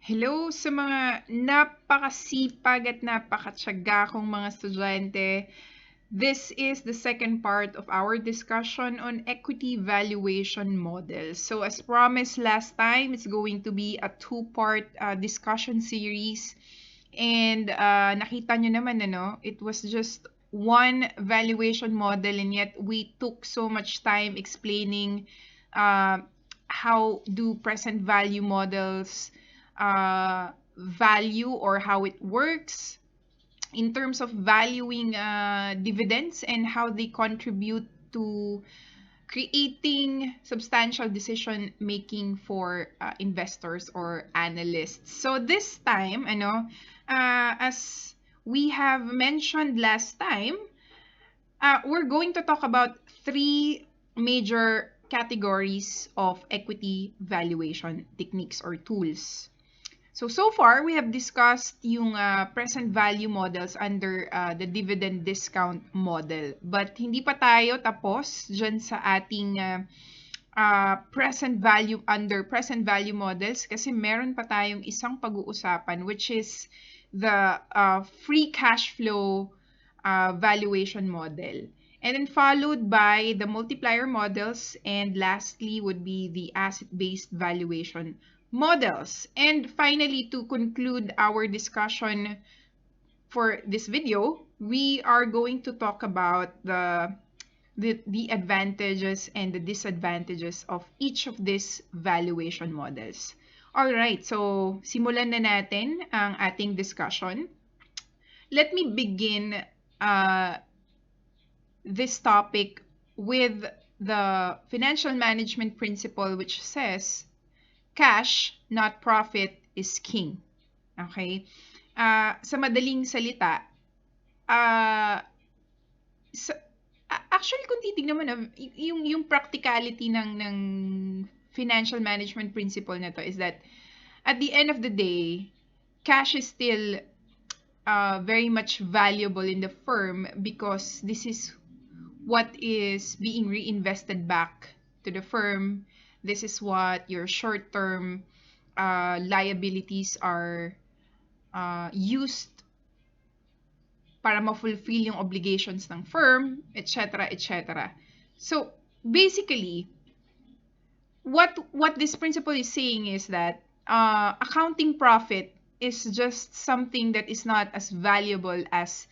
Hello sa mga napakasipag at napakatiyaga kong mga estudyante. This is the second part of our discussion on equity valuation models. So as promised last time, it's going to be a two-part discussion series. And nakita nyo naman, it was just one valuation model and yet we took so much time explaining how do present value models value or how it works in terms of valuing dividends and how they contribute to creating substantial decision making for investors or analysts. So this time, as we have mentioned last time, we're going to talk about three major categories of equity valuation techniques or tools. So far, we have discussed yung present value models under the dividend discount model. But hindi pa tayo tapos dyan sa ating present value models kasi meron pa tayong isang pag-uusapan which is the free cash flow valuation model. And then followed by the multiplier models, and lastly would be the asset-based valuation models. And finally, to conclude our discussion for this video, we are going to talk about the advantages and the disadvantages of each of these valuation models. All right, so simulan na natin ang ating discussion. Let me begin this topic with the financial management principle which says cash, not profit, is king. Okay? Sa madaling salita, actually kung titignan mo na, yung practicality ng financial management principle na to is that at the end of the day, cash is still very much valuable in the firm because this is what is being reinvested back to the firm. This is what your short-term liabilities are used para ma-fulfill yung obligations ng firm, etc., etc. So, basically, what this principle is saying is that accounting profit is just something that is not as valuable as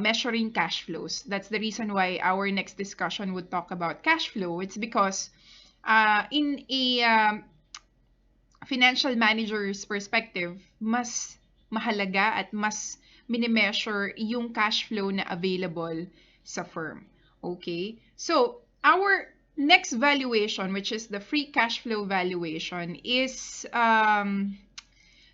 measuring cash flows. That's the reason why our next discussion would talk about cash flow. It's because in a financial manager's perspective, mas mahalaga at mas minimeasure yung cash flow na available sa firm. Okay? So, our next valuation, which is the free cash flow valuation, is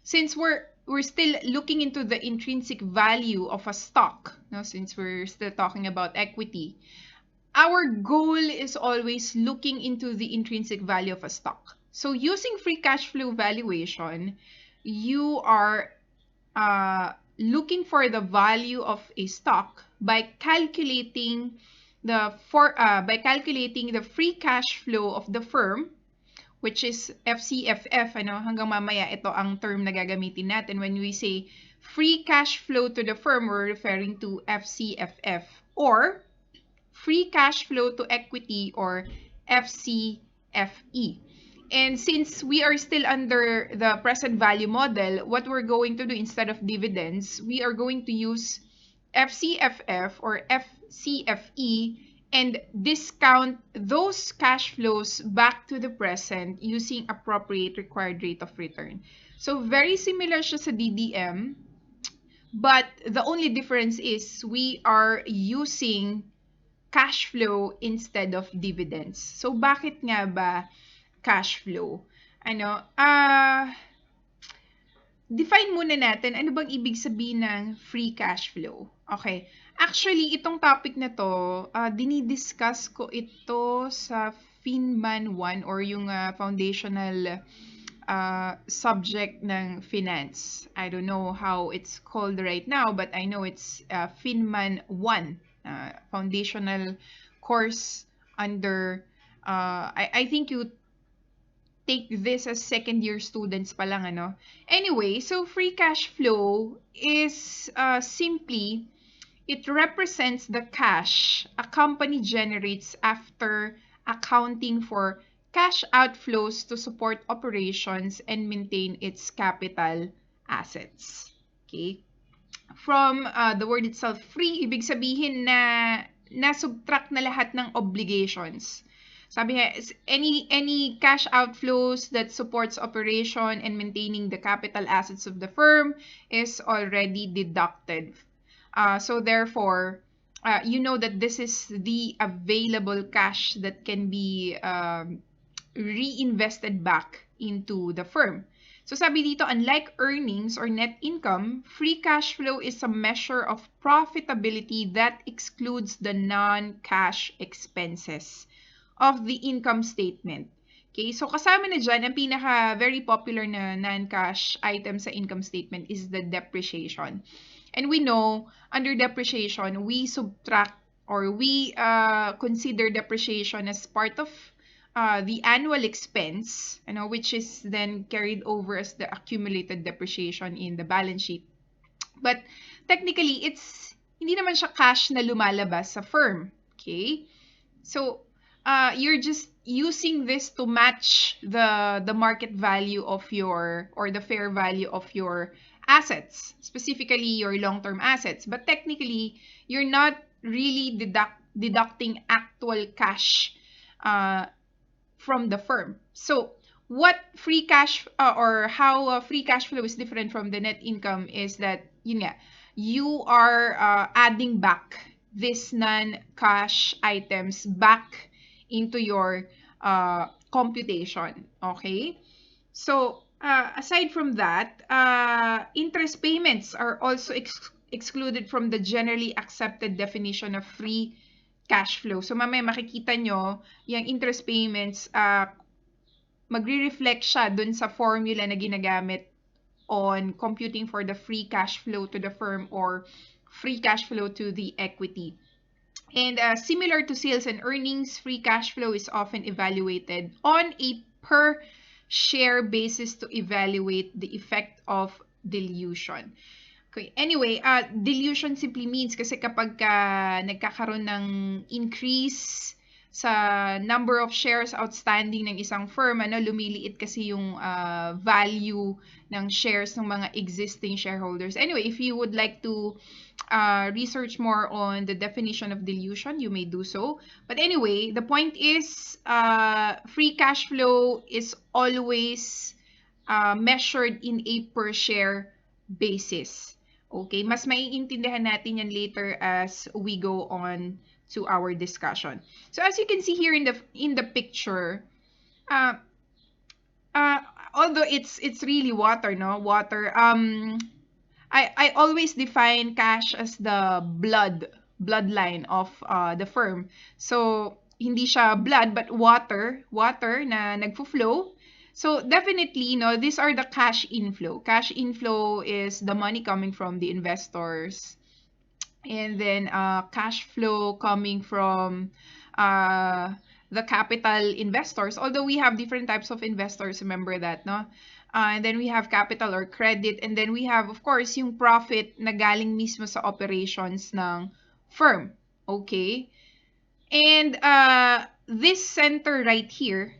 since we're still looking into the intrinsic value of a stock, since we're still talking about equity, our goal is always looking into the intrinsic value of a stock. So using free cash flow valuation, you are looking for the value of a stock by calculating the free cash flow of the firm, which is FCFF, hanggang mamaya ito ang term na gagamitin natin. When we say free cash flow to the firm, we're referring to FCFF, or free cash flow to equity, or FCFE. And since we are still under the present value model, what we're going to do instead of dividends, we are going to use FCFF or FCFE and discount those cash flows back to the present using appropriate required rate of return. So very similar siya sa DDM, but the only difference is we are using cash flow instead of dividends. So bakit nga ba cash flow? Define muna natin ano bang ibig sabihin ng free cash flow. Okay. Actually, itong topic na to, dinidiscuss ko ito sa FinMan 1 or yung foundational subject ng finance. I don't know how it's called right now, but I know it's FinMan 1, foundational course under, I think you take this as second-year students pa lang, ano? Anyway, so free cash flow is simply, it represents the cash a company generates after accounting for cash outflows to support operations and maintain its capital assets. Okay? From the word itself, free, ibig sabihin na na-subtract na lahat ng obligations. Sabi nga, any cash outflows that supports operation and maintaining the capital assets of the firm is already deducted. So therefore, you know that this is the available cash that can be reinvested back into the firm. So sabi dito, unlike earnings or net income, free cash flow is a measure of profitability that excludes the non-cash expenses of the income statement. Okay, so kasama na dyan, ang pinaka very popular na non-cash item sa income statement is the depreciation. And we know, under depreciation, we subtract or we consider depreciation as part of the annual expense, which is then carried over as the accumulated depreciation in the balance sheet. But technically, hindi naman siya cash na lumalabas sa firm. Okay? So, you're just using this to match the market value of your, or the fair value of your assets, specifically your long-term assets. But technically, you're not really deducting actual cash from the firm. So, what free cash or how free cash flow is different from the net income is that, yun nga, you are adding back this non-cash items back into your computation. Okay? So, aside from that, interest payments are also excluded from the generally accepted definition of free cash flow. So, mamaya makikita nyo, yung interest payments, magre-reflect siya dun sa formula na ginagamit on computing for the free cash flow to the firm or free cash flow to the equity. And similar to sales and earnings, free cash flow is often evaluated on a per share basis to evaluate the effect of dilution. Okay. Anyway, dilution simply means kasi kapag nagkakaroon ng increase sa number of shares outstanding ng isang firm, lumiliit kasi yung value ng shares ng mga existing shareholders. Anyway, if you would like to research more on the definition of dilution, you may do so. But anyway, the point is, free cash flow is always measured in a per share basis. Okay, mas maiintindihan natin yan later as we go on to our discussion. So as you can see here in the picture, although it's really water, no? Water. I always define cash as the bloodline of the firm. So hindi siya blood but water na nagfo-flow. So definitely, these are the cash inflow. Cash inflow is the money coming from the investors. And then cash flow coming from the capital investors. Although we have different types of investors, remember that, no? And then we have capital or credit. And then we have, of course, yung profit na galing mismo sa operations ng firm. Okay? And this center right here,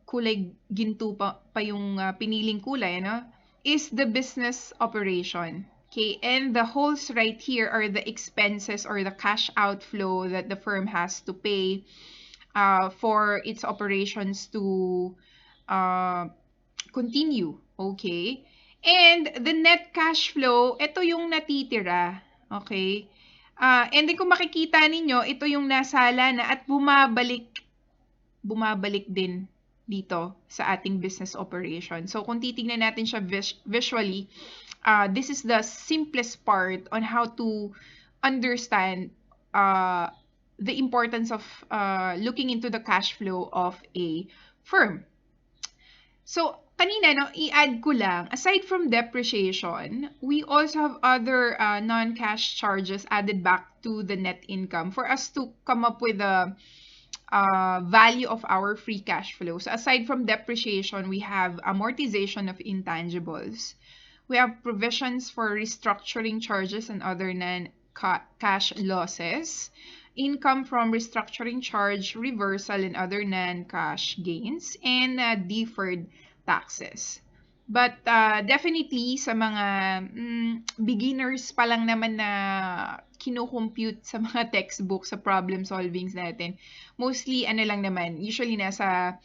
kulay ginto pa yung piniling kulay, is the business operation. Okay, and the holes right here are the expenses or the cash outflow that the firm has to pay for its operations to continue. Okay, and the net cash flow, ito yung natitira. Okay, and then kung makikita ninyo, ito yung nasala na at bumabalik din dito sa ating business operation. So, kung titingnan natin siya visually, this is the simplest part on how to understand the importance of looking into the cash flow of a firm. So, kanina, i-add ko lang, aside from depreciation, we also have other non-cash charges added back to the net income for us to come up with a value of our free cash flow. So aside from depreciation, we have amortization of intangibles. We have provisions for restructuring charges and other non-cash losses, income from restructuring charge reversal and other non-cash gains, and deferred taxes. But definitely sa mga beginners pa lang naman na kino-compute sa mga textbook sa problem solvings natin, mostly ano lang naman, usually nasa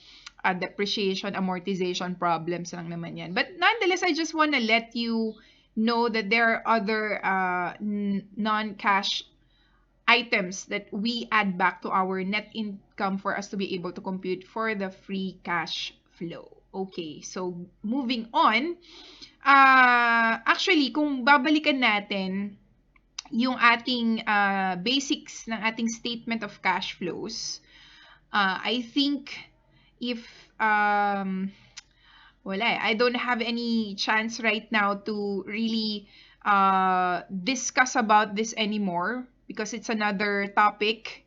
depreciation, amortization problems lang naman yan. But nonetheless, I just want to let you know that there are other non-cash items that we add back to our net income for us to be able to compute for the free cash flow. Okay, so moving on. Actually, kung babalikan natin yung ating basics ng ating statement of cash flows, I think if I don't have any chance right now to really discuss about this anymore because it's another topic.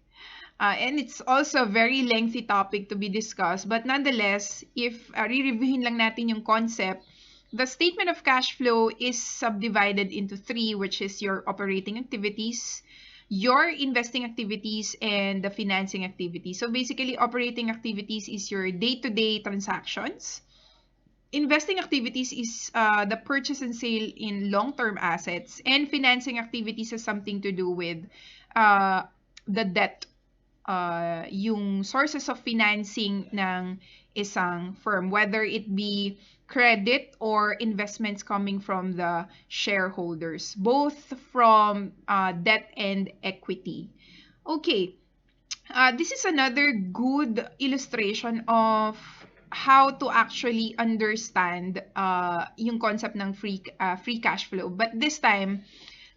And it's also a very lengthy topic to be discussed. But nonetheless, if re-reviewin lang natin yung concept, the statement of cash flow is subdivided into three, which is your operating activities, your investing activities, and the financing activities. So basically, operating activities is your day-to-day transactions. Investing activities is the purchase and sale in long-term assets. And financing activities has something to do with the debt, yung sources of financing ng isang firm, whether it be credit or investments coming from the shareholders, both from debt and equity. Okay, this is another good illustration of how to actually understand yung concept ng free cash flow. But this time,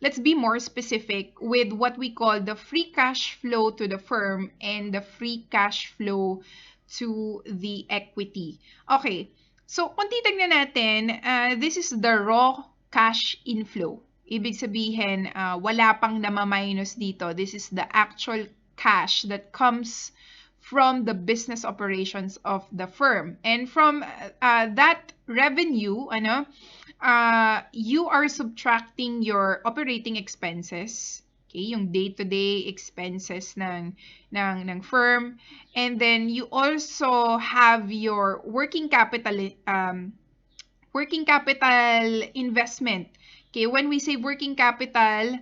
let's be more specific with what we call the free cash flow to the firm and the free cash flow to the equity. Okay, so kung titignan natin, this is the raw cash inflow. Ibig sabihin, wala pang namaminus dito. This is the actual cash that comes from the business operations of the firm. And from that revenue, you are subtracting your operating expenses, okay, yung day-to-day expenses ng firm, and then you also have your working capital investment. Okay, when we say working capital,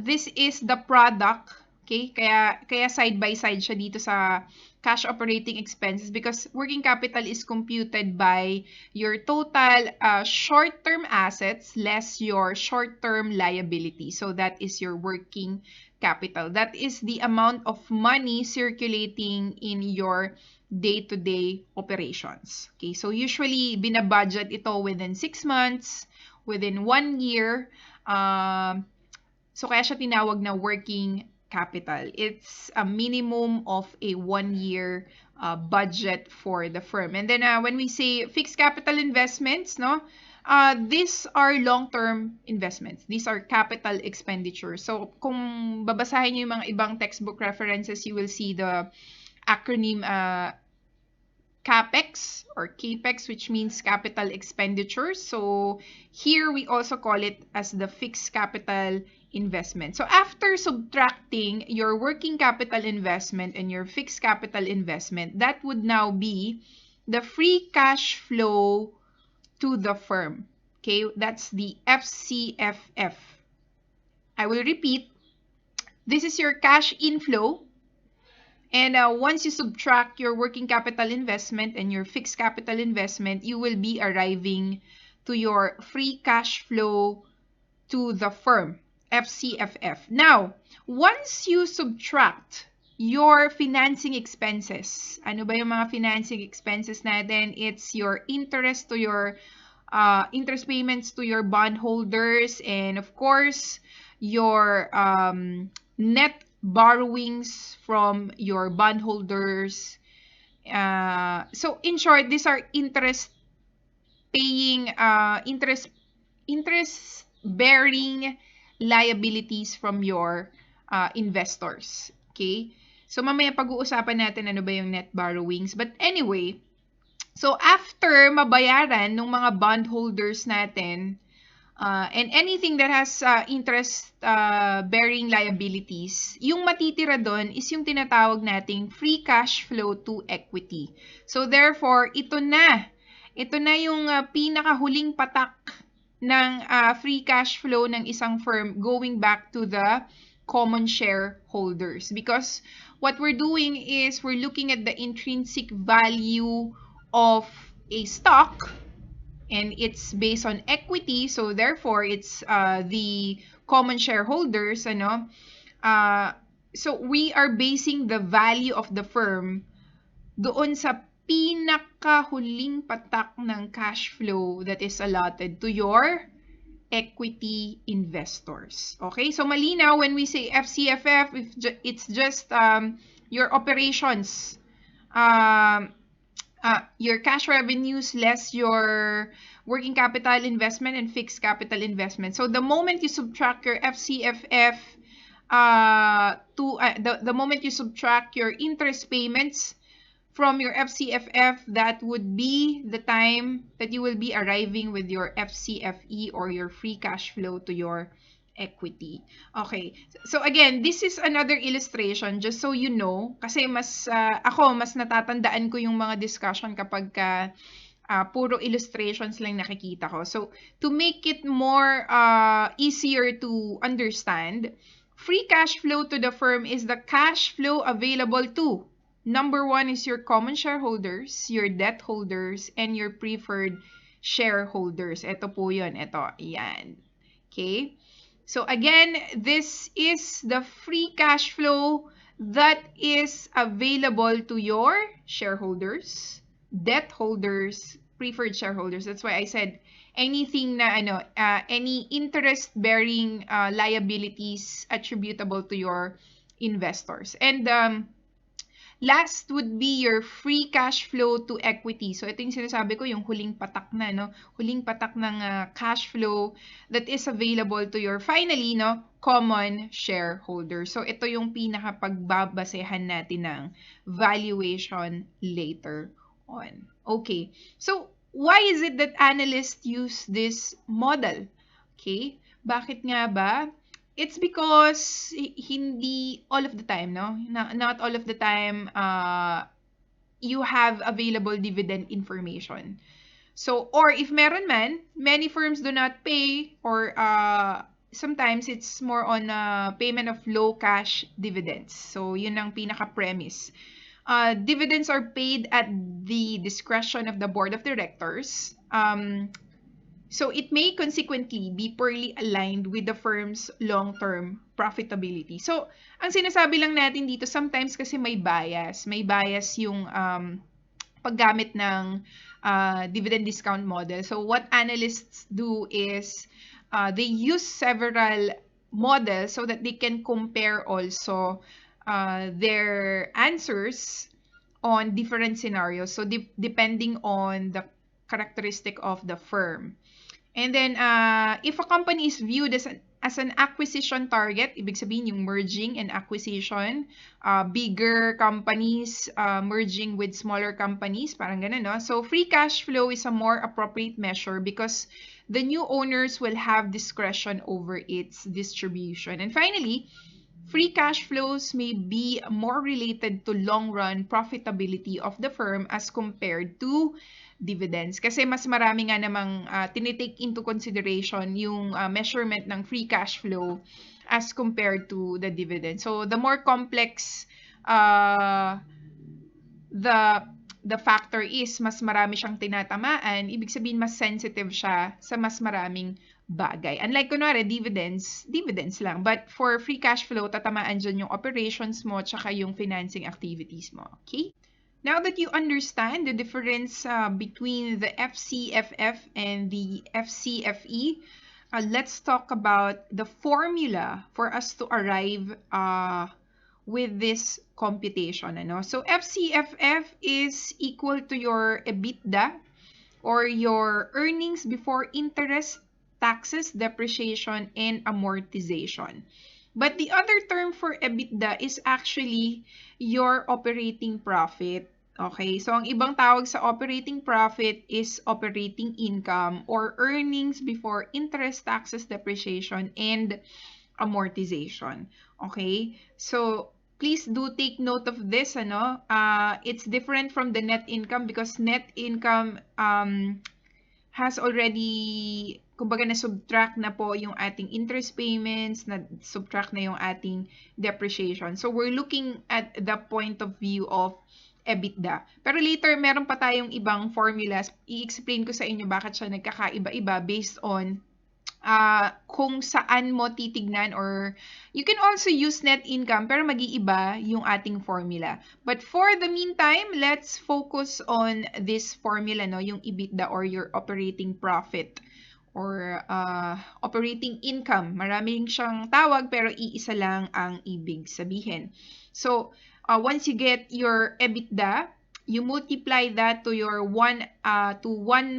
this is the product. Okay, kaya side by side siya dito sa cash operating expenses because working capital is computed by your total short-term assets less your short-term liability. So that is your working capital. That is the amount of money circulating in your day-to-day operations. Okay, so usually binabudget ito within 6 months, within 1 year. So kaya siya tinawag na working capital. It's a minimum of a 1 year budget for the firm. And then when we say fixed capital investments, these are long-term investments. These are capital expenditures. So kung babasahin niyo yung mga ibang textbook references, you will see the acronym CAPEX or CAPEX, which means capital expenditures. So here we also call it as the fixed capital investment. So after subtracting your working capital investment and your fixed capital investment, that would now be the free cash flow to the firm. Okay, that's the FCFF. I will repeat. This is your cash inflow. And once you subtract your working capital investment and your fixed capital investment, you will be arriving to your free cash flow to the firm, FCFF. Now, once you subtract your financing expenses, ano ba yung mga financing expenses natin? It's your interest to your interest payments to your bondholders, and of course, your net borrowings from your bondholders. So in short, these are interest bearing liabilities from your investors. Okay, So mamaya pag-uusapan natin ano ba yung net borrowings. But anyway, so after mabayaran ng mga bondholders natin, and anything that has interest bearing liabilities, yung matitira doon is yung tinatawag nating free cash flow to equity. So therefore, ito na yung pinakahuling patak ng free cash flow ng isang firm going back to the common shareholders. Because what we're doing is we're looking at the intrinsic value of a stock, and it's based on equity, so therefore it's the common shareholders, so we are basing the value of the firm doon sa pinakahuling patak ng cash flow that is allotted to your equity investors. Okay, so malinaw when we say FCFF, it's just your operations, your cash revenues less your working capital investment and fixed capital investment. So the moment you subtract your FCFF the moment you subtract your interest payments from your FCFF, that would be the time that you will be arriving with your FCFE or your free cash flow to your equity. Okay. So again, this is another illustration just so you know, kasi mas natatandaan ko yung mga discussion kapag puro illustrations lang nakikita ko. So to make it more easier to understand, free cash flow to the firm is the cash flow available to, number one is your common shareholders, your debt holders, and your preferred shareholders. Ito po yun. Ito. Ayan. Okay? So again, this is the free cash flow that is available to your shareholders, debt holders, preferred shareholders. That's why I said anything na any interest-bearing liabilities attributable to your investors. And last would be your free cash flow to equity. So ito yung sinasabi ko, yung huling patak na, huling patak ng cash flow that is available to your finally, common shareholder. So ito yung pinakapagbabasehan natin ng valuation later on. Okay. So why is it that analysts use this model? Okay. Bakit nga ba? It's because hindi all of the time, not all of the time you have available dividend information. So, or if meron man, many firms do not pay, or sometimes it's more on payment of low cash dividends. So, yun ang pinaka-premise. Dividends are paid at the discretion of the board of directors. So it may consequently be poorly aligned with the firm's long-term profitability. So, ang sinasabi lang natin dito, sometimes kasi may bias. May bias yung paggamit ng dividend discount model. So, what analysts do is they use several models so that they can compare also their answers on different scenarios. So, depending on the characteristic of the firm. And then, if a company is viewed as an acquisition target, ibig sabihin yung merging and acquisition, bigger companies merging with smaller companies, parang ganun, no? So, free cash flow is a more appropriate measure because the new owners will have discretion over its distribution. And finally, free cash flows may be more related to long-run profitability of the firm as compared to dividends. Kasi mas marami nga namang tinitake into consideration yung measurement ng free cash flow as compared to the dividend. So, the more complex the factor is, mas marami siyang tinatamaan, ibig sabihin mas sensitive siya sa mas maraming bagay. Unlike kunwari, dividends lang. But for free cash flow, tatamaan dyan yung operations mo tsaka yung financing activities mo. Okay? Now that you understand the difference between the FCFF and the FCFE, let's talk about the formula for us to arrive with this computation. So FCFF is equal to your EBITDA, or your earnings before interest, taxes, depreciation, and amortization. But the other term for EBITDA is actually your operating profit. Okay, so ang ibang tawag sa operating profit is operating income or earnings before interest, taxes, depreciation, and amortization. Okay, so please do take note of this. It's different from the net income because net income has already, kumbaga na-subtract na po yung ating interest payments, na-subtract na yung ating depreciation. So, we're looking at the point of view of EBITDA. Pero later, meron pa tayong ibang formulas. I-explain ko sa inyo bakit siya nagkakaiba-iba based on kung saan mo titignan, or you can also use net income pero mag-iiba yung ating formula. But for the meantime, let's focus on this formula, no, yung EBITDA or your operating profit or operating income. Maraming siyang tawag pero iisa lang ang ibig sabihin. So, once you get your EBITDA, you multiply that to your 1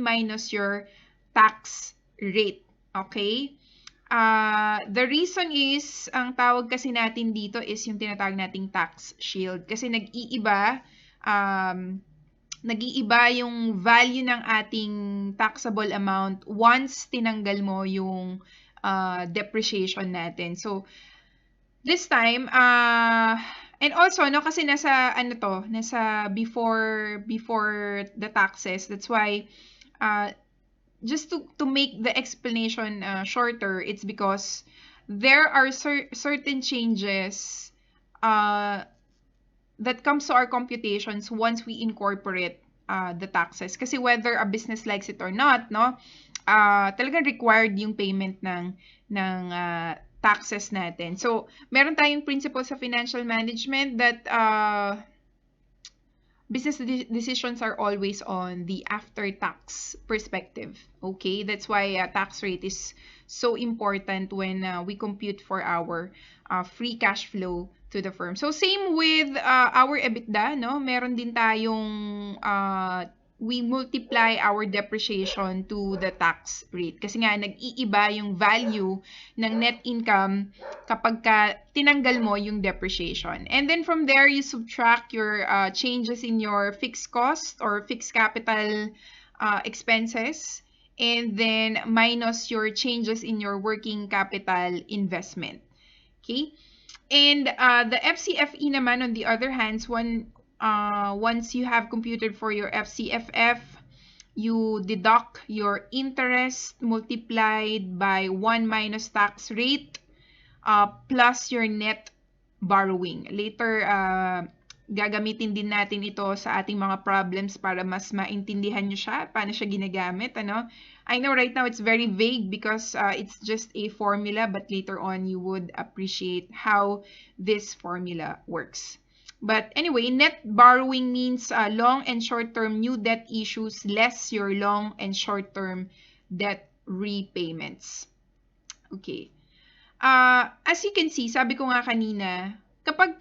minus your tax rate. Okay? The reason is, ang tawag kasi natin dito is yung tinatawag nating tax shield. Kasi nag-iiba yung value ng ating taxable amount once tinanggal mo yung depreciation natin. So, this time, and also, no, kasi nasa before the taxes. That's why, just to make the explanation shorter, it's because there are certain changes that comes to our computations once we incorporate the taxes. Kasi whether a business likes it or not, no, talagang required yung payment ng taxes natin. So, meron tayong principle sa financial management that business decisions are always on the after-tax perspective. Okay? That's why tax rate is so important when we compute for our free cash flow to the firm. So, same with our EBITDA, no? Meron din tayong we multiply our depreciation to the tax rate. Kasi nga, nag-iiba yung value ng net income kapag tinanggal mo yung depreciation. And then from there, you subtract your changes in your fixed cost or fixed capital expenses, and then minus your changes in your working capital investment. Okay? And the FCFE naman, on the other hand, once you have computed for your FCFF, you deduct your interest multiplied by 1 minus tax rate plus your net borrowing. Later, gagamitin din natin ito sa ating mga problems para mas maintindihan nyo siya, paano siya ginagamit. I know right now it's very vague because it's just a formula, but later on you would appreciate how this formula works. But anyway, net borrowing means long and short-term new debt issues less your long and short-term debt repayments. Okay. As you can see, sabi ko nga kanina, kapag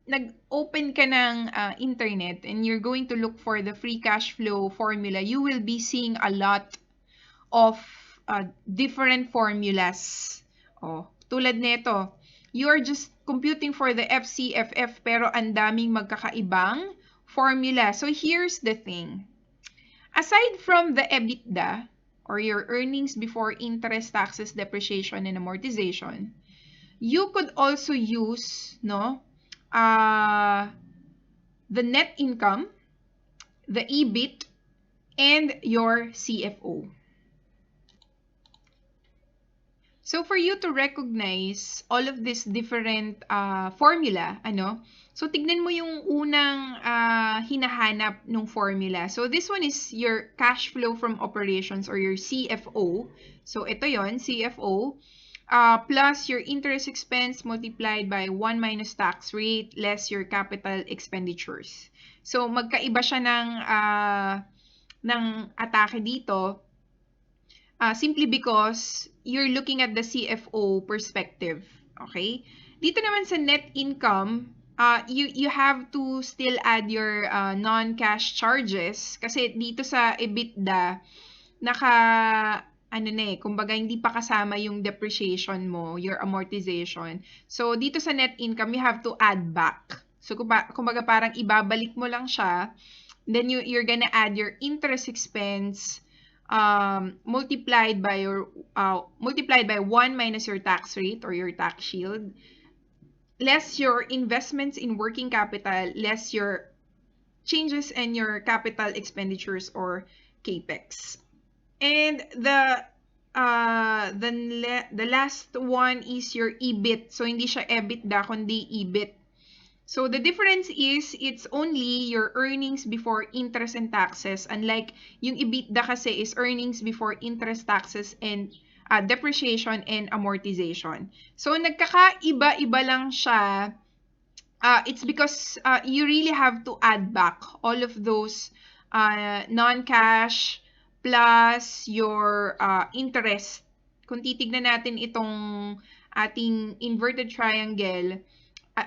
nag-open ka ng internet and you're going to look for the free cash flow formula, you will be seeing a lot of different formulas. Tulad nito, you are just computing for the FCFF pero ang daming magkakaibang formula. So here's the thing. Aside from the EBITDA or your earnings before interest, taxes, depreciation, and amortization, you could also use the net income, the EBIT, and your CFO. So for you to recognize all of these different formula, so tignan mo yung unang hinahanap ng formula. So this one is your cash flow from operations or your CFO. So ito yon, CFO, plus your interest expense multiplied by 1 minus tax rate less your capital expenditures. So magkaiba siya ng atake dito. Simply because you're looking at the CFO perspective. Okay? Dito naman sa net income, you have to still add your non-cash charges kasi dito sa EBITDA ano na kumbaga hindi pa kasama yung depreciation mo, your amortization. So, dito sa net income, you have to add back. So, kumbaga parang ibabalik mo lang siya, then you're gonna add your interest expense, multiplied by 1 minus your tax rate or your tax shield, less your investments in working capital, less your changes in your capital expenditures or capex. And the last one is your EBIT. So hindi siya EBITDA kundi EBIT. So the difference is it's only your earnings before interest and taxes, unlike yung EBITDA kasi is earnings before interest, taxes and depreciation and amortization. So nagkakaiba-iba lang siya. It's because you really have to add back all of those non-cash plus your interest. Kung titignan natin itong ating inverted triangle,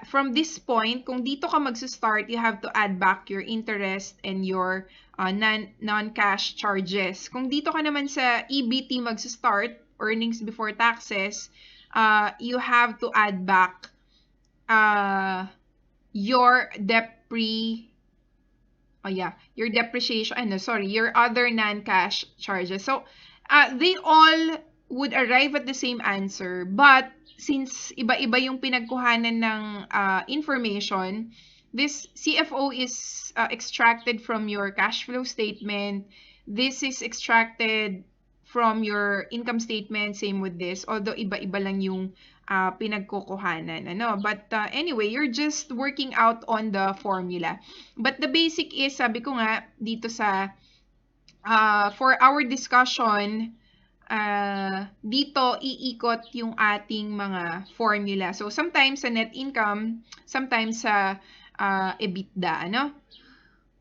from this point, kung dito ka magsa-start, you have to add back your interest and your non-cash charges. Kung dito ka naman sa EBT magsa-start, earnings before taxes, you have to add back your your depreciation, your other non-cash charges. So, they all would arrive at the same answer, but since iba-iba yung pinagkuhanan ng information, this CFO is extracted from your cash flow statement. This is extracted from your income statement, same with this, although iba-iba lang yung pinagkukuhanan. But anyway, you're just working out on the formula. But the basic is, sabi ko nga, dito sa, for our discussion, dito iikot yung ating mga formula. So, sometimes sa net income, sometimes sa EBITDA,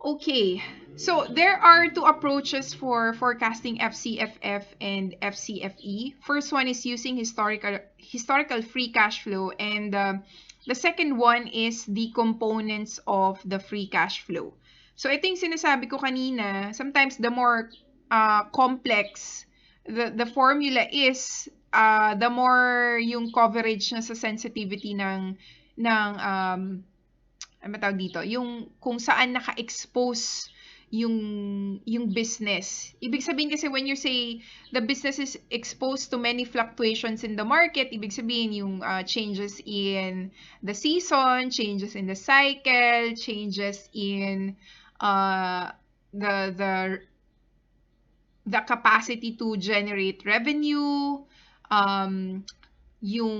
Okay, so there are two approaches for forecasting FCFF and FCFE. First one is using historical free cash flow, and the second one is the components of the free cash flow. So ito yung sinasabi ko kanina, sometimes the more complex the formula is, the more yung coverage na sa sensitivity ng dito, yung kung saan naka-expose yung business. Ibig sabihin kasi when you say the business is exposed to many fluctuations in the market, ibig sabihin yung changes in the season, changes in the cycle, changes in the capacity to generate revenue, yung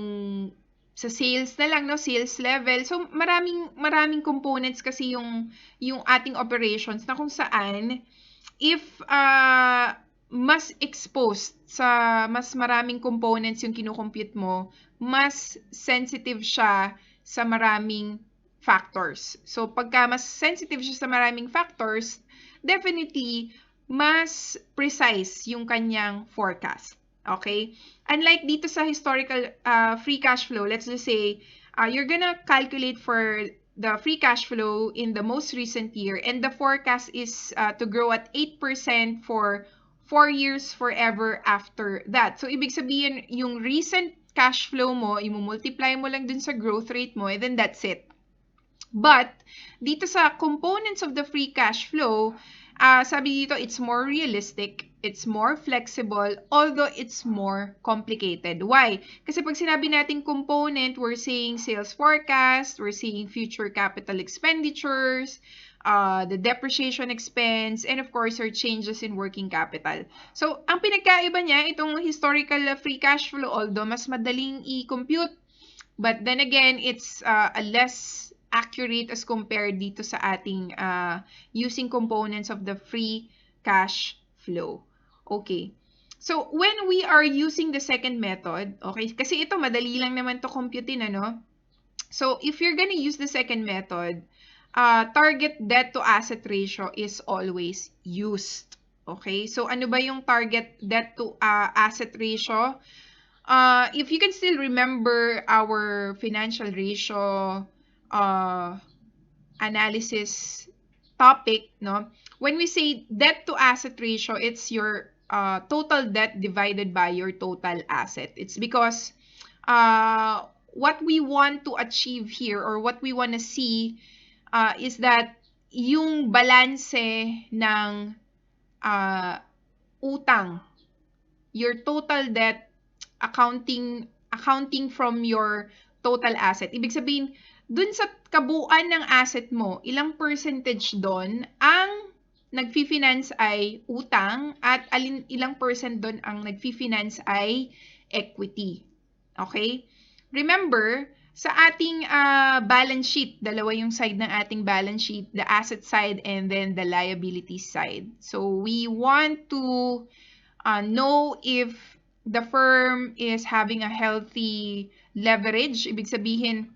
sa sales na lang, sales level. So, maraming components kasi yung ating operations na kung saan, if mas exposed sa mas maraming components yung kinukompute mo, mas sensitive siya sa maraming factors. So, pagka mas sensitive siya sa maraming factors, definitely, mas precise yung kanyang forecast. Okay? Unlike dito sa historical free cash flow, let's just say, you're gonna calculate for the free cash flow in the most recent year, and the forecast is to grow at 8% for 4 years forever after that. So, ibig sabihin, yung recent cash flow mo, i-multiply mo lang dun sa growth rate mo, and then that's it. But, dito sa components of the free cash flow, sabi dito, it's more realistic, it's more flexible, although it's more complicated. Why? Kasi pag sinabi natin component, we're saying sales forecast, we're saying future capital expenditures, the depreciation expense, and of course, our changes in working capital. So, ang pinagkaiba niya, itong historical free cash flow, although mas madaling i-compute, but then again, it's a less accurate as compared dito sa ating using components of the free cash flow. Okay. So, when we are using the second method, okay, kasi ito madali lang naman to computein, So, if you're gonna use the second method, target debt to asset ratio is always used. Okay? So, ano ba yung target debt to asset ratio? If you can still remember our financial ratio analysis topic, when we say debt to asset ratio, it's your total debt divided by your total asset. It's because what we want to achieve here or what we want to see is that yung balanse ng utang, your total debt accounting from your total asset. Ibig sabihin, dun sa kabuuan ng asset mo, ilang percentage doon ang nagfi-finance ay utang at ilang percent doon ang nagfi-finance ay equity. Okay? Remember, sa ating balance sheet, dalawa yung side ng ating balance sheet, the asset side and then the liability side. So we want to know if the firm is having a healthy leverage. Ibig sabihin,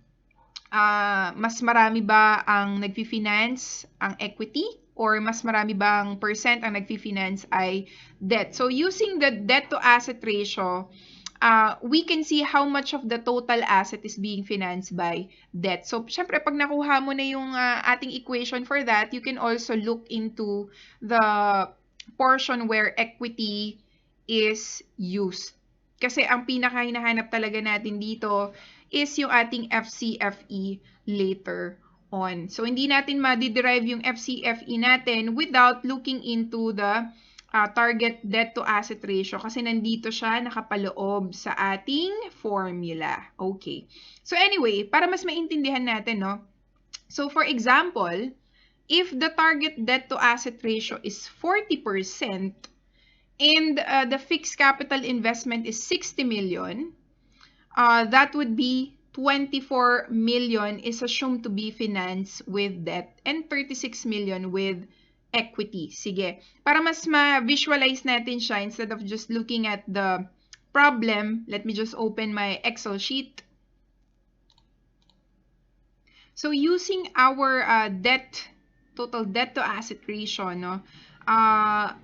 mas marami ba ang nagfi-finance ang equity or mas marami bang percent ang nagfi-finance ay debt. So using the debt to asset ratio, we can see how much of the total asset is being financed by debt. So syempre pag nakuha mo na yung ating equation for that, you can also look into the portion where equity is used. Kasi ang pinaka-hinahanap talaga natin dito is yung ating FCFE later on. So, hindi natin ma-derive yung FCFE natin without looking into the target debt to asset ratio kasi nandito siya nakapaloob sa ating formula. Okay. So, anyway, para mas maintindihan natin, no? So, for example, if the target debt to asset ratio is 40% and the fixed capital investment is 60 million, that would be 24 million is assumed to be financed with debt and 36 million with equity. Sige. Para mas ma-visualize natin siya, instead of just looking at the problem, let me just open my Excel sheet. So using our total debt to asset ratio, no,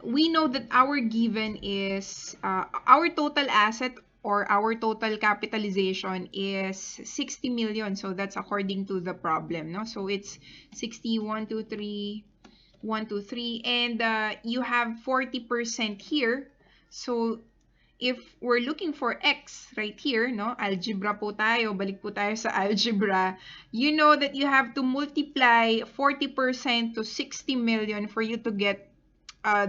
we know that our given is our total asset or our total capitalization is 60 million. So that's according to the problem, no? So it's 60, 1, 2, 3, 1, 2, 3, and you have 40% here. So if we're looking for X right here, no? Algebra po tayo, balik po tayo sa algebra. You know that you have to multiply 40% to 60 million for you to get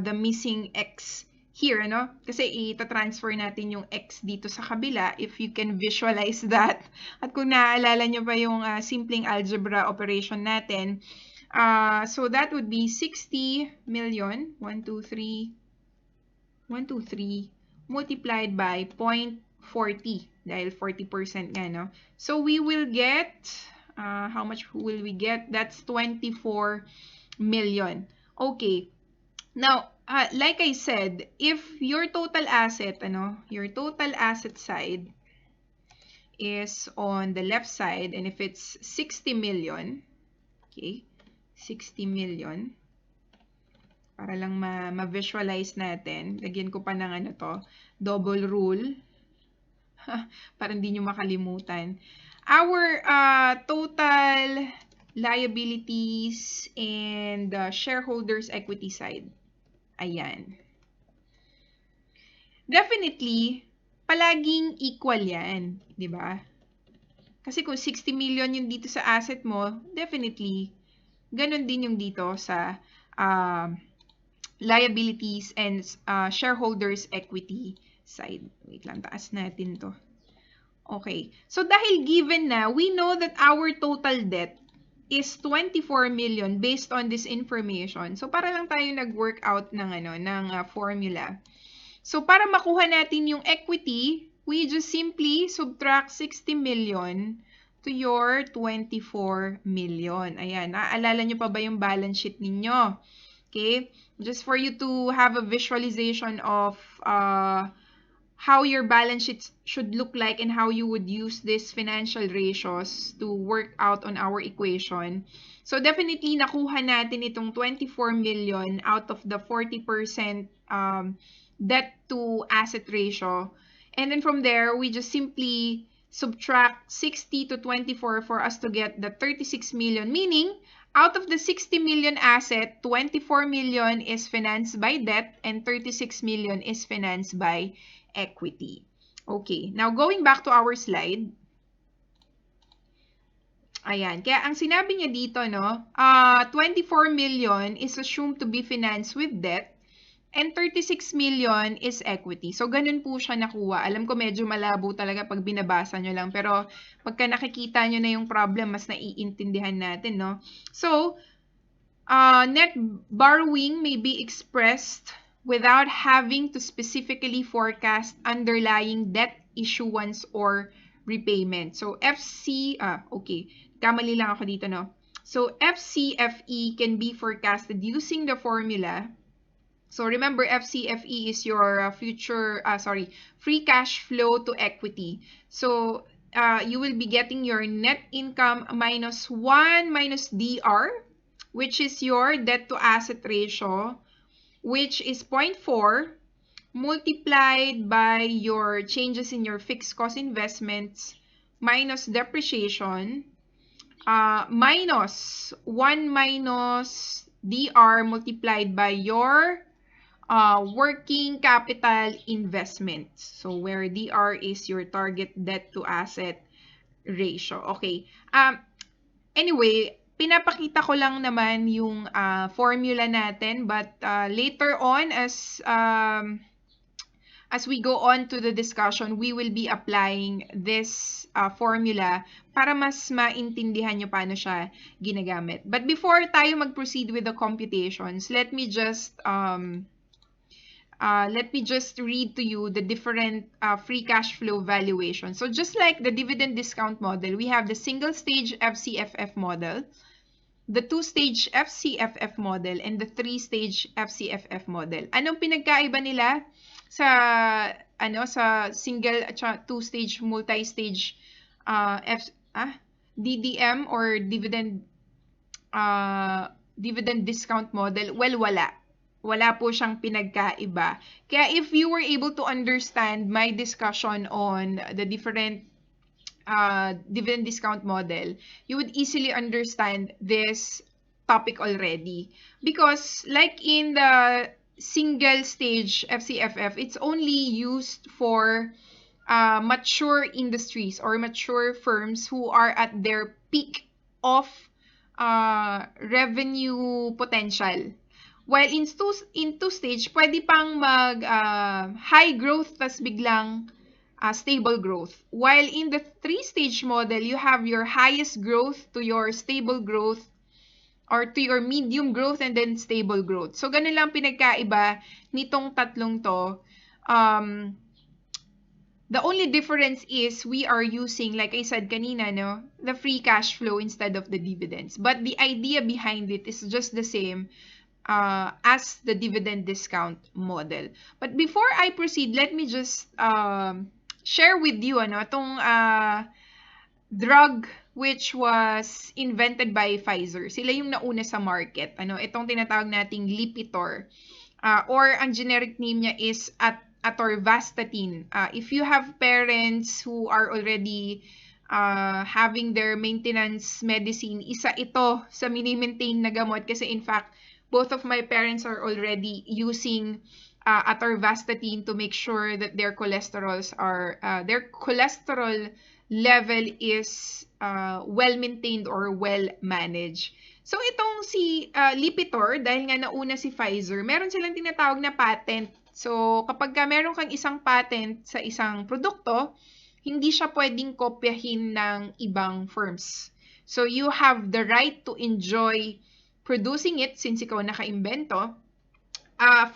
the missing X here, no? Kasi ita-transfer natin yung X dito sa kabila if you can visualize that. At kung naaalala nyo pa yung simpleng algebra operation natin, so that would be 60 million, 1, 2, 3, 1, 2, 3, multiplied by 0.40, dahil 40% nga, no? So we will get, how much will we get? That's 24 million. Okay. Now, like I said, if your total asset, your total asset side is on the left side, and if it's 60 million, okay, 60 million, para lang ma-visualize natin, lagyan ko pa ng double rule, para hindi nyo makalimutan. Our total liabilities and shareholders equity side. Ayan. Definitely, palaging equal yan, di ba? Kasi kung 60 million yung dito sa asset mo, definitely, ganun din yung dito sa liabilities and shareholders equity side. Wait lang, taas natin to. Okay. So, dahil given na, we know that our total debt is 24 million based on this information. So, para lang tayo nag-workout ng formula. So, para makuha natin yung equity, we just simply subtract 60 million to your 24 million. Ayan, naaalala nyo pa ba yung balance sheet ninyo? Okay? Just for you to have a visualization of how your balance sheet should look like and how you would use these financial ratios to work out on our equation. So definitely nakuha natin itong 24 million out of the 40% debt to asset ratio. And then from there, we just simply subtract 60 to 24 for us to get the 36 million, meaning Out of the 60 million asset, 24 million is financed by debt and 36 million is financed by equity. Okay, now going back to our slide. Ayan, kaya ang sinabi niya dito, no, 24 million is assumed to be financed with debt and 36 million is equity. So, ganun po siya nakuha. Alam ko medyo malabo talaga pag binabasa nyo lang. Pero, pagka nakikita nyo na yung problem, mas naiintindihan natin, no? So, net borrowing may be expressed without having to specifically forecast underlying debt issuance or repayment. So, okay. Kamali lang ako dito, no? So, FCFE can be forecasted using the formula. So remember, FCFE is your free cash flow to equity. So you will be getting your net income minus 1 minus DR, which is your debt to asset ratio, which is 0.4, multiplied by your changes in your fixed cost investments minus depreciation, minus 1 minus DR multiplied by your working capital investment. So, where DR is your target debt to asset ratio. Okay. Anyway, pinapakita ko lang naman yung formula natin, but later on as we go on to the discussion, we will be applying this formula para mas maintindihan nyo paano siya ginagamit. But before tayo mag-proceed with the computations, let me just read to you the different free cash flow valuation. So just like the dividend discount model, we have the single stage FCFF model, the two-stage FCFF model, and the three-stage FCFF model. Anong pinagkaiba nila sa single at two-stage, multi-stage DDM or dividend discount model? Well, wala po siyang pinagkaiba. Kaya if you were able to understand my discussion on the different dividend discount model, you would easily understand this topic already. Because like in the single stage FCFF, it's only used for mature industries or mature firms who are at their peak of revenue potential. While in two-stage, pwede pang mag high growth tas biglang stable growth. While in the three-stage model, you have your highest growth to your stable growth or to your medium growth and then stable growth. So, ganun lang pinagkaiba nitong tatlong to. The only difference is we are using, like I said kanina, no, the free cash flow instead of the dividends. But the idea behind it is just the same as the dividend discount model. But before I proceed, let me just share with you itong drug which was invented by Pfizer. Sila yung nauna sa market. Itong tinatawag nating Lipitor. Or ang generic name niya is atorvastatin. If you have parents who are already having their maintenance medicine, isa ito sa mini-maintain na gamot kasi in fact, both of my parents are already using atorvastatin to make sure that their cholesterol level is well maintained or well managed. So itong si Lipitor, dahil nga nauna si Pfizer, meron silang tinatawag na patent. So kapag meron kang isang patent sa isang produkto, hindi siya pwedeng kopyahin ng ibang firms. So you have the right to enjoy producing it since ikaw naka-imbento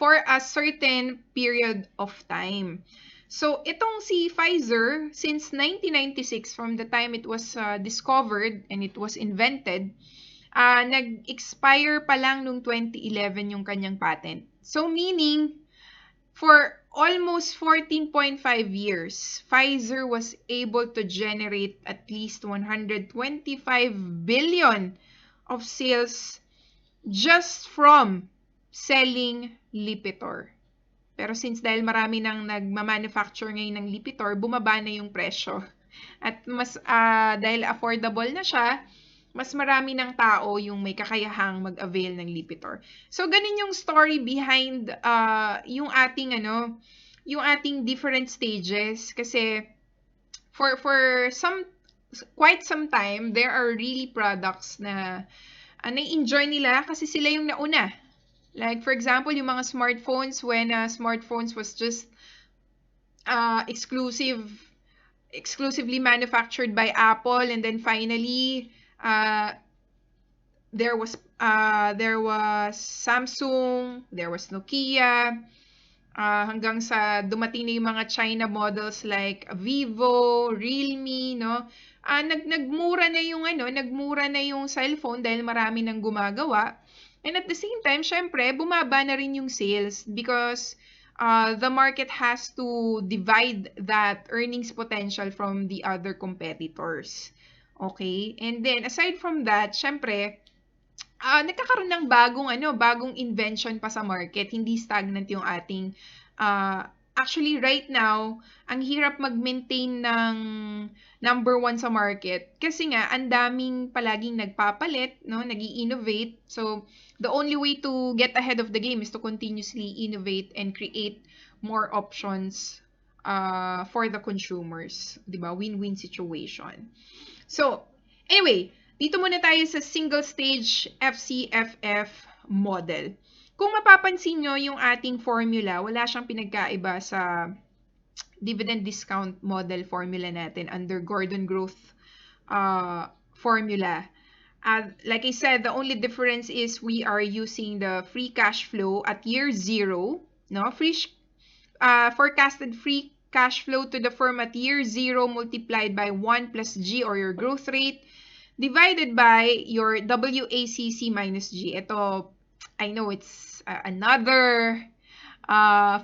for a certain period of time. So, itong si Pfizer, since 1996, from the time it was discovered and it was invented, nag-expire pa lang nung 2011 yung kanyang patent. So, meaning, for almost 14.5 years, Pfizer was able to generate at least 125 billion of sales just from selling Lipitor. Pero since dahil marami nang nagma-manufacture ngayon ng Lipitor, bumaba na yung presyo. At mas dahil affordable na siya, mas marami ng tao yung may kakayahang mag-avail ng Lipitor. So, ganun yung story behind yung ating yung ating different stages. Kasi for quite some time, there are really products na na-enjoy nila kasi sila yung nauna. Like, for example, yung mga smartphones, when smartphones was just exclusively manufactured by Apple, and then finally, there was Samsung, there was Nokia, hanggang sa dumating na yung mga China models like Vivo, Realme, no? Nagmura na yung nagmura na yung cellphone dahil marami nang gumagawa. And at the same time, syempre, bumaba na rin yung sales because the market has to divide that earnings potential from the other competitors. Okay? And then, aside from that, syempre, nagkakaroon ng bagong invention pa sa market. Hindi stagnant yung ating actually right now, ang hirap mag-maintain ng number one sa market kasi nga ang daming palaging nagpapalit, no, nag-i-innovate. So, the only way to get ahead of the game is to continuously innovate and create more options for the consumers, 'di ba? Win-win situation. So, anyway, dito muna tayo sa single stage FCFF model. Kung mapapansin nyo yung ating formula, wala siyang pinagkaiba sa dividend discount model formula natin under Gordon Growth formula. Like I said, the only difference is we are using the free cash flow at year 0, no? Forecasted free cash flow to the firm at year 0 multiplied by 1 plus G or your growth rate divided by your WACC minus G. Ito, I know it's another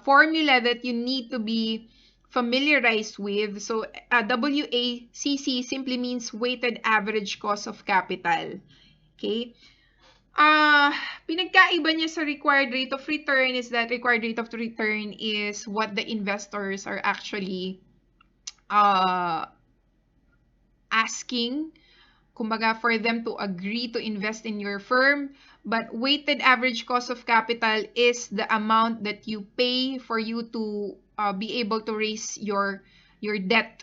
formula that you need to be familiarized with. So, WACC simply means weighted average cost of capital. Okay? Pinagkaiba niya sa required rate of return is that required rate of return is what the investors are actually asking, kumbaga, for them to agree to invest in your firm. But weighted average cost of capital is the amount that you pay for you to be able to raise your debt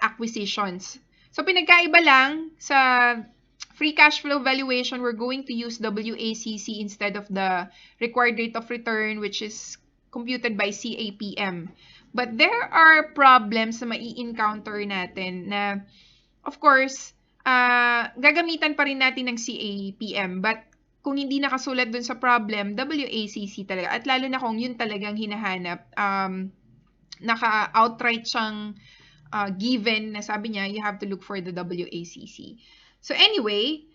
acquisitions. So, pinagkaiba lang sa free cash flow valuation, we're going to use WACC instead of the required rate of return, which is computed by CAPM. But there are problems na mai-encounter natin na, of course, gagamitan pa rin natin ng CAPM. But kung hindi nakasulat dun sa problem, WACC talaga. At lalo na kung yun talagang hinahanap, naka-outright siyang given na sabi niya, you have to look for the WACC. So anyway,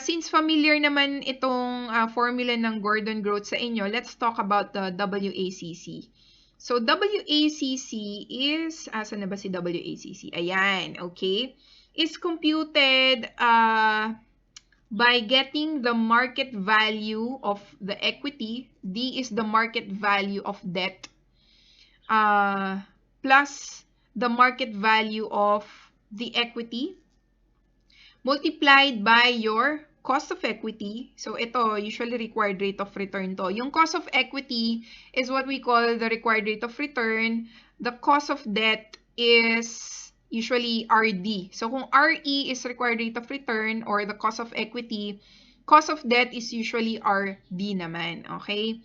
since familiar naman itong formula ng Gordon Growth sa inyo, let's talk about the WACC. So WACC is, asan na ba si WACC? Ayan, okay. Is computed by getting the market value of the equity, D is the market value of debt, plus the market value of the equity, multiplied by your cost of equity. So, ito, usually required rate of return to. Yung cost of equity is what we call the required rate of return. The cost of debt is usually RD. So, kung RE is required rate of return or the cost of equity, cost of debt is usually RD naman. Okay?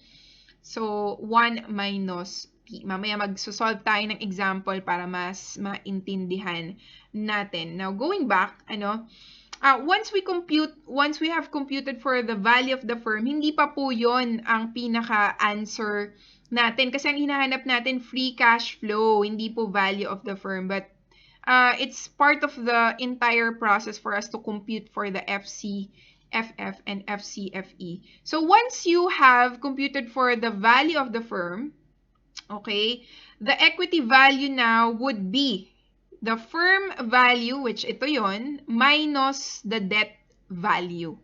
So, 1 minus P. Mamaya magsosolve tayo ng example para mas maintindihan natin. Now, going back, once we have computed for the value of the firm, hindi pa po yon ang pinaka-answer natin. Kasi ang hinahanap natin, free cash flow, hindi po value of the firm. But it's part of the entire process for us to compute for the FCFF and FCFE. So once you have computed for the value of the firm, okay, the equity value now would be the firm value, which ito yon, minus the debt value.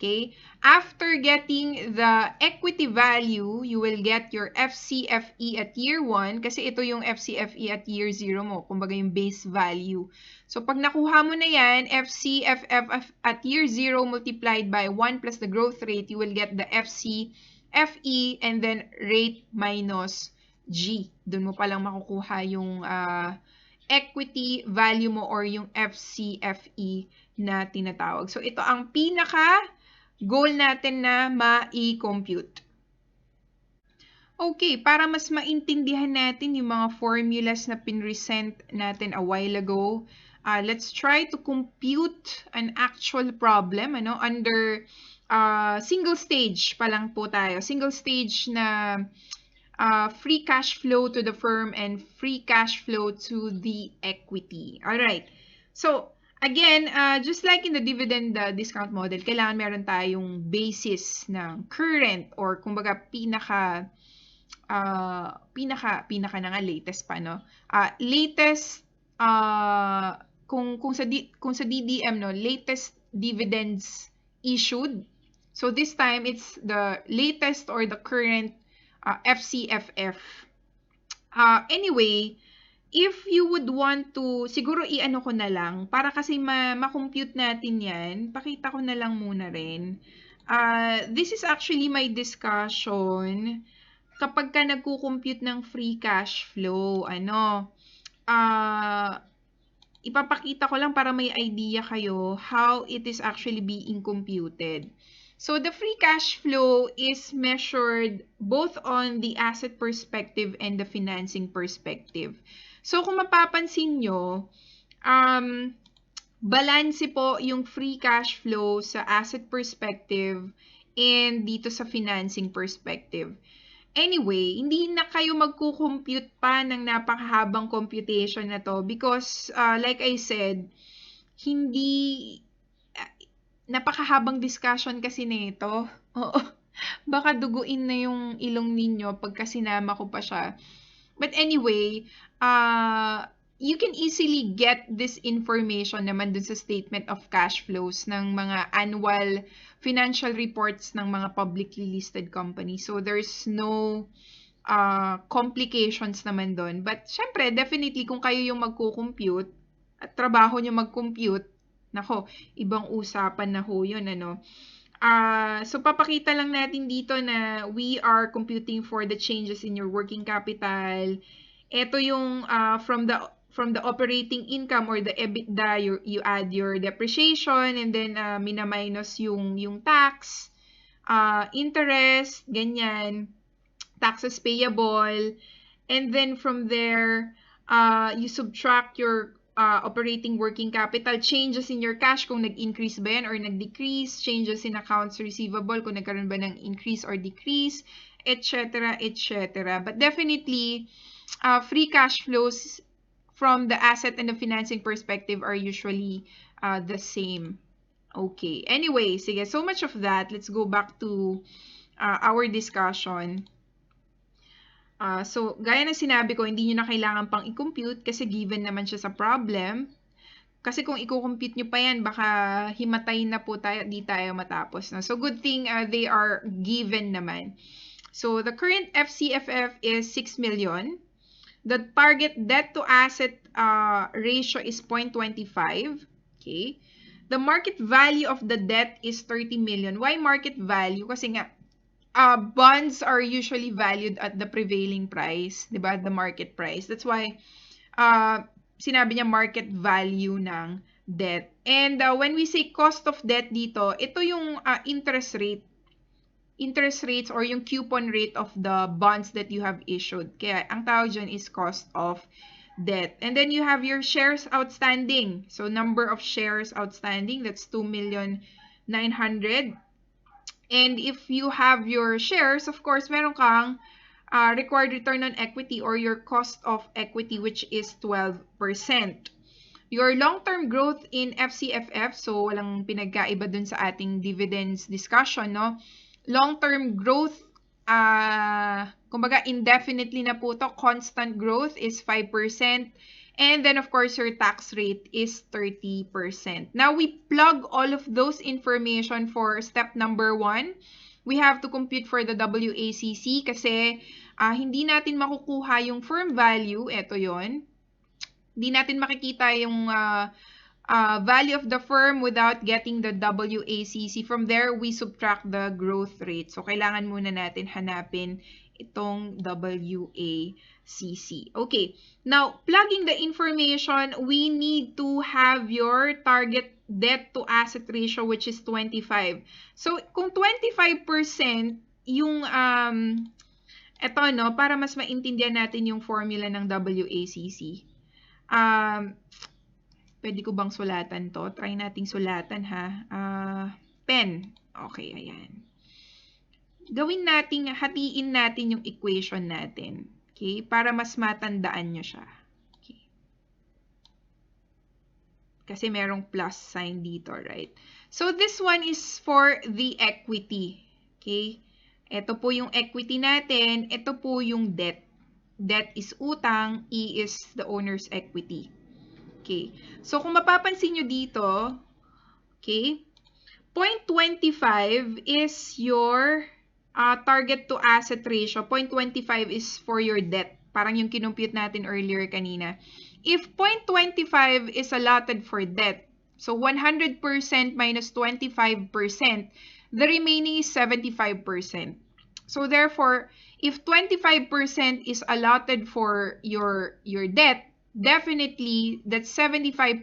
Okay? After getting the equity value, you will get your FCFE at year 1 kasi ito yung FCFE at year 0 mo, kumbaga yung base value. So pag nakuha mo na yan, FCFF at year 0 multiplied by 1 plus the growth rate, you will get the FCFE and then rate minus G. Doon mo palang makukuha yung equity value mo or yung FCFE na tinatawag. So ito ang pinaka goal natin na ma-compute. Okay, para mas maintindihan natin yung mga formulas na pinresent natin a while ago, let's try to compute an actual problem under single stage pa lang po tayo. Single stage na free cash flow to the firm and free cash flow to the equity. Alright, so again, just like in the dividend discount model, kailangan meron tayong basis ng current or kumbaga pinaka na nga latest pa, no? Latest kung sa DDM, no, latest dividends issued. So this time it's the latest or the current FCFF. Anyway, if you would want to, siguro i-ano ko na lang, para kasi ma-compute natin yan, pakita ko na lang muna rin. This is actually my discussion kapag ka nagko-compute ng free cash flow. Ipapakita ko lang para may idea kayo how it is actually being computed. So the free cash flow is measured both on the asset perspective and the financing perspective. So kung mapapansin nyo, balanse po yung free cash flow sa asset perspective and dito sa financing perspective. Anyway, hindi na kayo magko-compute pa ng napakahabang computation na to because like I said, hindi napakahabang discussion kasi nito. Oo. Baka duguin na yung ilong ninyo pagka sinama ko pa siya. But anyway, you can easily get this information naman dun sa statement of cash flows ng mga annual financial reports ng mga publicly listed companies. So there's no complications naman dun. But syempre, definitely kung kayo yung magko-compute at trabaho nyo mag-compute, nako, ibang usapan na ho yun, so papakita lang natin dito na we are computing for the changes in your working capital. Ito yung from the operating income or the EBITDA, you add your depreciation and then mina-minus yung tax, interest, ganyan, taxes payable, and then from there you subtract your operating working capital, changes in your cash kung nag-increase ba yan or nag-decrease, changes in accounts receivable kung nagkaroon ba ng increase or decrease, etc. etc. But definitely, free cash flows from the asset and the financing perspective are usually the same. Okay. Anyway, sige, so much of that. Let's go back to our discussion. So, gaya ng sinabi ko, hindi nyo na kailangan pang i-compute kasi given naman siya sa problem. Kasi kung i-compute nyo pa yan, baka himatay na po tayo, di tayo matapos. No? So, good thing they are given naman. So, the current FCFF is 6 million. The target debt to asset ratio is 0.25. Okay. The market value of the debt is 30 million. Why market value? Kasi nga, bonds are usually valued at the prevailing price, di ba? The market price. That's why sinabi niya market value ng debt. And when we say cost of debt dito, ito yung interest rates or yung coupon rate of the bonds that you have issued. Kaya ang tawag dyan is cost of debt. And then you have your shares outstanding. So number of shares outstanding, that's 2,900,000. And if you have your shares, of course, meron kang required return on equity or your cost of equity, which is 12%. Your long-term growth in FCFF, so walang pinagkaiba dun sa ating dividends discussion, no? Long-term growth, kumbaga indefinitely na po to, constant growth is 5%. And then, of course, your tax rate is 30%. Now, we plug all of those information for step number 1. We have to compute for the WACC kasi hindi natin makukuha yung firm value. Ito yon. Hindi natin makikita yung value of the firm without getting the WACC. From there, we subtract the growth rate. So, kailangan muna natin hanapin itong WACC. Okay. Now, plugging the information, we need to have your target debt to asset ratio, which is 25. So, kung 25% yung ito, no, para mas maintindihan natin yung formula ng WACC. Pwede ko bang sulatan to? Try nating sulatan, ha. Pen. Okay, ayan. Gawin natin, hatiin natin yung equation natin. Okay? Para mas matandaan nyo siya. Okay. Kasi merong plus sign dito, right? So, this one is for the equity. Okay? Ito po yung equity natin. Ito po yung debt. Debt is utang. E is the owner's equity. Okay. So, kung mapapansin nyo dito, okay, 0.25 is your target to asset ratio. 0.25 is for your debt. Parang yung kinumpute natin earlier kanina. If 0.25 is allotted for debt, so 100% minus 25%, the remaining is 75%. So, therefore, if 25% is allotted for your debt, definitely, that 75%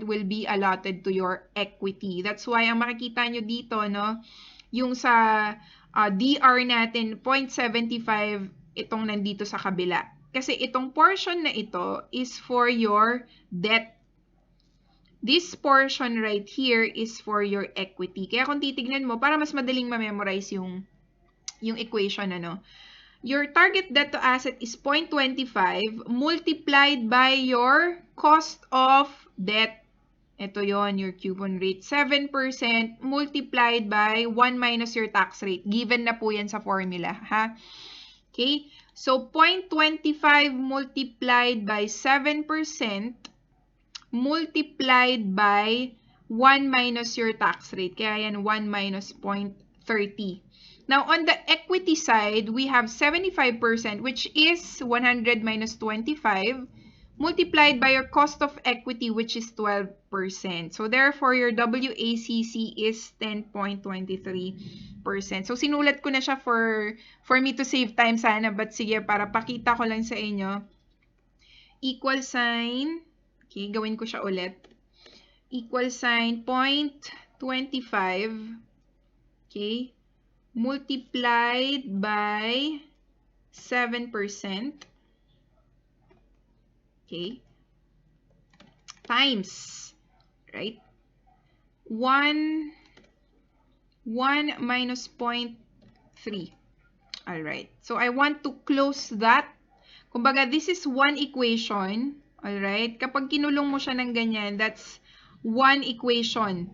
will be allotted to your equity. That's why, ang makikita nyo dito, no, yung sa DR natin, 0.75, itong nandito sa kabila. Kasi itong portion na ito is for your debt. This portion right here is for your equity. Kaya kung titignan mo, para mas madaling ma-memorize yung equation, ano, your target debt to asset is 0.25 multiplied by your cost of debt. Ito yon, your coupon rate. 7% multiplied by 1 minus your tax rate. Given na po yan sa formula, ha? Okay? So, 0.25 multiplied by 7% multiplied by 1 minus your tax rate. Kaya yan, 1 minus 0.30. Now, on the equity side, we have 75%, which is 100 minus 25, multiplied by your cost of equity, which is 12%. So, therefore, your WACC is 10.23%. So, sinulat ko na siya for me to save time sana, but sige, para pakita ko lang sa inyo. Equal sign, okay, gawin ko siya ulit. Equal sign, 0.25, okay, multiplied by 7%, okay, times, right, 1 minus 0.3. Alright, so I want to close that. Kumbaga, this is one equation, alright, kapag kinulong mo siya ng ganyan, that's one equation,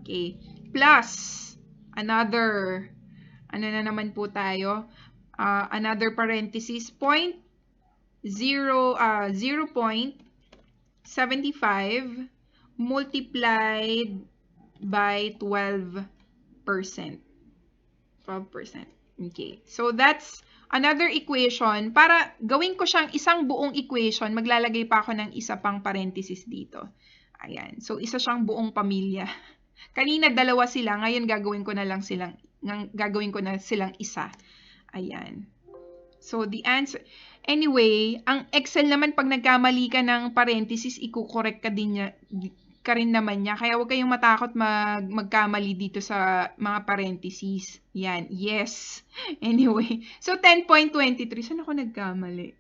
okay, plus another, ano na naman po tayo, another parenthesis, 0.75 multiplied by 12%. 12%. Okay. So, that's another equation. Para gawin ko siyang isang buong equation, maglalagay pa ako ng isa pang parenthesis dito. Ayan. So, isa siyang buong pamilya. Kanina dalawa sila, ngayon gagawin ko na silang isa. Ayan. So, the answer, anyway, ang Excel naman pag nagkamali ka ng parenthesis, i-correct ka rin naman niya. Kaya huwag kayong matakot magkamali dito sa mga parenthesis. Yan, yes. Anyway, so 10.23, saan ako nagkamali?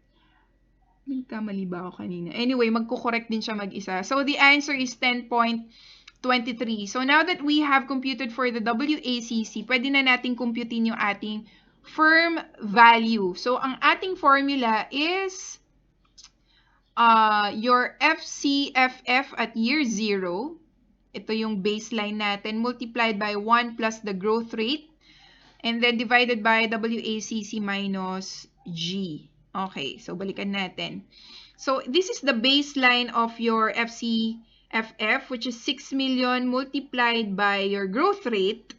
Nagkamali ba ako kanina? Anyway, magko-correct din siya mag-isa. So, the answer is 10.23. So, now that we have computed for the WACC, pwede na natin computein yung ating firm value. So, ang ating formula is your FCFF at year 0. Ito yung baseline natin, multiplied by 1 plus the growth rate, and then divided by WACC minus G. Okay, so balikan natin. So this is the baseline of your FCFF, which is 6 million multiplied by your growth rate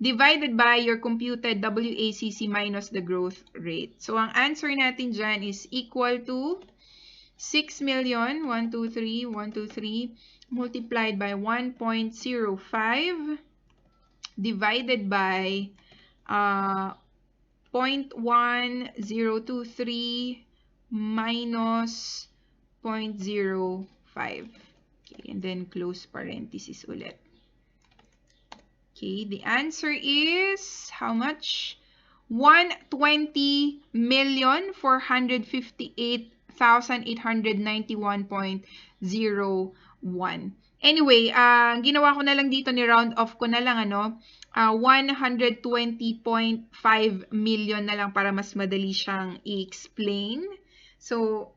divided by your computed WACC minus the growth rate. So ang answer natin dyan is equal to 6 million, 123 multiplied by 1.05 divided by 0.1023 minus 0.05. Okay, and then close parenthesis ulit. Okay, the answer is how much? 120,458,891.01. Anyway, ginawa ko na lang dito ni round off ko na lang 120.5 million na lang para mas madali siyang i-explain. So,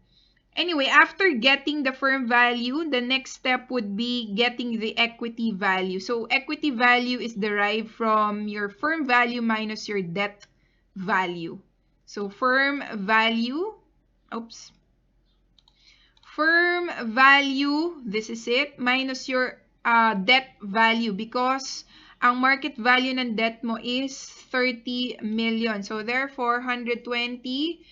anyway, after getting the firm value, the next step would be getting the equity value. So, equity value is derived from your firm value minus your debt value. So, firm value, this is it, minus your debt value because ang market value ng debt mo is 30 million. So, therefore, 120.5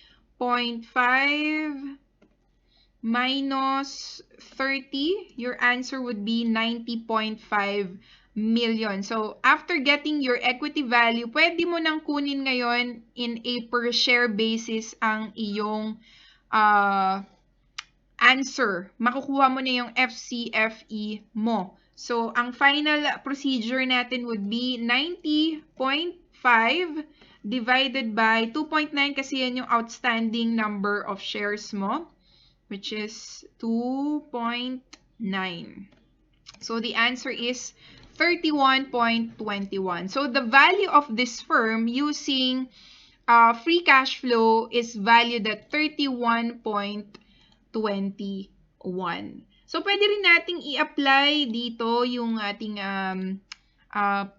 minus 30, your answer would be 90.5 million. So, after getting your equity value, pwede mo nang kunin ngayon in a per share basis ang iyong answer. Makukuha mo na yung FCFE mo. So, ang final procedure natin would be 90.5 divided by 2.9 kasi yan yung outstanding number of shares mo, which is 2.9. So, the answer is 31.21. So, the value of this firm using free cash flow is valued at 31.21. So, pwede rin nating i-apply dito yung ating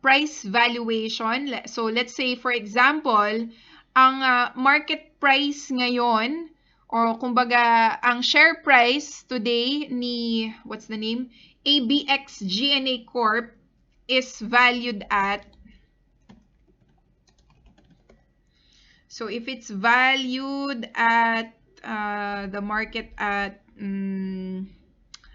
price valuation. So, let's say, for example, ang market price ngayon, or kumbaga, ang share price today ni, what's the name? ABX GNA Corp is valued at, so if it's valued at the market at,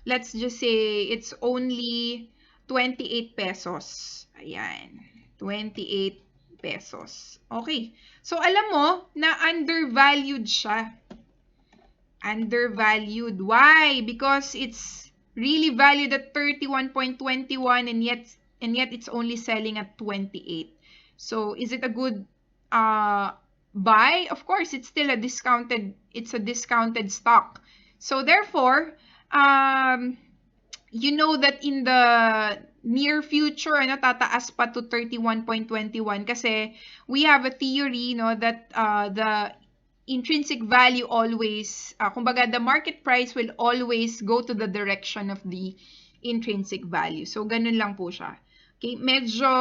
let's just say it's only 28 pesos. Ayan, 28 pesos. Okay. So, alam mo na undervalued siya. Undervalued. Why? Because it's really valued at 31.21 and yet it's only selling at 28. So, is it a good buy? Of course, it's still a discounted stock. So, therefore, you know that in the near future, tataas pa to 31.21 kasi we have a theory, that the intrinsic value always, kumbaga, the market price will always go to the direction of the intrinsic value. So, ganun lang po siya. Okay, medyo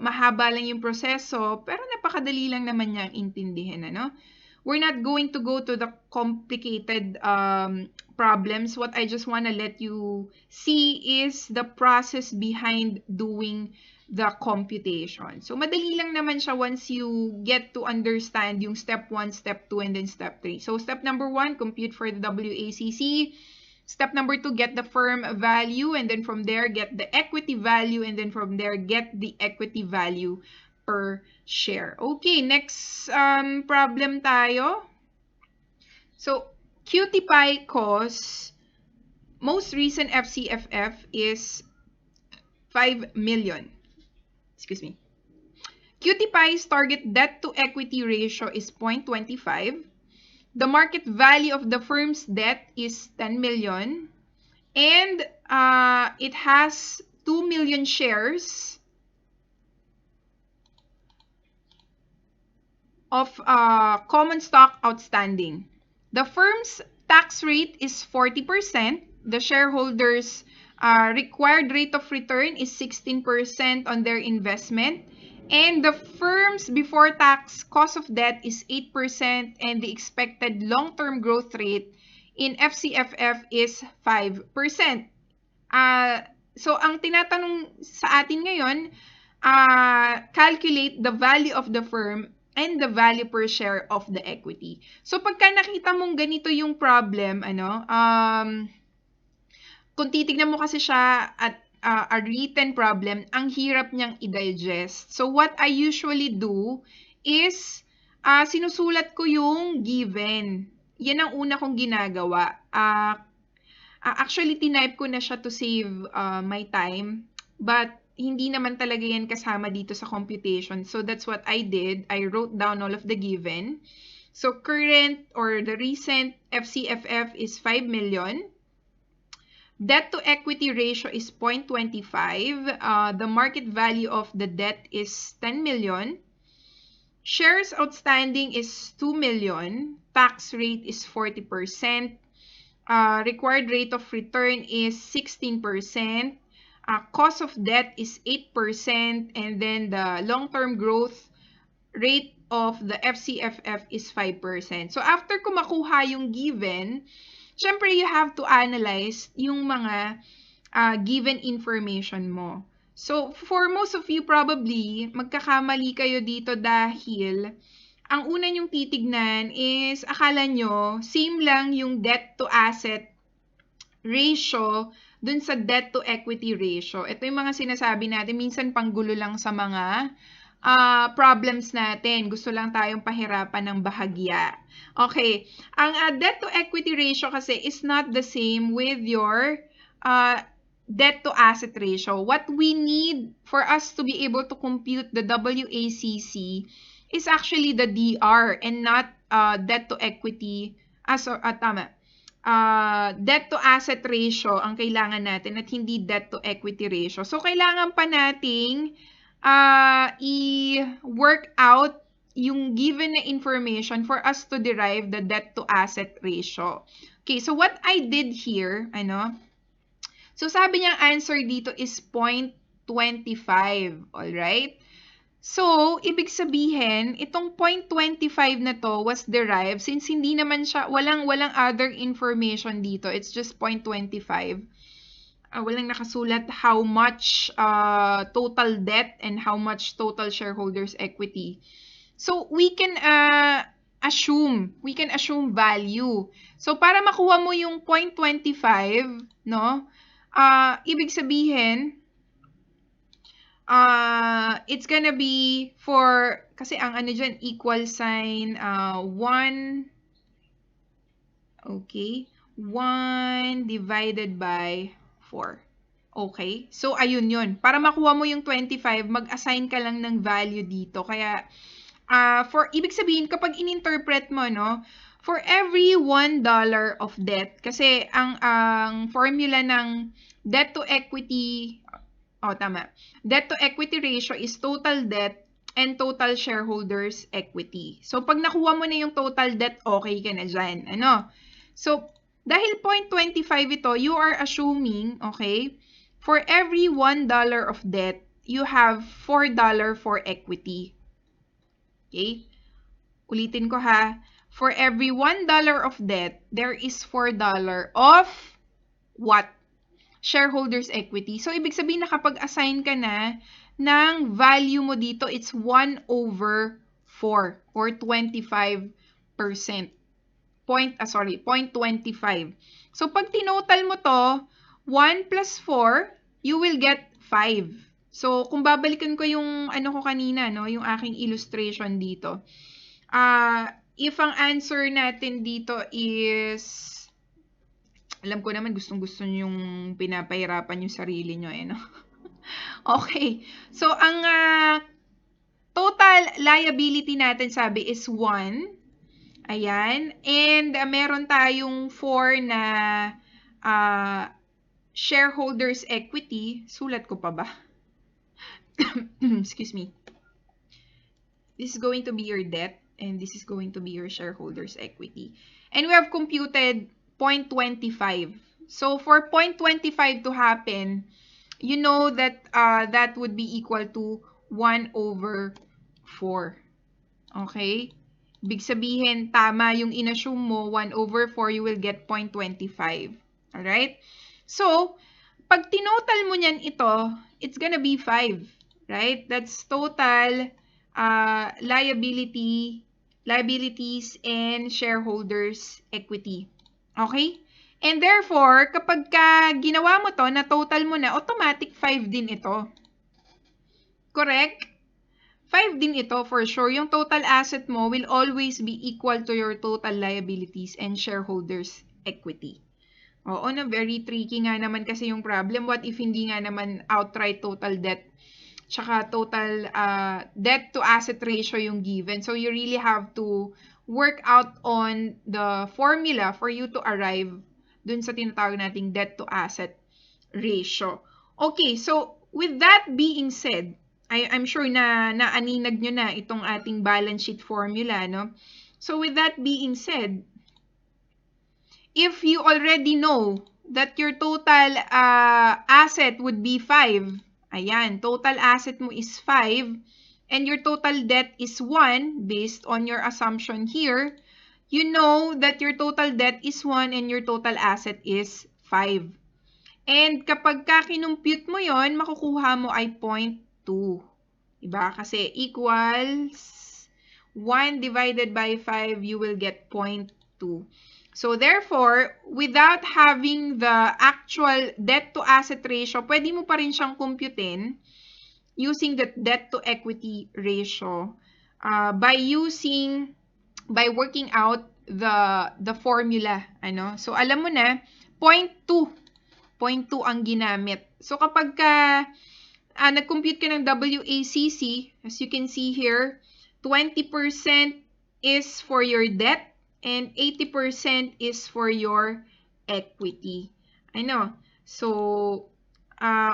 mahaba lang yung proseso, pero napakadali lang naman niyang intindihin, We're not going to go to the complicated problems. What I just want to let you see is the process behind doing the computation. So, madali lang naman siya once you get to understand yung step 1, step 2, and then step 3. So, step number 1, compute for the WACC. Step number 2, get the firm value, and then from there, get the equity value, and then from there, get the equity value per share. Okay, next problem tayo. So, Cutie Pie cost, most recent FCFF is 5 million. Excuse me. Cutie Pie's target debt to equity ratio is 0.25. The market value of the firm's debt is 10 million. And it has 2 million shares of common stock outstanding. The firm's tax rate is 40%. The shareholders' required rate of return is 16% on their investment. And the firm's before tax cost of debt is 8% and the expected long-term growth rate in FCFF is 5%. So, ang tinatanong sa atin ngayon, calculate the value of the firm and the value per share of the equity. So, pagka nakita mong ganito yung problem, kung titignan mo kasi siya at a written problem, ang hirap niyang i-digest. So, what I usually do is, sinusulat ko yung given. Yan ang una kong ginagawa. Actually, tinype ko na siya to save my time. But, hindi naman talaga yan kasama dito sa computation. So, that's what I did. I wrote down all of the given. So, current or the recent FCFF is 5 million. Debt to equity ratio is 0.25. The market value of the debt is 10 million. Shares outstanding is 2 million. Tax rate is 40%. Required rate of return is 16%. Cost of debt is 8%. And then the long-term growth rate of the FCFF is 5%. So, after ko makuha yung given, syempre, you have to analyze yung mga given information mo. So, for most of you, probably, magkakamali kayo dito dahil ang una nyong titignan is, akala nyo, same lang yung debt to asset ratio dun sa debt to equity ratio. Ito yung mga sinasabi natin, minsan panggulo lang sa mga problems natin. Gusto lang tayong pahirapan ng bahagya. Okay, ang debt to equity ratio kasi is not the same with your debt to asset ratio. What we need for us to be able to compute the WACC is actually the DR and not debt to equity, tama. Debt to asset ratio ang kailangan natin at hindi debt to equity ratio. So, kailangan pa nating i-work out yung given na information for us to derive the debt to asset ratio. Okay, so what I did here, so sabi niya ang answer dito is 0.25, alright? So, ibig sabihin, itong 0.25 na to was derived since hindi naman siya, walang other information dito. It's just 0.25. Walang nakasulat how much total debt and how much total shareholders equity. So, we can assume value. So, para makuha mo yung 0.25, no? Ibig sabihin, it's gonna be for, kasi ang dyan, equal sign, 1, okay, 1 divided by 4. Okay? So, ayun yun. Para makuha mo yung 25, mag-assign ka lang ng value dito. Kaya, ibig sabihin, kapag in-interpret mo, no, for every $1 of debt, kasi ang formula ng debt to equity, tama. Debt to equity ratio is total debt and total shareholders equity. So, pag nakuha mo na yung total debt, okay ka na dyan. So, dahil 0.25 ito, you are assuming, okay, for every $1 of debt, you have $4 for equity. Okay? Ulitin ko ha. For every $1 of debt, there is $4 of what? Shareholders equity. So, ibig sabihin nakapag-assign ka na ng value mo dito, it's 1/4 or 25%. 0.25. So, pag tinotal mo to, 1 plus 4, you will get 5. So, kung babalikan ko yung ko kanina, no, yung aking illustration dito. If ang answer natin dito is, alam ko naman gustong-gusto nyo yung pinapahirapan yung sarili nyo, no? Okay. So, ang total liability natin, sabi, is 1. Ayan. And meron tayong 4 na shareholders equity. Sulat ko pa ba? Excuse me. This is going to be your debt and this is going to be your shareholders equity. And we have computed 0.25. So, for 0.25 to happen, you know that that would be equal to 1/4. Okay? Ibig sabihin, tama yung inassume mo, 1/4, you will get 0.25. Alright? So, pag tinotal mo niyan ito, it's gonna be 5. Right? That's total liabilities and shareholders' equity. Okay? And therefore, kapag ginawa mo to, na total mo na, automatic 5 din ito. Correct? 5 din ito for sure. Yung total asset mo will always be equal to your total liabilities and shareholders' equity. Oo na, very tricky nga naman kasi yung problem. What if hindi nga naman outright total debt tsaka total debt to asset ratio yung given? So you really have to work out on the formula for you to arrive dun sa tinatawag nating debt to asset ratio. Okay, so with that being said, I'm sure na naaninag nyo na itong ating balance sheet formula, no? So with that being said, if you already know that your total asset would be 5, ayan, total asset mo is 5, and your total debt is 1, based on your assumption here, you know that your total debt is 1 and your total asset is 5. And kapag kinumpute mo yon, makukuha mo ay 0.2. Diba? Kasi equals 1 divided by 5, you will get 0.2. So therefore, without having the actual debt to asset ratio, pwede mo pa rin siyang computein using the debt to equity ratio by working out the formula. Ano? So alam mo na, 0.2 ang ginamit. So kapag nag-compute ka ng WACC, as you can see here, 20% is for your debt and 80% is for your equity. So,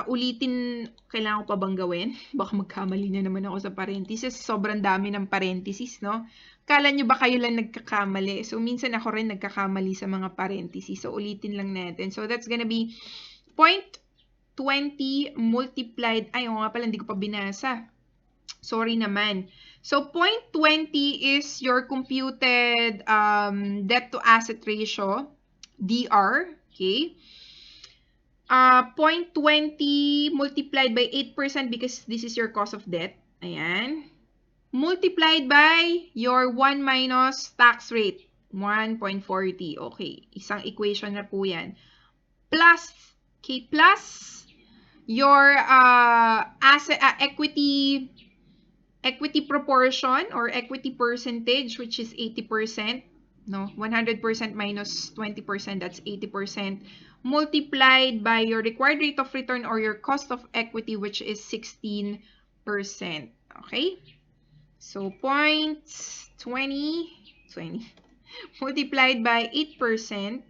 ulitin, kailangan ko pa bang gawin? Baka magkamali na naman ako sa parenthesis. Sobrang dami ng parenthesis, no? Kala nyo ba kayo lang nagkakamali? So, minsan ako rin nagkakamali sa mga parenthesis. So, ulitin lang natin. So, that's gonna be 0.20 multiplied, ay, nga pala, hindi ko pa binasa. Sorry naman. So, 0.20 is your computed debt to asset ratio, DR, okay? 0.20 multiplied by 8% because this is your cost of debt. Ayan. Multiplied by your 1 minus tax rate, 1.40. Okay, isang equation na po yan. Plus, okay, plus your equity proportion or equity percentage, which is 80%. No, 100% minus 20%, that's 80%. Multiplied by your required rate of return or your cost of equity, which is 16%. Okay? So, 0.20 multiplied by 8%.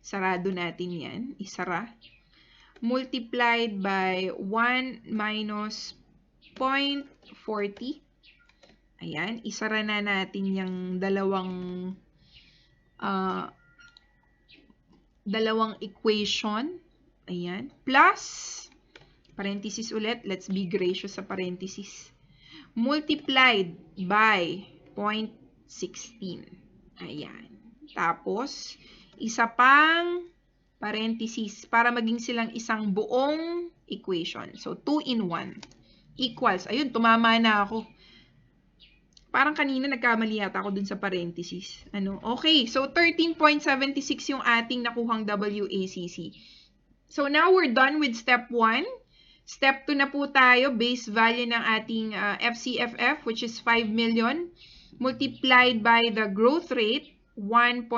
Sarado natin yan. Isara. Multiplied by 1 minus 0.40. Ayan. Isara na natin yung dalawang equation. Ayan. Plus, parenthesis ulit. Let's be gracious sa parenthesis. Multiplied by 0.16. Ayan. Tapos, isa pang parenthesis para maging silang isang buong equation. So, 2 in 1 equals. Ayun, tumama na ako. Parang kanina nagkamali yata ako dun sa parenthesis. Okay, so 13.76 yung ating nakuhang WACC. So, now we're done with step 1. Step 2 na po tayo, base value ng ating FCFF, which is 5 million, multiplied by the growth rate, 1.05,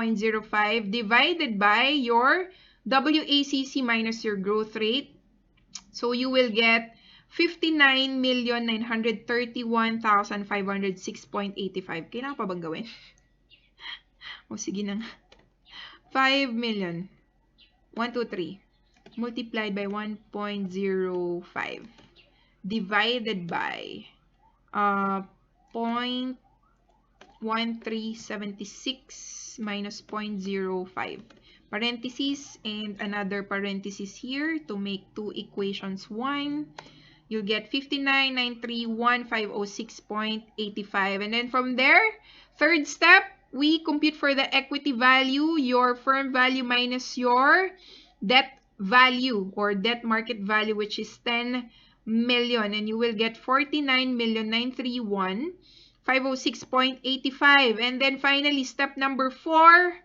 divided by your WACC minus your growth rate. So, you will get 59,931,506.85. Kailangan pa bang gawin? O, sige na nga. 5 million. 1, 2, 3. Multiplied by 1.05 divided by 0.1376 minus 0.05 parentheses and another parenthesis here to make two equations 1 you'll get 59,931,506.85. And then from there, third step, we compute for the equity value, your firm value minus your debt value or debt market value, which is 10 million. And you will get 49,931,506.85. And then finally, step number 4,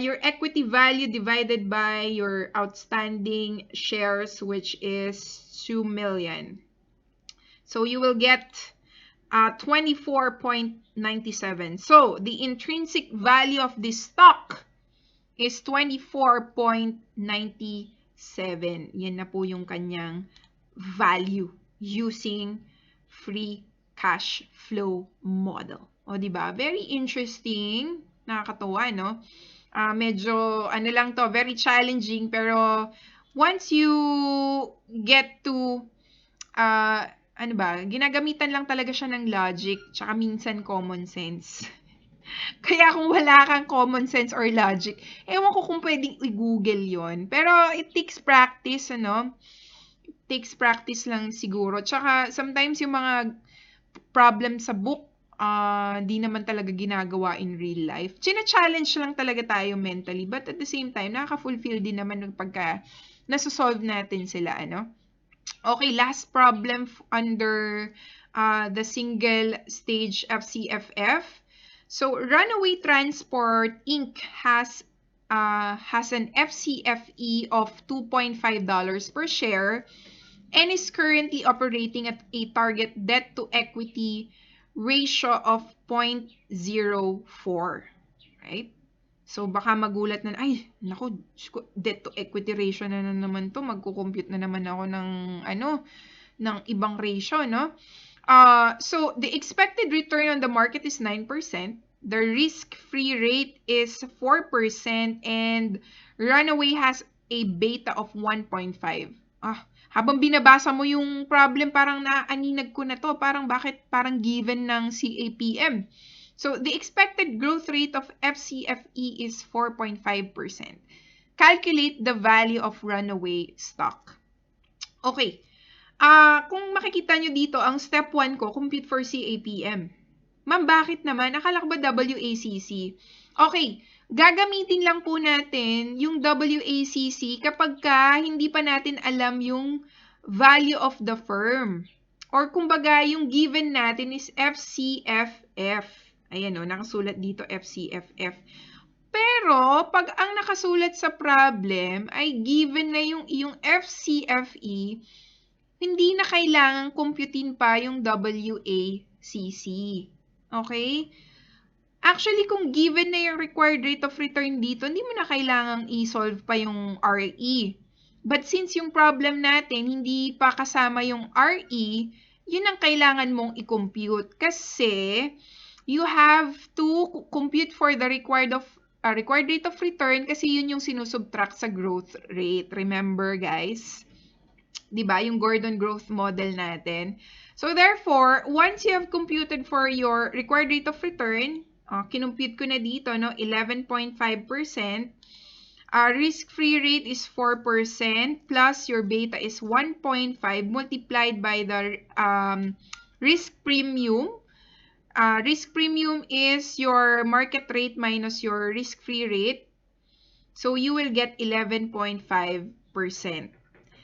your equity value divided by your outstanding shares, which is 2 million. So you will get 24.97. So the intrinsic value of this stock is 24.97. Yan na po yung kanyang value using free cash flow model. O, diba? Very interesting. Nakakatuwa, no? Medyo, ano lang to, very challenging. Pero, once you get to, ano ba, ginagamitan lang talaga siya ng logic, tsaka minsan common sense. Kaya kung wala kang common sense or logic, ewan ko kung pwedeng i-google yon. Pero it takes practice, ano? It takes practice lang siguro. Tsaka sometimes yung mga problem sa book, di naman talaga ginagawa in real life. China-challenge lang talaga tayo mentally, but at the same time, nakaka-fulfill din naman pagka nasosolve natin sila, ano? Okay, last problem under the single stage FCFF. So, Runaway Transport Inc. has an FCFE of $2.5 per share and is currently operating at a target debt to equity ratio of 0.04. Right? So, baka magulat na, ay, naku, debt to equity ratio na naman to, magko-compute na naman ako ng, ng ibang ratio, no? So, the expected return on the market is 9%. The risk-free rate is 4%. And Runaway has a beta of 1.5. Habang binabasa mo yung problem, parang naaninag ko na to. Parang bakit parang given ng CAPM. So, the expected growth rate of FCFE is 4.5%. Calculate the value of Runaway stock. Okay. Kung makikita nyo dito, ang step 1 ko, compute for CAPM. Ma'am, bakit naman? Akala ko ba WACC? Okay. Gagamitin lang po natin yung WACC kapag hindi pa natin alam yung value of the firm. Or kumbaga, yung given natin is FCFF. Ayan o, nakasulat dito FCFF. Pero, pag ang nakasulat sa problem ay given na yung iyong FCFE, hindi na kailangang computein pa yung WACC. Okay? Actually, kung given na yung required rate of return dito, hindi mo na kailangang i-solve pa yung RE. But since yung problem natin, hindi pa kasama yung RE, yun ang kailangan mong i-compute. Kasi, you have to compute for the required rate of return kasi yun yung sinusubtract sa growth rate. Remember, guys? Diba? Yung Gordon growth model natin. So, therefore, once you have computed for your required rate of return, kinumpute ko na dito, no, 11.5%. Risk-free rate is 4% plus your beta is 1.5 multiplied by the risk premium. Risk premium is your market rate minus your risk-free rate. So, you will get 11.5%.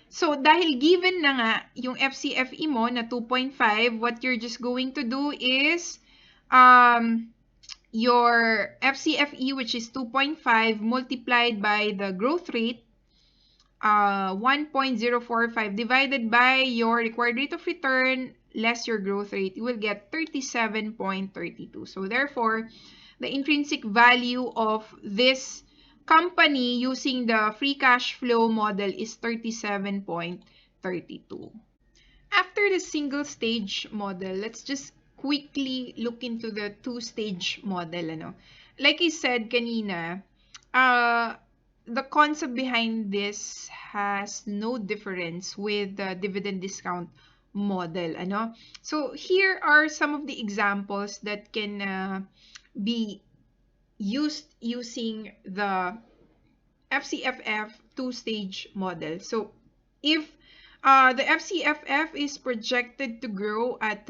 So, dahil given na nga yung FCFE mo na 2.5, what you're just going to do is your FCFE, which is 2.5 multiplied by the growth rate, 1.045 divided by your required rate of return less your growth rate, you will get 37.32. So, therefore, the intrinsic value of this company using the free cash flow model is 37.32. After the single stage model, let's just quickly look into the two-stage model. Like I said kanina, the concept behind this has no difference with the dividend discount model. So here are some of the examples that can be used using the FCFF two-stage model. So if The FCFF is projected to grow at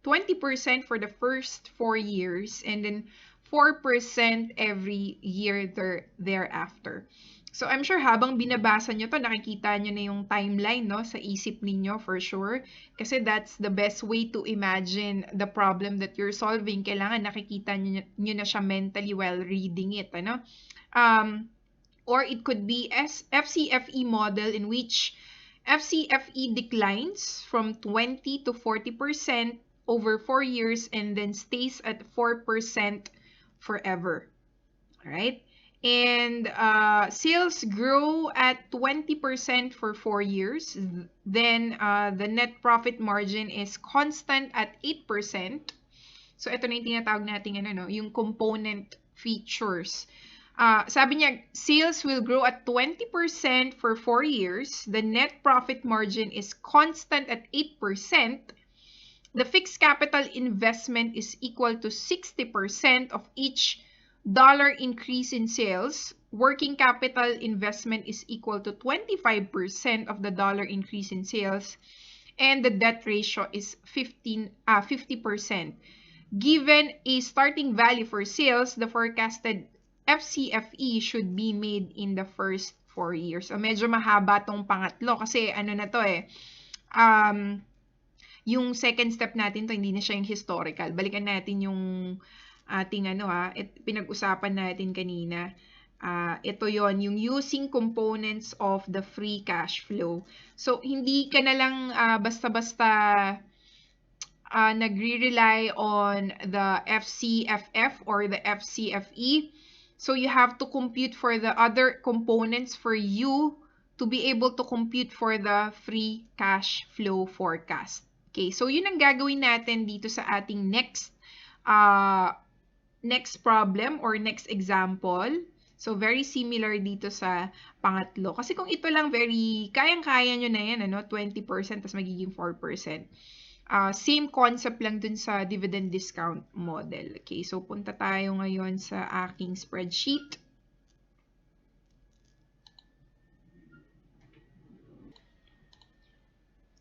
20% for the first 4 years and then 4% every year thereafter. So I'm sure habang binabasa nyo to, nakikita nyo na yung timeline, no, sa isip ninyo for sure. Kasi that's the best way to imagine the problem that you're solving. Kailangan nakikita nyo na siya mentally while reading it, ano? Or it could be FCFE model in which FCFE declines from 20 to 40% over 4 years and then stays at 4% forever. All right? And sales grow at 20% for 4 years. Then the net profit margin is constant at 8%. So ito na yung tinatawag natin yung component features. Sabi niya, sales will grow at 20% for 4 years. The net profit margin is constant at 8%. The fixed capital investment is equal to 60% of each dollar increase in sales. Working capital investment is equal to 25% of the dollar increase in sales. And the debt ratio is 50%. Given a starting value for sales, the forecasted FCFE should be made in the first 4 years. So, medyo mahaba tong pangatlo kasi na to yung second step natin to, hindi na siya yung historical. Balikan natin yung ating pinag-usapan natin kanina. Ito yon yung using components of the free cash flow. So, hindi ka na lang basta-basta nagre-rely on the FCFF or the FCFE. So you have to compute for the other components for you to be able to compute for the free cash flow forecast. Okay, so yun ang gagawin natin dito sa ating next problem or next example. So very similar dito sa pangatlo. Kasi kung ito lang kayang-kaya nyo na yan, 20% tas magiging 4%. Same concept lang dun sa dividend discount model. Okay, so punta tayo ngayon sa aking spreadsheet.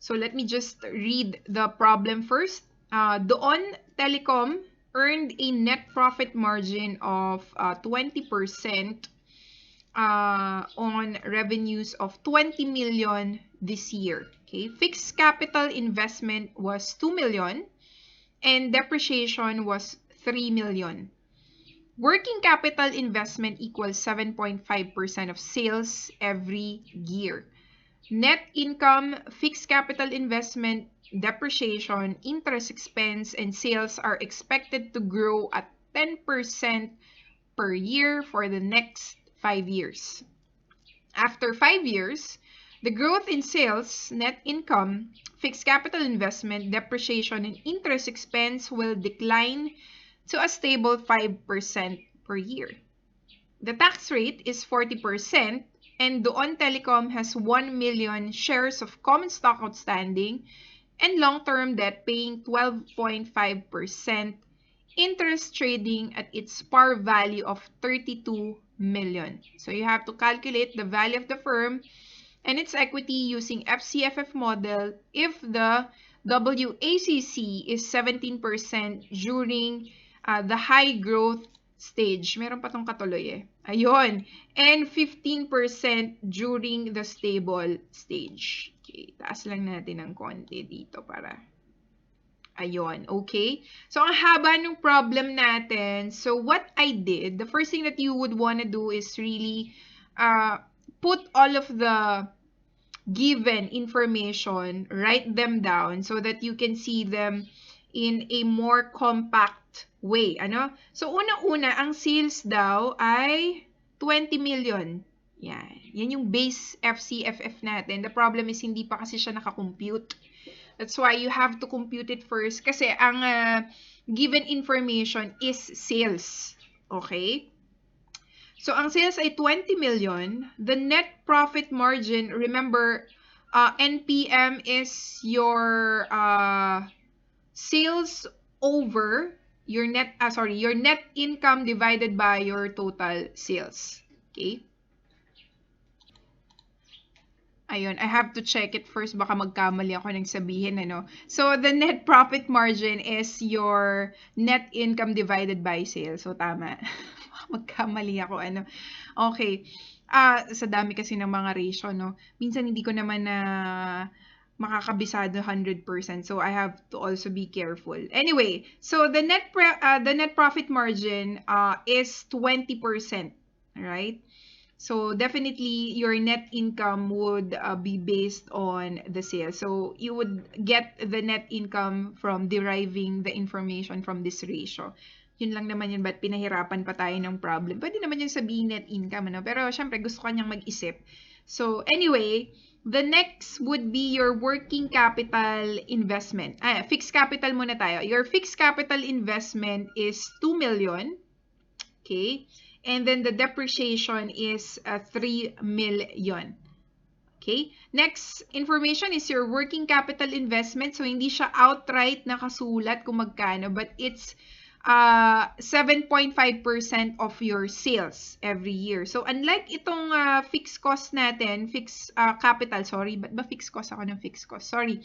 So let me just read the problem first. Doon Telecom earned a net profit margin of 20% on revenues of 20 million this year. Okay, fixed capital investment was 2 million and depreciation was 3 million. Working capital investment equals 7.5% of sales every year. Net income, fixed capital investment, depreciation, interest expense, and sales are expected to grow at 10% per year for the next 5 years. After 5 years, the growth in sales, net income, fixed capital investment, depreciation, and interest expense will decline to a stable 5% per year. The tax rate is 40%, and Doon Telecom has 1 million shares of common stock outstanding and long-term debt paying 12.5%, interest trading at its par value of 32 million. So you have to calculate the value of the firm and its equity using FCFF model if the WACC is 17% during the high growth stage. Meron pa tong katuloy Ayun. And 15% during the stable stage. Okay, taas lang natin ng konti dito para ayun, okay? So, ang haba ng problem natin. So, what I did, the first thing that you would want to do is really put all of the given information, write them down so that you can see them in a more compact way. So, unang-una, ang sales daw ay 20 million. Yan. Yan yung base FCFF natin. The problem is hindi pa kasi siya nakakompute. That's why you have to compute it first kasi ang given information is sales. Okay? So, ang sales ay 20 million. The net profit margin, remember, NPM is your sales over your net income divided by your total sales. Okay? Ayun, I have to check it first. Baka magkamali ako ng sabihin, ano. So, the net profit margin is your net income divided by sales. So, tama. Magkamali ako, ano. Okay. Sa dami kasi ng mga ratio, no. Minsan hindi ko naman na makakabisado 100%. So, I have to also be careful. Anyway, so the net profit margin is 20%, right? So definitely your net income would be based on the sales. So you would get the net income from deriving the information from this ratio. Yun lang naman yun, ba't pinahirapan pa tayo ng problem? Pwede naman yun sabihin net income, ano? Pero syempre gusto ko niyang mag-isip. So anyway, the next would be your working capital investment. Fixed capital muna tayo. Your fixed capital investment is 2 million. Okay? And then the depreciation is 3 million. Okay? Next information is your working capital investment. So, hindi siya outright nakasulat kung magkano, but it's 7.5% of your sales every year. So, unlike itong fixed cost natin, fixed capital, sorry, ba't ba fixed cost ako ng fixed cost? Sorry.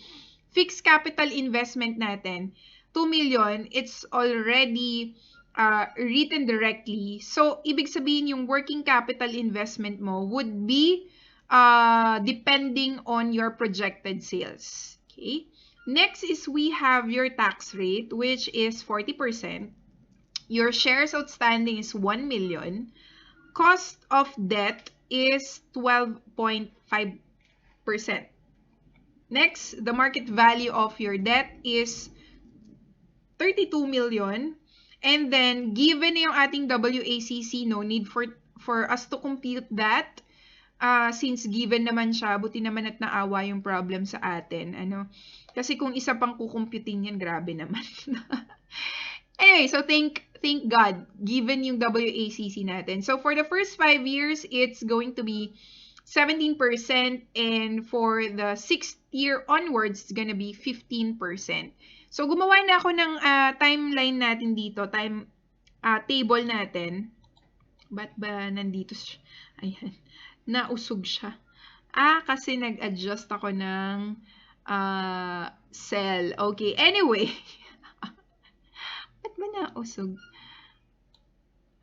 Fixed capital investment natin, 2 million, it's already written directly. So, ibig sabihin yung working capital investment mo would be depending on your projected sales. Okay? Next is we have your tax rate, which is 40%. Your shares outstanding is 1 million. Cost of debt is 12.5%. Next, the market value of your debt is 32 million. And then, given yung ating WACC, no need for us to compute that. Since given naman siya, buti naman at naawa yung problem sa atin. Ano? Kasi kung isa pang kukumputin yan, grabe naman. Anyway, so thank God, given yung WACC natin. So, for the first 5 years, it's going to be 17%. And for the 6th year onwards, it's gonna be 15%. So, gumawa na ako ng timeline natin dito, table natin. Ba't ba nandito siya? Ayan. Nausog siya. Kasi nag-adjust ako ng cell. Okay, anyway. Ba't ba nausog?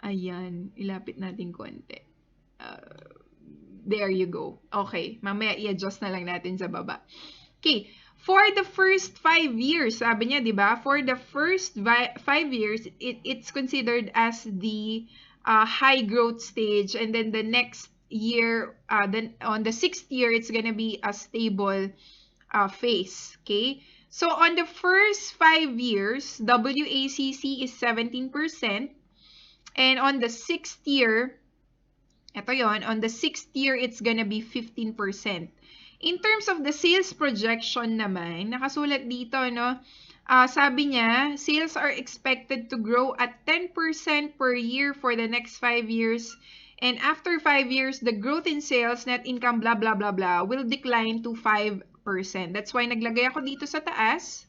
Ayan, ilapit natin konti. There you go. Okay, mamaya i-adjust na lang natin sa baba. Okay, for the first 5 years, sabi niya, di ba? For the first 5 years, it's considered as the high growth stage, and then the next year, then on the 6th year, it's gonna be a stable phase. Okay, so on the first 5 years, WACC is 17%, and on the 6th year, ito yon, on the 6th year, it's gonna be 15%. In terms of the sales projection naman, nakasulat dito, no? Sabi niya, sales are expected to grow at 10% per year for the next 5 years. And after 5 years, the growth in sales, net income, blah, blah, blah, blah, will decline to 5%. That's why naglagay ako dito sa taas.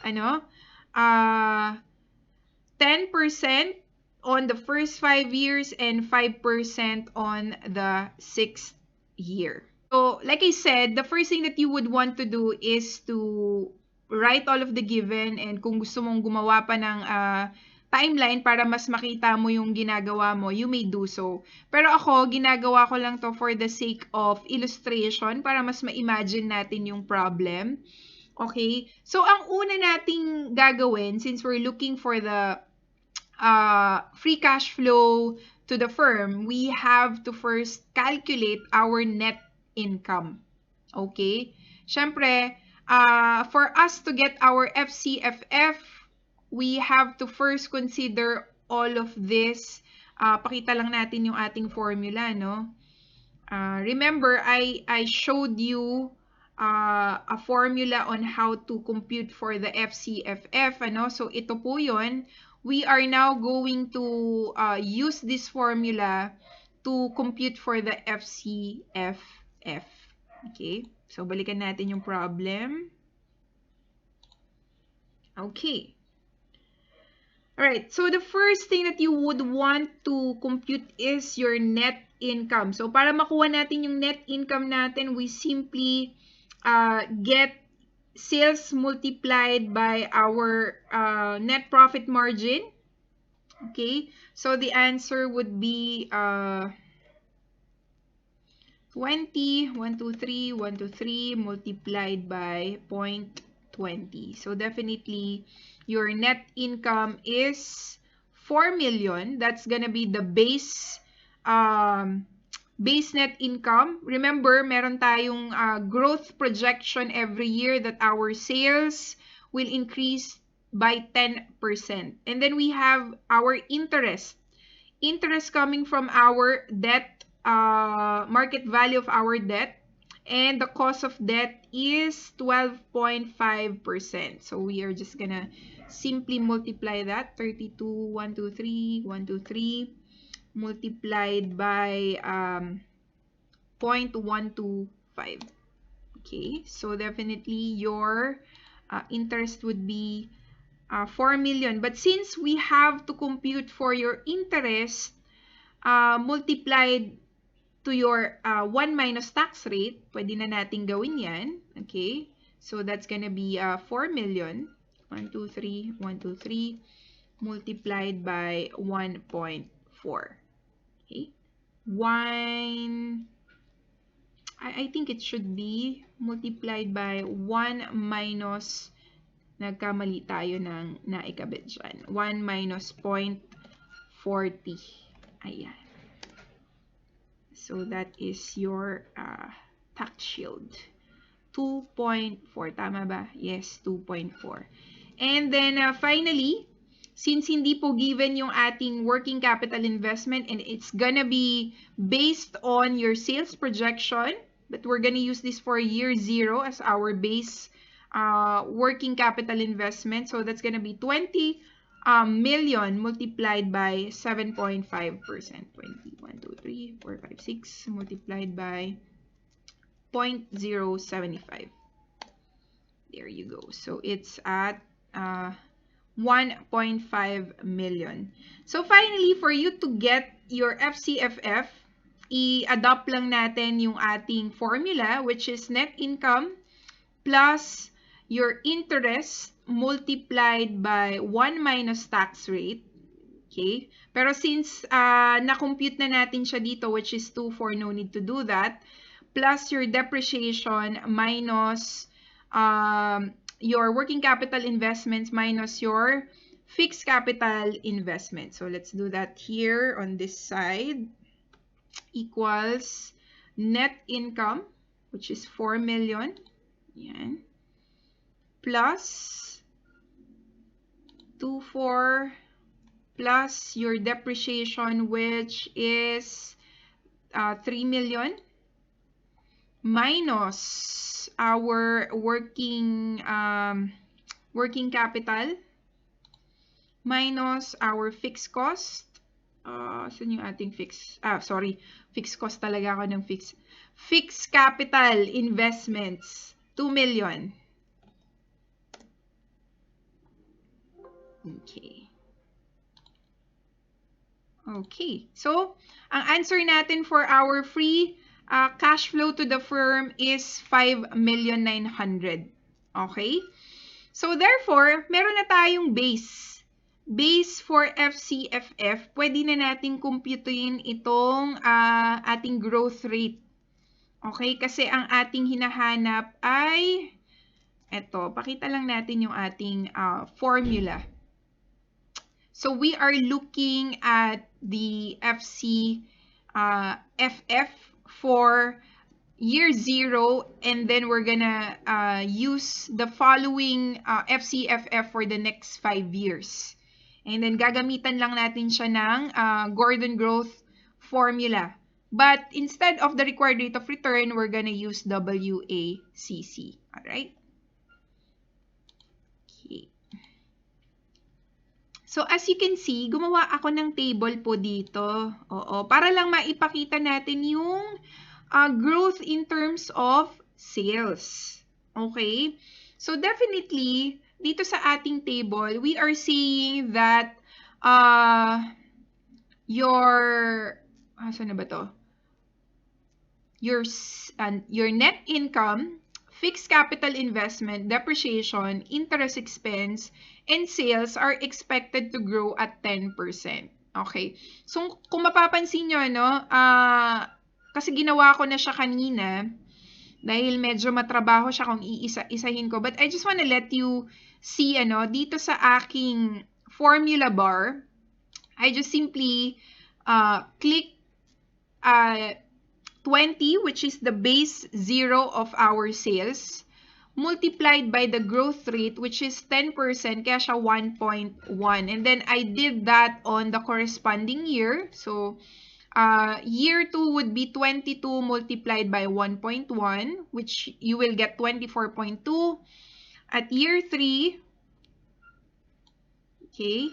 10% on the first 5 years and 5% on the 6th year. So, like I said, the first thing that you would want to do is to write all of the given, and kung gusto mong gumawa pa ng timeline para mas makita mo yung ginagawa mo, you may do so. Pero ako, ginagawa ko lang to for the sake of illustration para mas ma-imagine natin yung problem. Okay? So, ang una nating gagawin, since we're looking for the free cash flow to the firm, we have to first calculate our net income. Okay? Syempre, for us to get our FCFF, we have to first consider all of this. Pakita lang natin yung ating formula, no? Remember, I showed you a formula on how to compute for the FCFF, ano? So, ito po yun. We are now going to use this formula to compute for the FCFF. Okay? So, balikan natin yung problem. Okay. Alright, so the first thing that you would want to compute is your net income. So para makuha natin yung net income natin, we simply get sales multiplied by our net profit margin. Okay, so the answer would be 20, 123, 123 multiplied by 0.20. So definitely your net income is 4 million. That's gonna be the base base net income. Remember, meron tayong growth projection every year that our sales will increase by 10%. And then we have our interest coming from our debt, market value of our debt, and the cost of debt is 12.5%. So we are just gonna simply multiply that 32, 123, 123 multiplied by 0.125. Okay, so definitely your interest would be 4 million. But since we have to compute for your interest multiplied to your 1 minus tax rate, pwede na natin gawin yan. Okay, so that's gonna be 4 million. 1, 2, 3, 1, 2, 3 multiplied by 1.4. Okay, 1, I think it should be multiplied by 1 minus, nagkamali tayo ng naikabit dyan. 1 minus 0.40. Ayan. So that is your tax shield. 2.4. Tama ba? Yes, 2.4. And then finally, since hindi po given yung ating working capital investment and it's gonna be based on your sales projection, but we're gonna use this for year 0 as our base working capital investment. So that's gonna be 20 million multiplied by 7.5%. 20, 1, 2, 3, 4, 5, 6 multiplied by 0.075. There you go. So it's at 1.5 million. So finally, for you to get your FCFF, i-adopt lang natin yung ating formula, which is net income plus your interest multiplied by 1 minus tax rate. Okay? Pero since na-compute na natin siya dito, which is 2.4, no need to do that, plus your depreciation minus your working capital investments minus your fixed capital investment. So let's do that here on this side. Equals net income, which is 4 million. Yan. Plus 2.4 plus your depreciation, which is 3 million, minus our working capital, minus our fixed cost. Saan yung ating fixed? Fixed cost talaga ako ng fixed. Fixed capital investments, 2 million. Okay. Okay. So, ang answer natin for our free cash flow to the firm is 5,900,000. Okay? So, therefore, meron na tayong base. Base for FCFF, pwede na natin computein itong ating growth rate. Okay? Kasi ang ating hinahanap ay, eto, pakita lang natin yung ating formula. So we are looking at the FCFF for year 0, and then we're gonna use the following FCFF for the next 5 years. And then gagamitan lang natin siya ng Gordon growth formula. But instead of the required rate of return, we're gonna use WACC. Alright? Okay. So, as you can see, gumawa ako ng table po dito. Oo, para lang maipakita natin yung growth in terms of sales. Okay? So, definitely, dito sa ating table, we are seeing that your, saan na ba to? Your net income, fixed capital investment, depreciation, interest expense, and sales are expected to grow at 10%. Okay? So, kung mapapansin nyo, kasi ginawa ko na siya kanina, dahil medyo matrabaho siya kung iisa-isahin ko. But I just wanna let you see, dito sa aking formula bar, I just simply click 20, which is the base zero of our sales, multiplied by the growth rate, which is 10%, kaya siya 1.1. And then I did that on the corresponding year. So, year 2 would be 22 multiplied by 1.1, which you will get 24.2. At year 3, okay,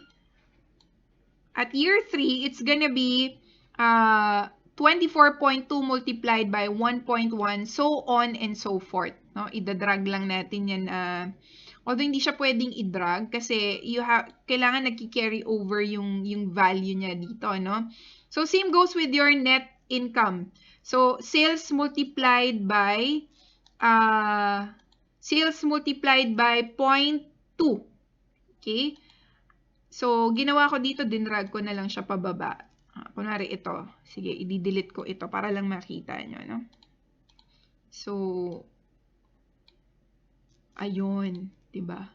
at year 3, it's gonna be 24.2 multiplied by 1.1, so on and so forth. No? Idadrag lang natin yan. Although hindi siya pwedeng i-drag kasi kailangan nagki-carry over yung value niya dito. No? So, same goes with your net income. So, sales multiplied by 0.2. Okay? So, ginawa ko dito, dinrag ko na lang siya pababa. Kunwari ito. Sige, i-delete ko ito para lang makita nyo, no? So, ayun. Diba?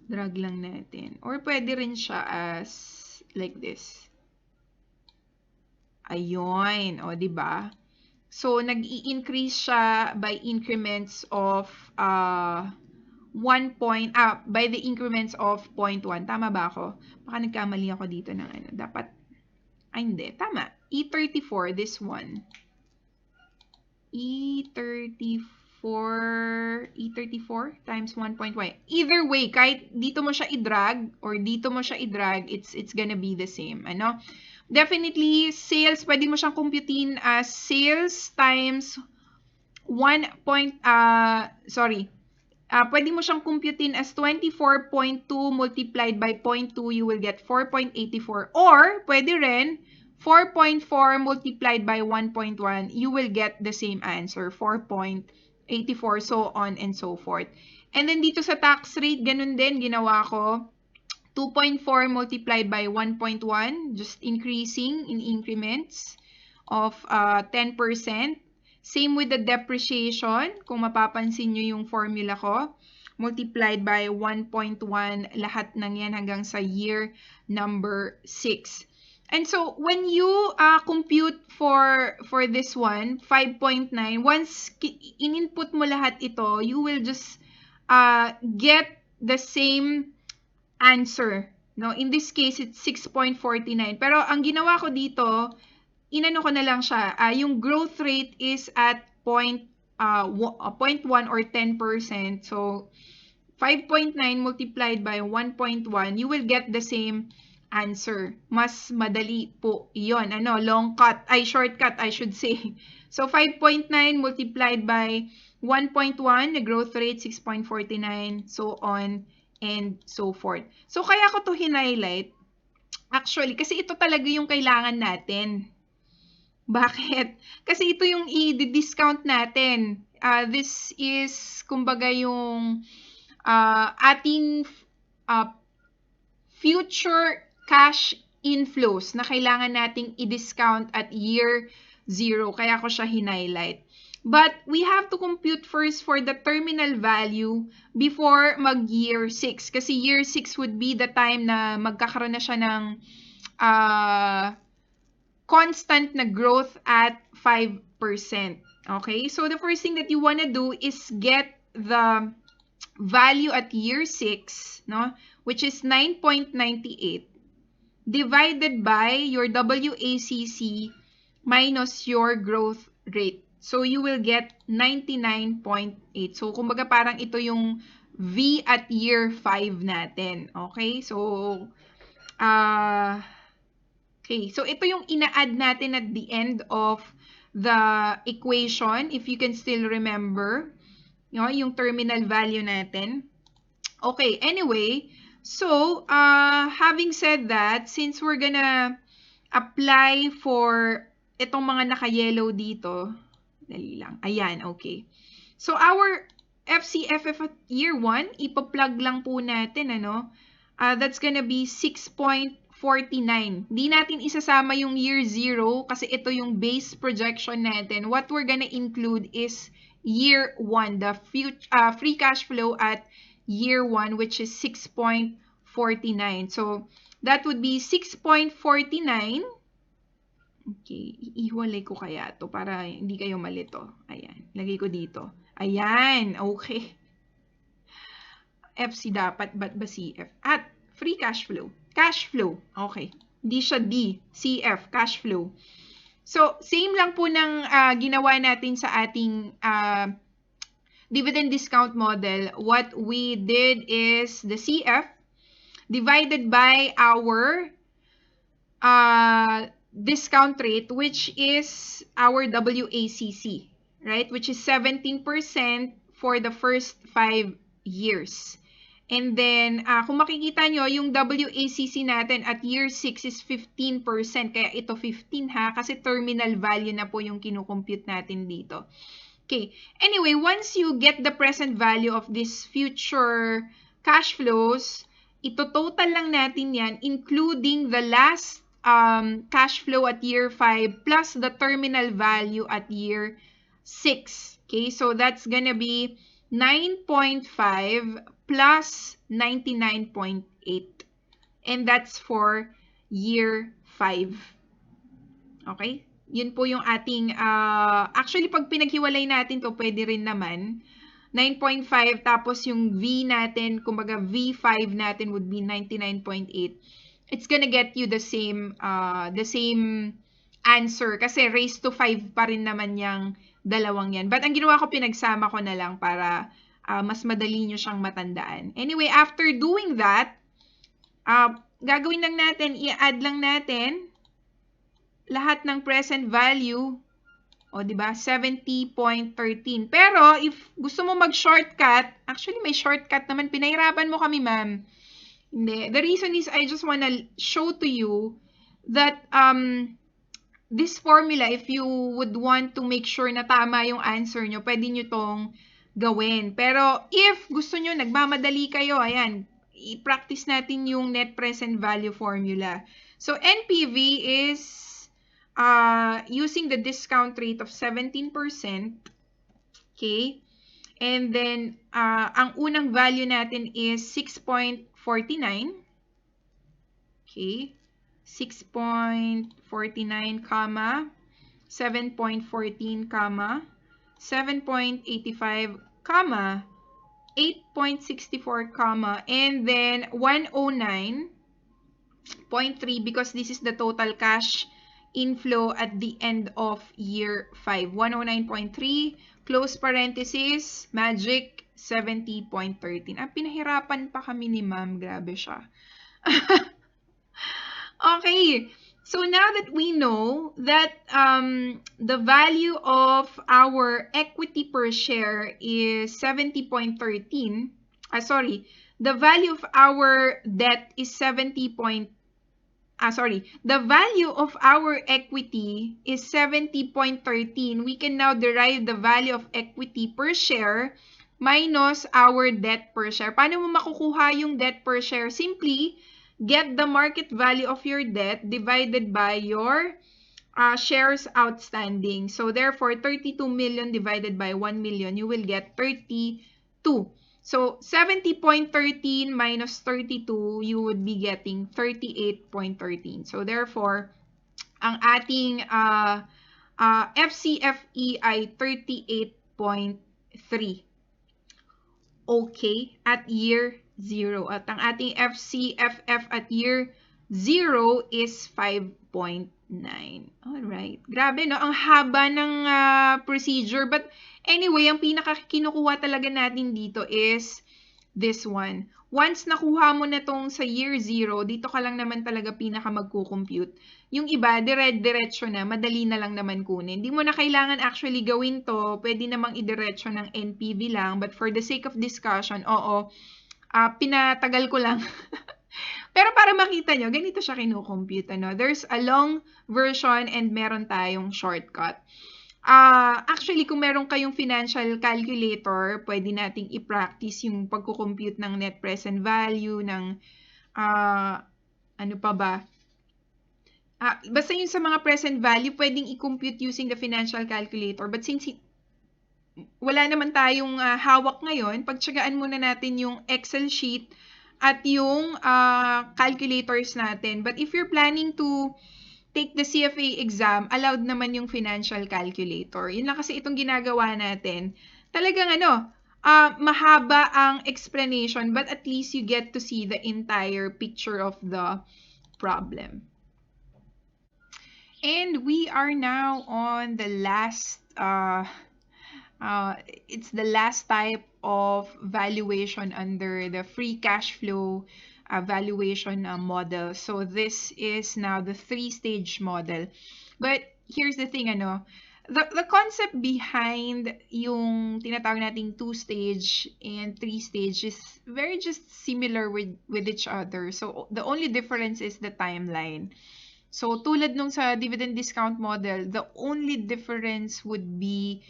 Drag lang natin. Or pwede rin siya as like this. Ayun. O, diba? So, nag-i-increase siya by increments of by the increments of 0.1. Tama ba ako? Baka nagkamali ako dito ng ano. Dapat, hindi. Tama. E34, this one. E34 times 1.1. Either way, kahit dito mo siya i-drag or dito mo siya i-drag, it's gonna be the same. Ano? Definitely, sales, pwede mo siyang computin as sales times pwede mo siyang computin as 24.2 multiplied by 0.2, you will get 4.84. Or, pwede rin, 4.4 multiplied by 1.1, you will get the same answer, 4.84, so on and so forth. And then dito sa tax rate, ganun din, ginawa ko, 2.4 multiplied by 1.1, just increasing in increments of 10%. Same with the depreciation, kung mapapansin nyo yung formula ko, multiplied by 1.1, lahat ng yan hanggang sa year number 6. And so, when you compute for this one, 5.9, once in-input mo lahat ito, you will just get the same answer. No? In this case, it's 6.49. Pero ang ginawa ko dito, inano ko na lang siya. Yung growth rate is at 0.1 or 10%. So, 5.9 multiplied by 1.1, you will get the same answer. Mas madali po iyon. Shortcut, I should say. So, 5.9 multiplied by 1.1, the growth rate, 6.49, so on and so forth. So, kaya ko to highlight, actually, kasi ito talaga yung kailangan natin. Bakit? Kasi ito yung i-discount natin. This is, kumbaga, yung ating future cash inflows na kailangan nating i-discount at year 0. Kaya ko siya highlight. But we have to compute first for the terminal value before mag-year 6. Kasi year 6 would be the time na magkakaroon na siya ng constant na growth at 5%. Okay? So, the first thing that you want to do is get the value at year 6, no? Which is 9.98 divided by your WACC minus your growth rate. So, you will get 99.8. So, kumbaga parang ito yung V at year 5 natin. Okay? So, okay. So, ito yung ina-add natin at the end of the equation, if you can still remember, yung terminal value natin. Okay, anyway, So, having said that, since we're gonna apply for itong mga naka-yellow dito, dali lang. Ayan, okay. So, our FCF at year 1, ipa-plug lang po natin, ano? That's gonna be 6.49. Di natin isasama yung year 0 kasi ito yung base projection natin. What we're gonna include is year 1, the free cash flow at year 1, which is 6.49. So, that would be 6.49. Okay, ihiwalay ko kaya to para hindi kayo malito. Ayan, lagay ko dito. Ayan, okay. FC dapat, ba't ba CF? At free cash flow. Cash flow, okay. Hindi siya D, CF, cash flow. So, same lang po ng ginawa natin sa ating dividend discount model. What we did is the CF divided by our discount rate, which is our WACC, right? Which is 17% for the first 5 years. And then, kung makikita nyo, yung WACC natin at year 6 is 15%. Kaya ito 15 ha, kasi terminal value na po yung kinukompute natin dito. Okay. Anyway, once you get the present value of this future cash flows, ito-total lang natin yan, including the last cash flow at year 5 plus the terminal value at year 6. Okay, so that's gonna be 9.5 plus 99.8. And that's for year 5. Okay? Yun po yung ating, actually pag pinaghiwalay natin to, pwede rin naman. 9.5 tapos yung V natin, kumbaga V5 natin would be 99.8. It's gonna get you the same answer kasi raised to 5 pa rin naman yung dalawang yan. But ang ginawa ko, pinagsama ko na lang para mas madali nyo siyang matandaan. Anyway, after doing that, gagawin lang natin, i-add lang natin lahat ng present value. O, diba? 70.13. Pero, if gusto mo mag-shortcut, actually may shortcut naman. Pinahirapan mo kami, ma'am. Hindi. The reason is I just wanna show to you that this formula, if you would want to make sure na tama yung answer nyo, pwede nyo tong gawin. Pero if gusto nyo, nagmamadali kayo, ayan, i-practice natin yung net present value formula. So, NPV is using the discount rate of 17%. Okay? And then, ang unang value natin is 6.49. Okay? 6.49, 7.14, 7.85, 8.64, and then 109.3 because this is the total cash inflow at the end of year 5. 109.3, close parenthesis, magic 70.13. Pinahirapan pa kami ni ma'am. Grabe siya. Okay. So now that we know that the value of our equity per share is 70.13, the value of our debt is the value of our equity is 70.13. We can now derive the value of equity per share minus our debt per share. Paano mo makukuha yung debt per share? Simply, get the market value of your debt divided by your shares outstanding. So, therefore, 32 million divided by 1 million, you will get 32. So, 70.13 minus 32, you would be getting 38.13. So, therefore, ang ating FCFE ay 38.3. Okay, at year 0. At ang ating FCFF at year 0 is 5.9. Alright. Grabe, no? Ang haba ng procedure. But anyway, ang pinaka-kinukuha talaga natin dito is this one. Once nakuha mo na tong sa year 0, dito ka lang naman talaga pinaka magkukompute. Yung iba, diretso na, madali na lang naman kunin. Hindi mo na kailangan actually gawin to. Pwede namang idiretso ng NPV lang. But for the sake of discussion, oo, pinatagal ko lang. Pero para makita nyo, ganito siya kinukompute. Ano? There's a long version and meron tayong shortcut. Actually, kung meron kayong financial calculator, pwede nating i-practice yung pagkukompute ng net present value, ng ano pa ba? Basta yung sa mga present value, pwedeng i-compute using the financial calculator. But since wala naman tayong hawak ngayon, pagtsagaan muna natin yung Excel sheet at yung calculators natin. But if you're planning to take the CFA exam, allowed naman yung financial calculator. Yun lang kasi itong ginagawa natin. Talagang mahaba ang explanation, but at least you get to see the entire picture of the problem. And we are now on the last, it's the last type of valuation under the free cash flow valuation model. So this is now the 3-stage model. But here's the thing, the concept behind yung tinatawag nating 2-stage and 3-stage is very just similar with each other. So the only difference is the timeline. So tulad nung sa dividend discount model, the only difference would be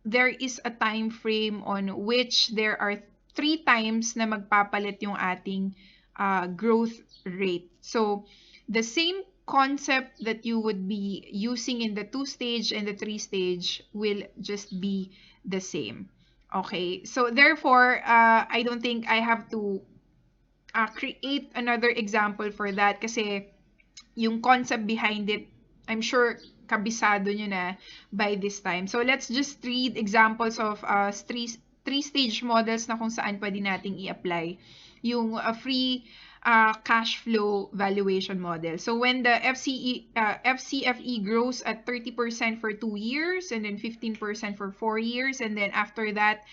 there is a time frame on which there are 3 times na magpapalit yung ating growth rate. So the same concept that you would be using in the 2-stage and the 3-stage will just be the same. Okay, so therefore, I don't think I have to create another example for that kasi yung concept behind it, I'm sure kabisado nyo na by this time. So let's just read examples of three-stage models na kung saan pwede nating i-apply yung free cash flow valuation model. So when the FCFE grows at 30% for 2 years and then 15% for 4 years and then after that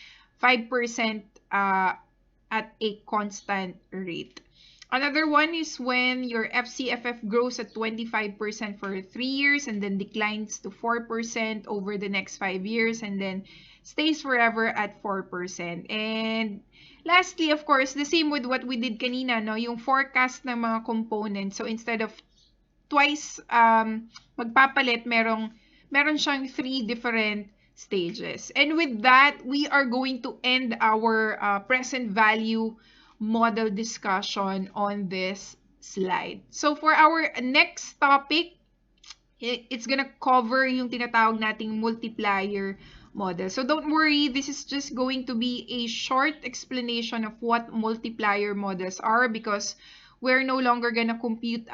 5% at a constant rate. Another one is when your FCFF grows at 25% for 3 years and then declines to 4% over the next 5 years and then stays forever at 4%. And lastly, of course, the same with what we did kanina, no? Yung forecast ng mga components. So instead of twice magpapalit, meron siyang 3 different stages. And with that, we are going to end our present value model discussion on this slide. So for our next topic, it's gonna cover yung tinatawag nating multiplier model. So don't worry, this is just going to be a short explanation of what multiplier models are because we're no longer gonna compute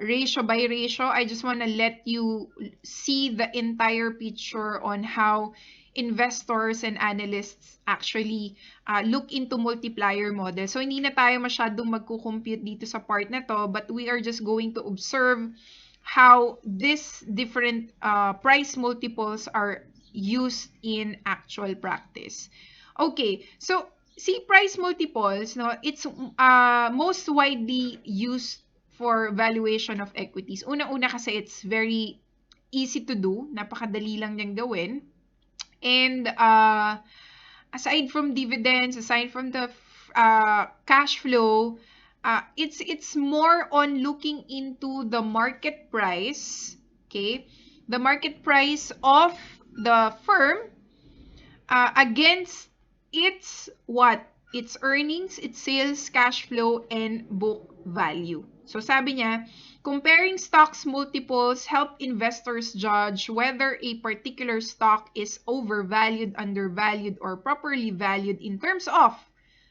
ratio by ratio. I just want to let you see the entire picture on how investors and analysts actually look into multiplier model. So hindi na tayo masyadong magko-compute dito sa part na to, but we are just going to observe how these different price multiples are used in actual practice. Okay, so see price multiples, no, it's most widely used for valuation of equities. Una-una kasi it's very easy to do, napakadali lang niyang gawin. And aside from dividends, aside from the cash flow, it's more on looking into the market price, okay? The market price of the firm against its what? Its earnings, its sales, cash flow, and book value. So sabi niya, comparing stocks multiples help investors judge whether a particular stock is overvalued, undervalued, or properly valued in terms of,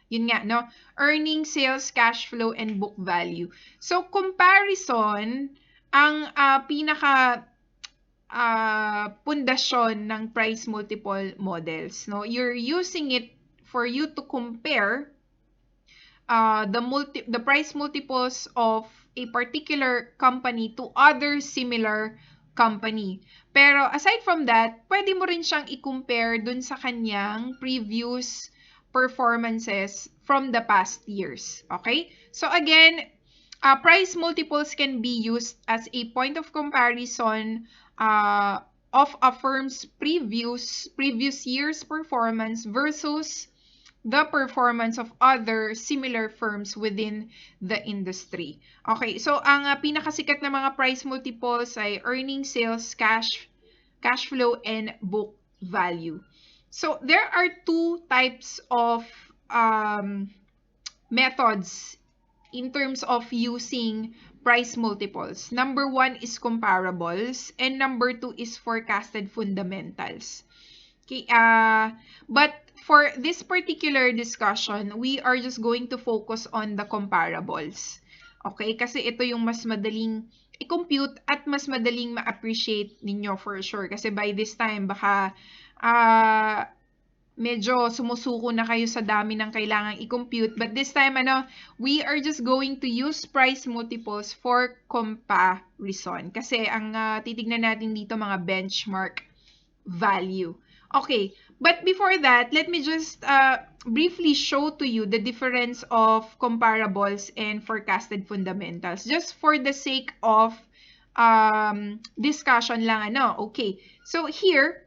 yun nga, no? Earnings, sales, cash flow, and book value. So comparison, ang pinaka pundasyon ng price multiple models, no? You're using it for you to compare the price multiples of a particular company to other similar company. Pero aside from that, pwede mo rin siyang i-compare dun sa kanyang previous performances from the past years. Okay? So again, price multiples can be used as a point of comparison of a firm's previous year's performance versus the performance of other similar firms within the industry. Okay, so ang pinakasikat na mga price multiples ay earnings, sales, cash flow, and book value. So there are two types of methods in terms of using price multiples. Number one is comparables, and number two is forecasted fundamentals. Okay, but for this particular discussion, we are just going to focus on the comparables. Okay, kasi ito yung mas madaling i-compute at mas madaling ma-appreciate ninyo for sure. Kasi by this time, baka medyo sumusuko na kayo sa dami ng kailangang i-compute. But this time, we are just going to use price multiples for comparison. Kasi ang titignan natin dito mga benchmark value. Okay, but before that, let me just briefly show to you the difference of comparables and forecasted fundamentals. Just for the sake of discussion lang, Okay, so here,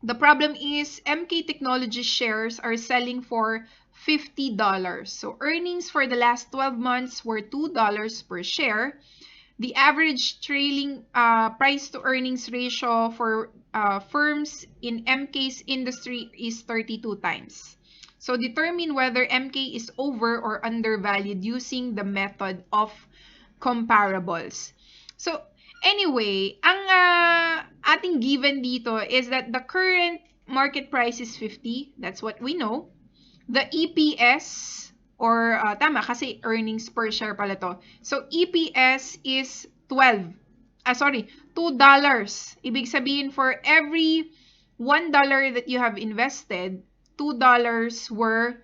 the problem is MK Technology shares are selling for $50. So earnings for the last 12 months were $2 per share. The average trailing price to earnings ratio for firms in MK's industry is 32 times. So determine whether MK is over or undervalued using the method of comparables. So anyway, ang ating given dito is that the current market price is 50. That's what we know. The EPS, or tama kasi earnings per share pala to. So EPS is $2. Ibig sabihin for every $1 that you have invested, $2 were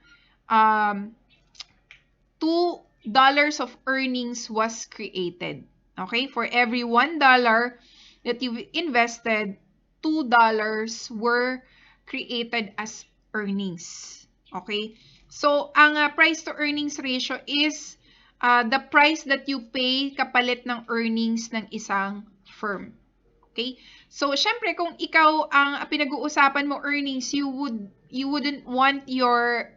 $2 of earnings was created. Okay? For every $1 that you've invested, $2 were created as earnings. Okay? So, ang price to earnings ratio is the price that you pay kapalit ng earnings ng isang firm. Okay? So, syempre, kung ikaw ang pinag-uusapan mo earnings, you wouldn't want your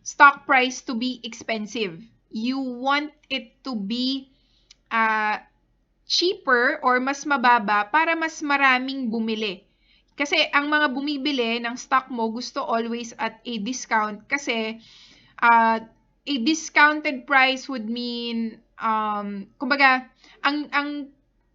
stock price to be expensive. You want it to be cheaper or mas mababa para mas maraming bumili. Kasi ang mga bumibili ng stock mo gusto always at a discount kasi a discounted price would mean kumbaga ang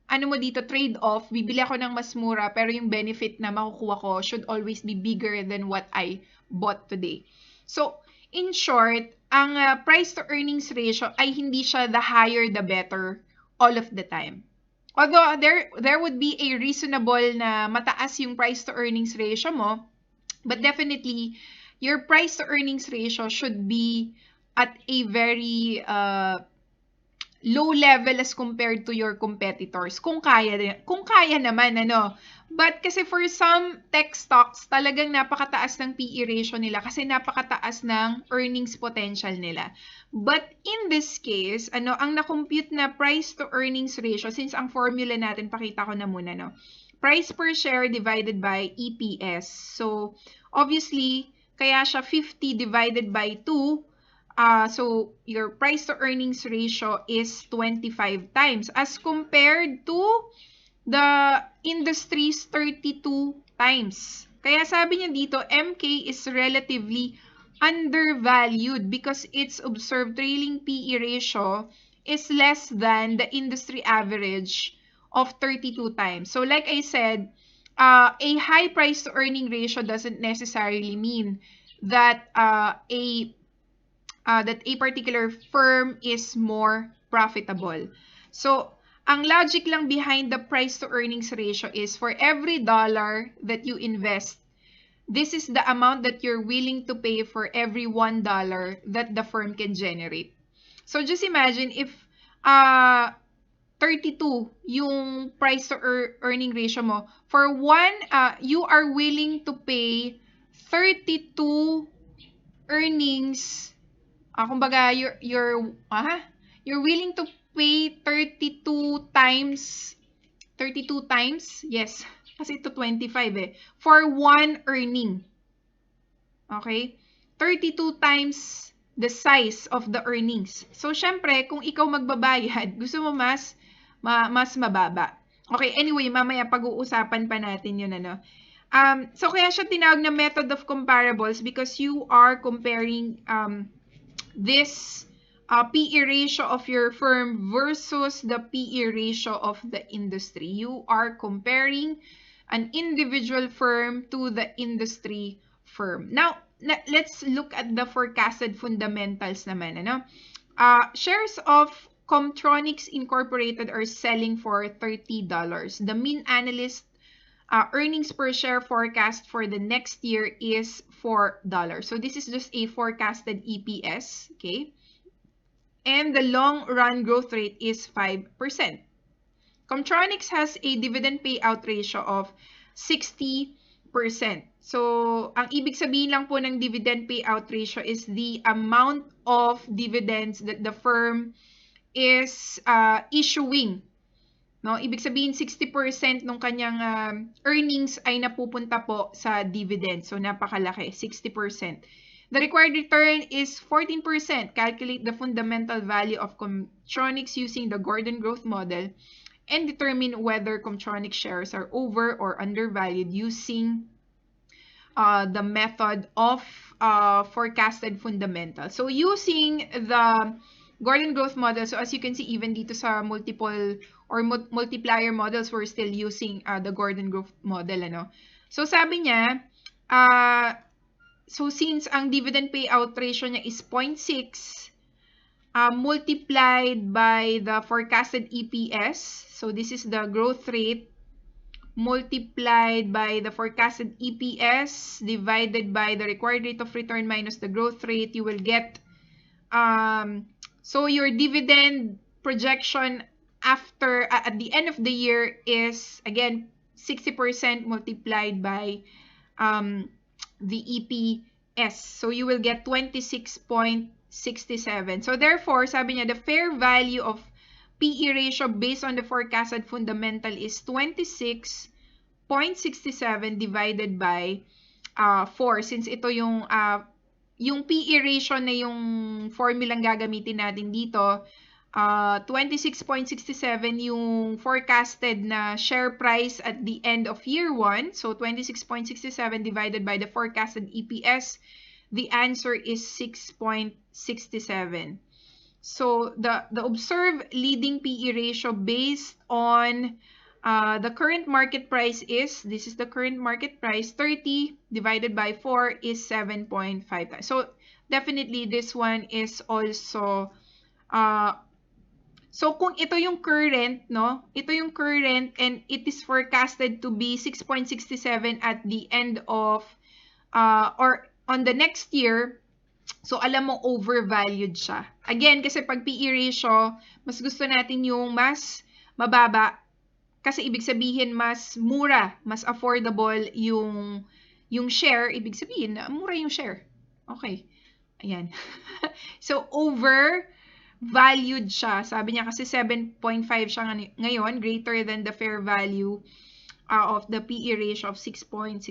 ano mo dito trade-off, bibili ako ng mas mura pero yung benefit na makukuha ko should always be bigger than what I bought today. So, in short, ang price to earnings ratio ay hindi siya the higher the better all of the time. Although there would be a reasonable na mataas yung price to earnings ratio mo, but definitely your price to earnings ratio should be at a very low level as compared to your competitors. Kung kaya naman, But kasi for some tech stocks, talagang napakataas ng PE ratio nila kasi napakataas ng earnings potential nila. But in this case, ang na-compute na price to earnings ratio, since ang formula natin, pakita ko na muna, price per share divided by EPS. So, obviously, kaya siya 50 divided by 2, so your price to earnings ratio is 25 times as compared to the industry's 32 times. Kaya sabi niya dito, MK is relatively undervalued because its observed trailing PE ratio is less than the industry average of 32 times. So like I said, a high price to earning ratio doesn't necessarily mean that that a particular firm is more profitable. So, ang logic lang behind the price to earnings ratio is for every dollar that you invest, this is the amount that you're willing to pay for every $1 that the firm can generate. So, just imagine if 32 yung price to earning ratio mo, for you are willing to pay 32 earnings. Kumbaga, you're willing to pay 32 times, yes, kasi ito 25 for one earning. Okay? 32 times the size of the earnings. So, syempre, kung ikaw magbabayad, gusto mo mas mababa. Okay, anyway, mamaya pag-uusapan pa natin yun, ano. So, kaya siya tinawag na method of comparables because you are comparing this PE ratio of your firm versus the PE ratio of the industry. You are comparing an individual firm to the industry firm. Now, let's look at the forecasted fundamentals naman. Ano? Shares of Comtronics Incorporated are selling for $30. The mean analyst earnings per share forecast for the next year is $4. So this is just a forecasted EPS, okay? And the long run growth rate is 5%. Comtronics has a dividend payout ratio of 60%. So, ang ibig sabihin lang po ng dividend payout ratio is the amount of dividends that the firm is issuing. No, ibig sabihin 60% ng kanyang earnings ay napupunta po sa dividend. So napakalaki, 60%. The required return is 14%. Calculate the fundamental value of Comtronics using the Gordon growth model and determine whether Comtronics shares are over or undervalued using the method of forecasted fundamentals. So using the Gordon growth model, so as you can see, even dito sa multiple or multiplier models, we're still using the Gordon growth model. Ano? So sabi niya, so since ang dividend payout ratio niya is 0.6, multiplied by the forecasted EPS, so this is the growth rate, multiplied by the forecasted EPS divided by the required rate of return minus the growth rate, you will get so your dividend projection after at the end of the year is again 60% multiplied by the EPS. So you will get 26.67. So therefore, sabi niya, the fair value of PE ratio based on the forecasted fundamental is 26.67 divided by 4. Since ito yung PE ratio na yung formulang gagamitin natin dito, 26.67 yung forecasted na share price at the end of year 1. So 26.67 divided by the forecasted EPS, the answer is 6.67. So the observed leading PE ratio based on the current market price is, this is the current market price, 30 divided by 4 is 7.5 times. So definitely this one is also so kung ito yung current, no? Ito yung current and it is forecasted to be 6.67 at the end of or on the next year, so alam mo overvalued siya. Again, kasi pag PE ratio, mas gusto natin yung mas mababa kasi ibig sabihin mas mura, mas affordable yung share, ibig sabihin na mura yung share. Okay. Ayan. So overvalued siya. Sabi niya kasi 7.5 siya ngayon, greater than the fair value of the PE ratio of 6.67.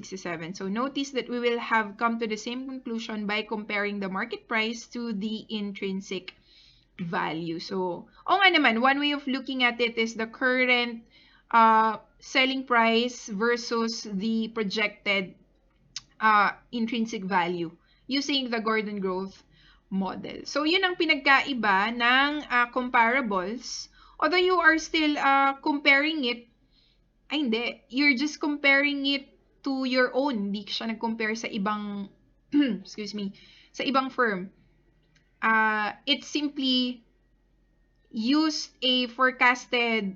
So notice that we will have come to the same conclusion by comparing the market price to the intrinsic value. So, nga naman, one way of looking at it is the current selling price versus the projected intrinsic value using the Gordon growth model. So, yun ang pinagkaiba ng comparables. Although you are still comparing it, hindi. You're just comparing it to your own. Hindi siya nag-compare sa ibang, excuse me, sa ibang firm. It simply used a forecasted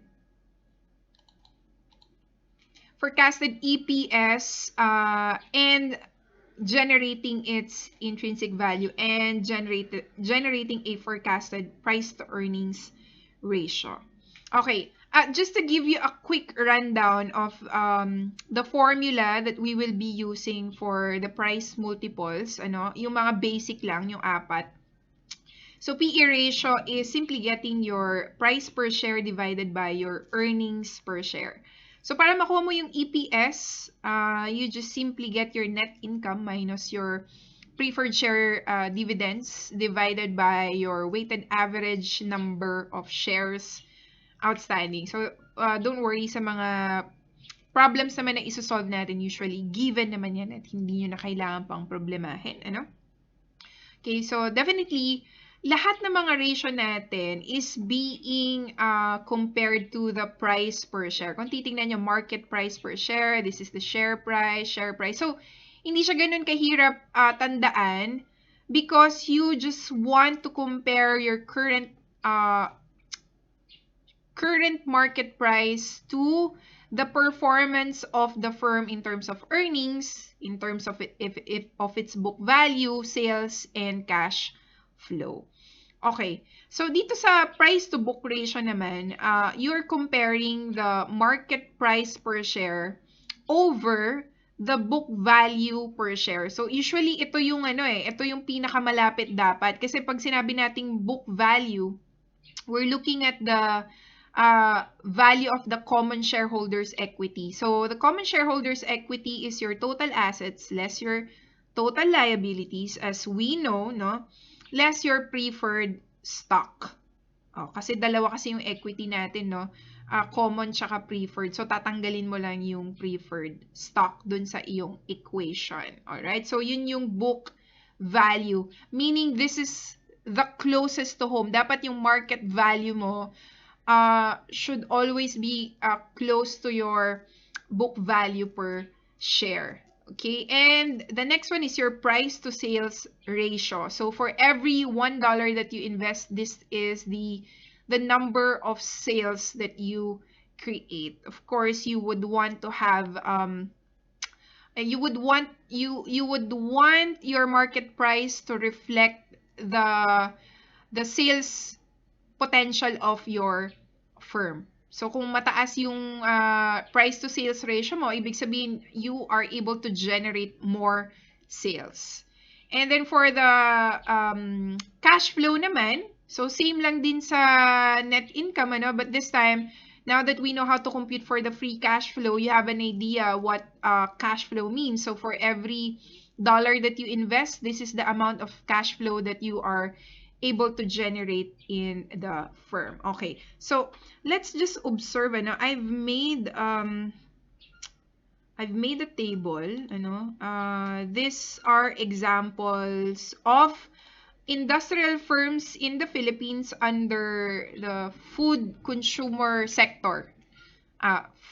EPS and generating its intrinsic value and generating a forecasted price to earnings ratio. Okay, just to give you a quick rundown of the formula that we will be using for the price multiples, yung mga basic lang, yung 4. So PE ratio is simply getting your price per share divided by your earnings per share. So para makuha mo yung EPS, you just simply get your net income minus your preferred share dividends divided by your weighted average number of shares outstanding. So, don't worry sa mga problems naman na isosolve natin usually. Given naman yan at hindi nyo na kailangan pang problemahin. Ano? Okay, so definitely, lahat ng mga ratio natin is being compared to the price per share. Kung titingnan nyo, market price per share, this is the share price. So, hindi siya ganun kahirap tandaan because you just want to compare your current market price to the performance of the firm in terms of earnings, in terms of of its book value, sales, and cash flow. Okay. So, dito sa price to book ratio naman, you're comparing the market price per share over the book value per share. So, usually, ito yung ito yung pinakamalapit dapat. Kasi pag sinabi nating book value, we're looking at the value of the common shareholders' equity. So, the common shareholders' equity is your total assets less your total liabilities, as we know, no? Less your preferred stock. Kasi dalawa kasi yung equity natin, no? Common tsaka preferred. So, tatanggalin mo lang yung preferred stock dun sa iyong equation. Alright? So, yun yung book value. Meaning, this is the closest to home. Dapat yung market value mo should always be close to your book value per share. Okay, and the next one is your price to sales ratio. So for every $1 that you invest, this is the number of sales that you create. Of course, you would want to have you would want your market price to reflect the sales potential of your firm. So, kung mataas yung price to sales ratio mo, ibig sabihin, you are able to generate more sales. And then, for the cash flow naman, so same lang din sa net income, but this time, now that we know how to compute for the free cash flow, you have an idea what cash flow means. So, for every dollar that you invest, this is the amount of cash flow that you are able to generate in the firm. Okay, so let's just observe. I've made a table. These are examples of industrial firms in the Philippines under the food consumer sector.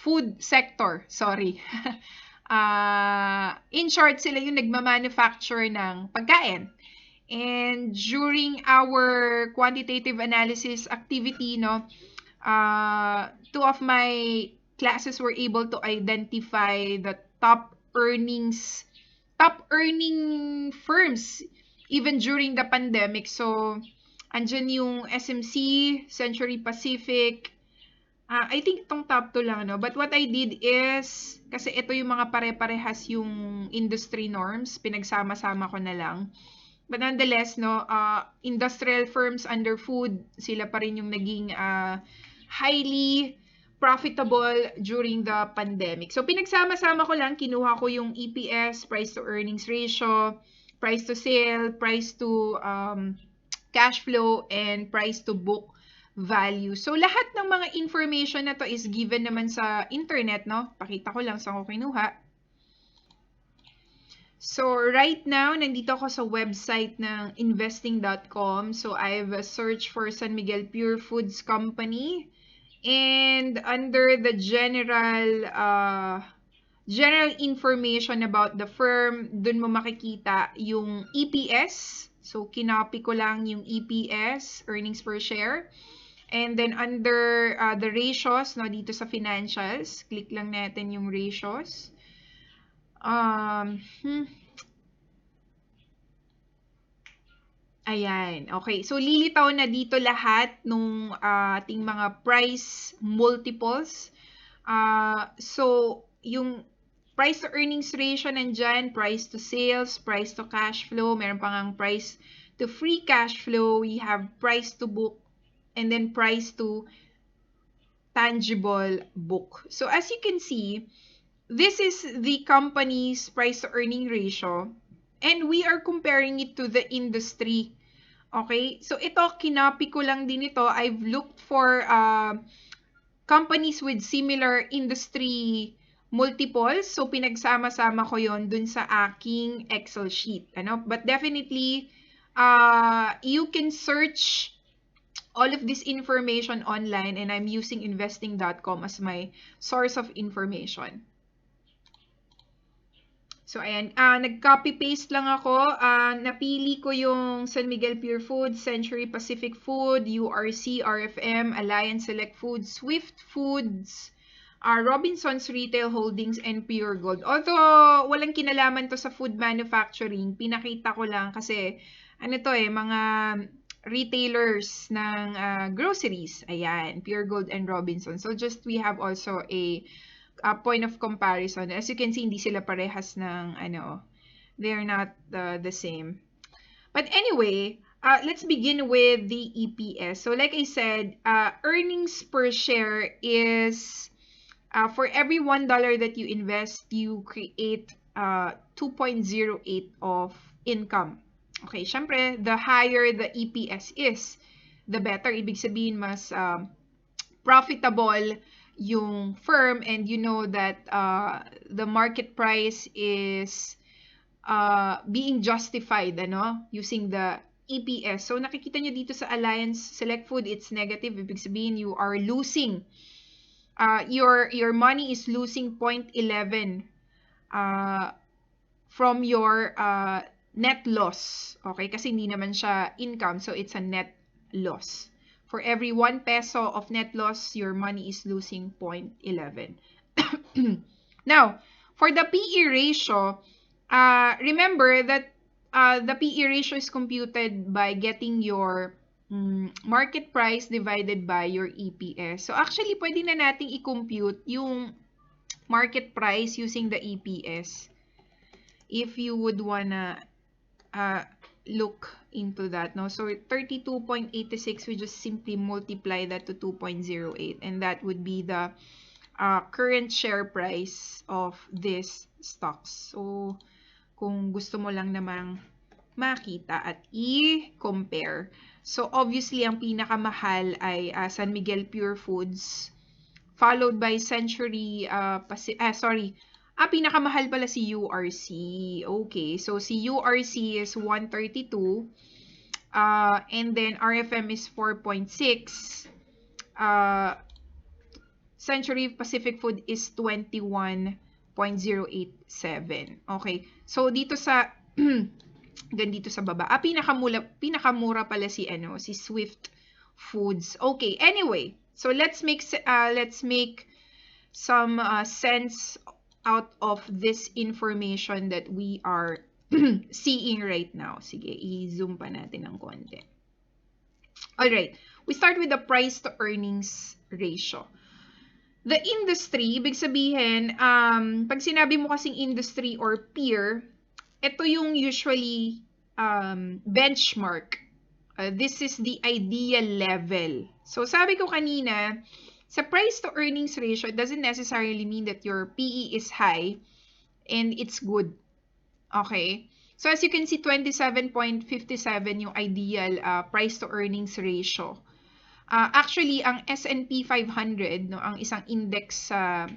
Food sector, sorry. In short, sila yung nagmamanufacture ng pagkain. And during our quantitative analysis activity, two of my classes were able to identify the top earning firms even during the pandemic. So, andyan yung SMC, Century Pacific. I think itong top 2 lang, But what I did is, kasi ito yung mga pare-parehas yung industry norms, pinagsama-sama ko na lang. But nonetheless, industrial firms under food, sila pa rin yung naging highly profitable during the pandemic. So, pinagsama-sama ko lang, kinuha ko yung EPS, price to earnings ratio, price to sale, price to cash flow, and price to book value. So, lahat ng mga information na to is given naman sa internet, Pakita ko lang saan ko kinuha. So, right now, nandito ako sa website ng investing.com. So, I've searched for San Miguel Pure Foods Company. And under the general information about the firm, dun mo makikita yung EPS. So, kinopy ko lang yung EPS, earnings per share. And then, under the ratios, dito sa financials, click lang natin yung ratios. Ayan. Okay. So, lilitaw na dito lahat nung ating mga price multiples. So, yung price to earnings ratio nandyan, price to sales, price to cash flow, meron pa ngang price to free cash flow, we have price to book, and then price to tangible book. So, as you can see, this is the company's price to earning ratio. And we are comparing it to the industry. Okay? So ito, kinopy ko lang din ito. I've looked for companies with similar industry multiples. So pinagsama-sama ko yon dun sa aking Excel sheet. But definitely, you can search all of this information online, and I'm using investing.com as my source of information. So, ayan. Nag-copy-paste lang ako. Napili ko yung San Miguel Pure Foods, Century Pacific Food, URC, RFM, Alliance Select Foods, Swift Foods, Robinson's Retail Holdings, and Pure Gold. Although, walang kinalaman to sa food manufacturing, pinakita ko lang kasi, mga retailers ng groceries. Ayan, Pure Gold and Robinson. So, we have also a point of comparison. As you can see, hindi sila parehas ng, they're not the same. But anyway, let's begin with the EPS. So like I said, earnings per share is, for every $1 that you invest, you create 2.08 of income. Okay, syempre, the higher the EPS is, the better. Ibig sabihin, mas profitable yung firm, and you know that the market price is being justified using the EPS. So nakikita nyo dito sa Alliance Select Food, it's negative. Ibig sabihin, you are losing. Your money is losing 0.11 from your net loss. Okay? Kasi hindi naman siya income, so it's a net loss. For every 1 peso of net loss, your money is losing 0.11. Now, for the PE ratio, remember that the PE ratio is computed by getting your market price divided by your EPS. So actually, pwede na nating i-compute yung market price using the EPS. If you would wanna look into that, no? So 32.86, we just simply multiply that to 2.08, and that would be the current share price of these stocks. So kung gusto mo lang namang makita at i-compare. So obviously, ang pinakamahal ay San Miguel Pure Foods, followed by Century pinakamahal pala si URC. Okay, so si URC is 132, and then RFM is 4.6, Century Pacific Food is 21.087. Okay, so dito sa ganito sa baba, pinakamura pala si Swift Foods. Okay, anyway, so let's make some sense out of this information that we are seeing right now. Sige, i-zoom pa natin ng konti. Alright, we start with the price to earnings ratio. The industry, ibig sabihin, pag sinabi mo kasing industry or peer, ito yung usually benchmark. This is the ideal level. So sabi ko kanina, sa price to earnings ratio, it doesn't necessarily mean that your PE is high and it's good. Okay? So as you can see, 27.57 yung ideal price to earnings ratio. Actually, ang S&P 500, no, ang isang index sa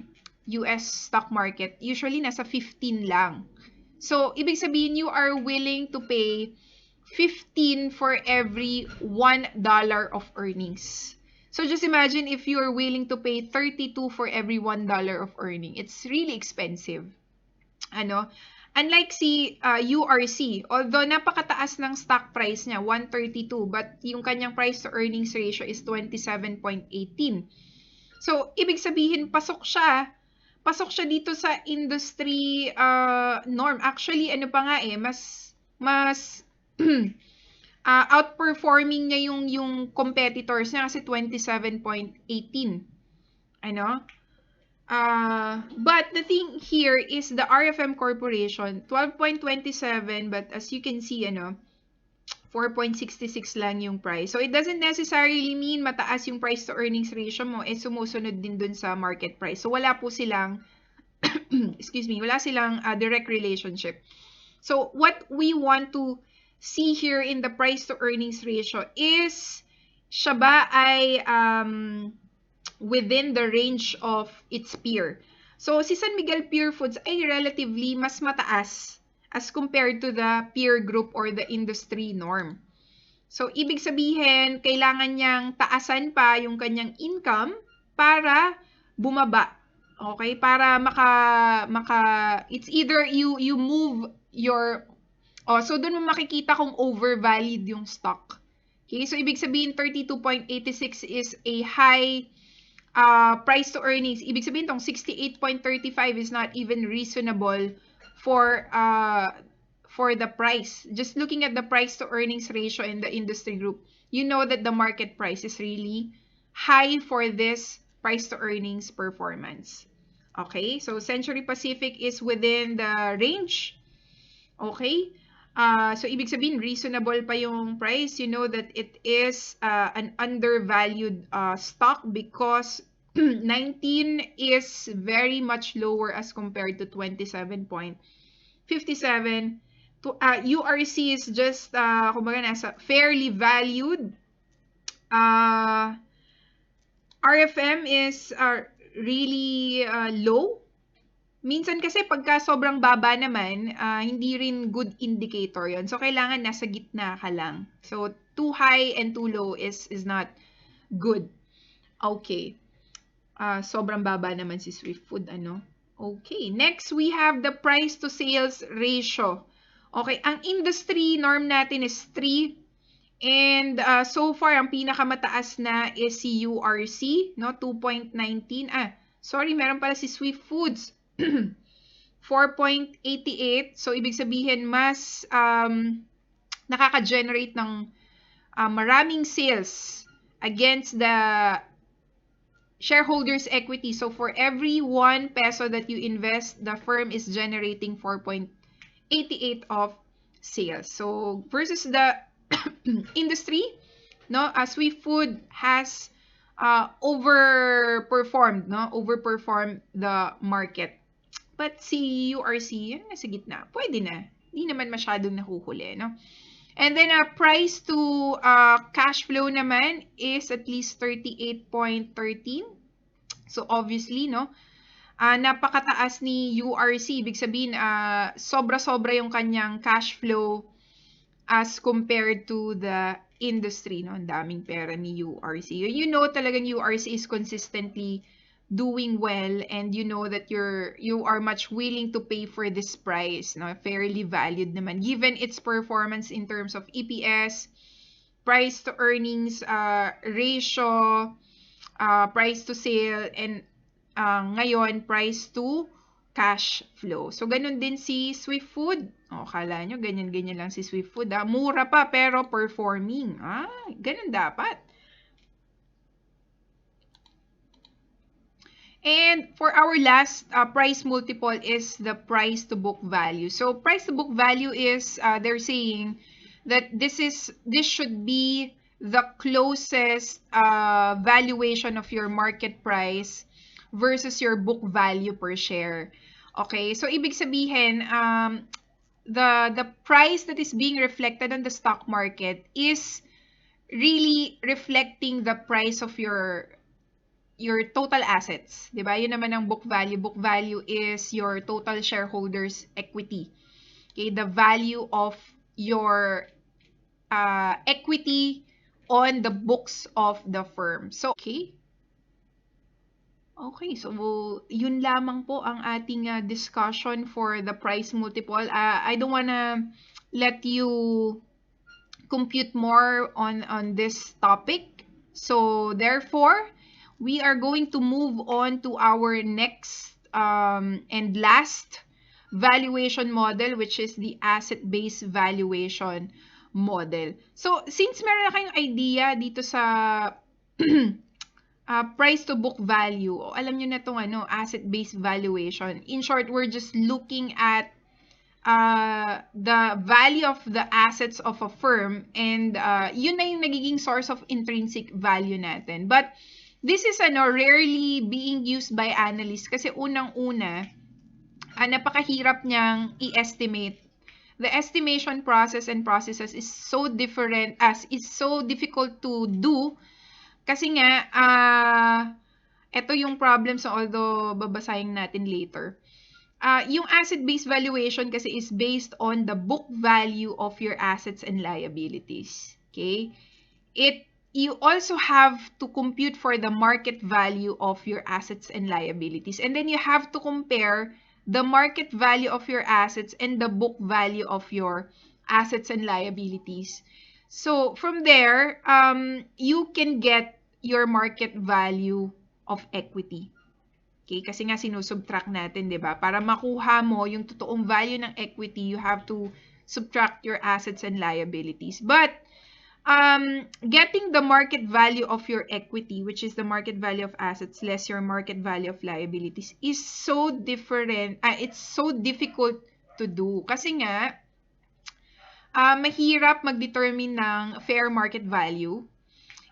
US stock market, usually nasa 15 lang. So, ibig sabihin, you are willing to pay 15 for every $1 of earnings. So, just imagine if you are willing to pay 32 for every $1 of earning. It's really expensive. Unlike si URC, although napakataas ng stock price niya, 132, but yung kanyang price to earnings ratio is 27.18. So, ibig sabihin, pasok siya dito sa industry norm. Actually, mas outperforming niya yung competitors niya kasi 27.18. But the thing here is the RFM Corporation, 12.27, but as you can see, 4.66 lang yung price. So, it doesn't necessarily mean mataas yung price to earnings ratio mo, sumusunod din dun sa market price. So, wala po silang, wala silang direct relationship. So what we want to see here in the price to earnings ratio is siya ba ay within the range of its peer. So si San Miguel Pure Foods ay relatively mas mataas as compared to the peer group or the industry norm. So ibig sabihin, kailangan niyang taasan pa yung kanyang income para bumaba. Okay? Para it's either you move your so doon mo makikita kung overvalued yung stock. Okay? So ibig sabihin 32.86 is a high price to earnings. Ibig sabihin tong 68.35 is not even reasonable for the price. Just looking at the price to earnings ratio in the industry group, you know that the market price is really high for this price to earnings performance. Okay? So Century Pacific is within the range. Okay? So ibig sabihin reasonable pa yung price. You know that it is an undervalued stock because 19 is very much lower as compared to 27.57. URC is just kumbaga nasa fairly valued. RFM is really low. Minsan kasi pagka sobrang baba naman, hindi rin good indicator yon. So, kailangan nasa gitna ka lang. So, too high and too low is not good. Okay. Sobrang baba naman si Swift Food, ano? Okay. Next, we have the price to sales ratio. Okay. Ang industry norm natin is 3. And so far, ang pinakamataas na is si URC, no? 2.19. Sorry, meron pala si Swift Foods. 4.88. So, ibig sabihin, mas nakaka-generate ng maraming sales against the shareholders' equity. So, for every 1 peso that you invest, the firm is generating 4.88 of sales. So, versus the industry, no, Swift Food has overperformed the market. But si URC, yun nasa gitna. Pwede na. Hindi naman masyadong nahuhuli, no? And then, price to cash flow naman is at least 38.13. So, obviously, no? Napakataas ni URC. Ibig sabihin, sobra-sobra yung kanyang cash flow as compared to the industry, no? Ang daming pera ni URC. You know talagang URC is consistently doing well, and you know that you are much willing to pay for this price, no? Fairly valued naman given its performance in terms of EPS, price to earnings ratio, price to sale, and ngayon price to cash flow. So ganun din si Swift Food. Kala nyo ganyan-ganyan lang si Swift Food. Mura pa pero performing. Ganun dapat. And for our last price multiple is the price to book value. So price to book value is they're saying that this should be the closest valuation of your market price versus your book value per share. Okay? So ibig sabihin the price that is being reflected on the stock market is really reflecting the price of your total assets, 'di ba? Yun naman ang book value. Book value is your total shareholders equity. Okay, the value of your equity on the books of the firm. So, okay. So yun lamang po ang ating discussion for the price multiple. I don't wanna let you compute more on this topic. So, therefore, we are going to move on to our next and last valuation model, which is the asset-based valuation model. So, since meron na kayong idea dito sa price to book value, alam nyo na itong asset-based valuation. In short, we're just looking at the value of the assets of a firm, and yun na yung nagiging source of intrinsic value natin. But this is rarely being used by analysts kasi unang-una, napakahirap niyang i-estimate the estimation process and processes is so different, is so difficult to do kasi nga ito yung problem, so although babasahin natin later. Yung asset-based valuation kasi is based on the book value of your assets and liabilities. Okay? You also have to compute for the market value of your assets and liabilities. And then you have to compare the market value of your assets and the book value of your assets and liabilities. So from there, you can get your market value of equity. Okay? Kasi nga sinusubtract natin, 'di ba? Para makuha mo yung totoong value ng equity, you have to subtract your assets and liabilities. But getting the market value of your equity, which is the market value of assets less your market value of liabilities, is so different. It's so difficult to do. Kasi nga, mahirap mag-determine ng fair market value.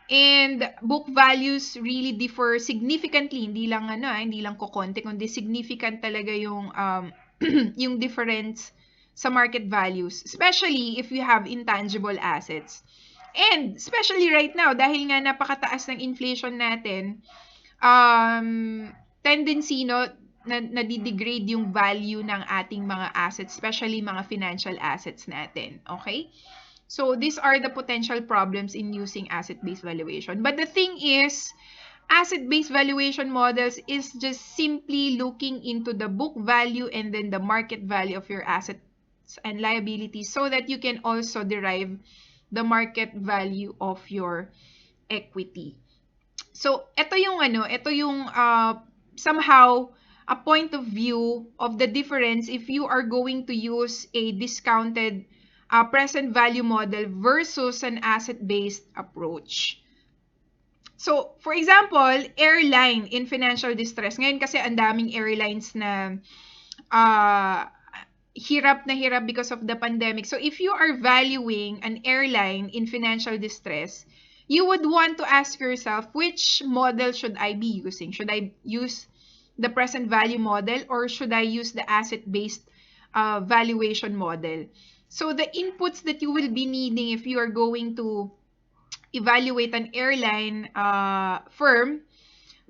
And book values really differ significantly. Hindi lang kokonti, kundi significant talaga yung yung difference sa market values, especially if you have intangible assets. And especially right now, dahil nga napakataas ng inflation natin, tendency na nadidegrade yung value ng ating mga assets, especially mga financial assets natin. Okay? So these are the potential problems in using asset-based valuation. But the thing is, asset-based valuation models is just simply looking into the book value and then the market value of your assets and liabilities so that you can also derive the market value of your equity. So, ito yung somehow a point of view of the difference if you are going to use a discounted present value model versus an asset-based approach. So, for example, airline in financial distress. Ngayon kasi ang daming airlines na hirap na hirap because of the pandemic. So, if you are valuing an airline in financial distress, you would want to ask yourself, which model should I be using? Should I use the present value model or should I use the asset-based valuation model? So, the inputs that you will be needing if you are going to evaluate an airline firm,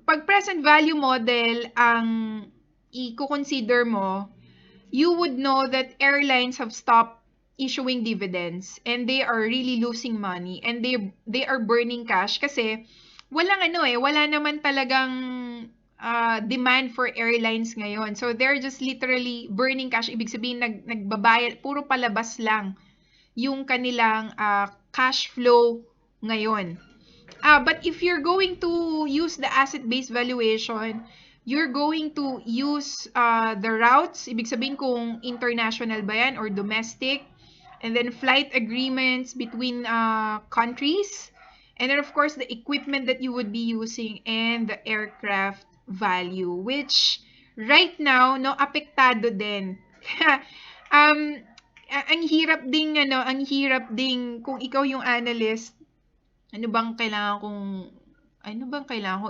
pag present value model ang i-consider mo, you would know that airlines have stopped issuing dividends and they are really losing money and they are burning cash kasi wala naman talagang demand for airlines ngayon. So they're just literally burning cash. Ibig sabihin nagbabayad, puro palabas lang yung kanilang cash flow ngayon. But if you're going to use the asset-based valuation, you're going to use the routes, ibig sabihin kung international ba yan or domestic, and then flight agreements between countries, and then of course the equipment that you would be using and the aircraft value, which right now apektado din. Ang hirap ding kung ikaw yung analyst, ano bang kailangan kong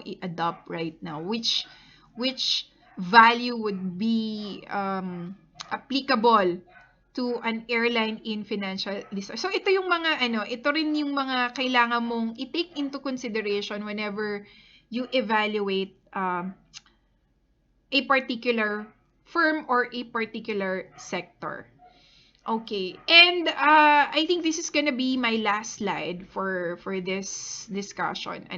i-adopt right now, which value would be applicable to an airline in financial distress. So ito yung mga ito rin yung mga kailangan mong i-take into consideration whenever you evaluate a particular firm or a particular sector. Okay, and I think this is gonna be my last slide for this discussion.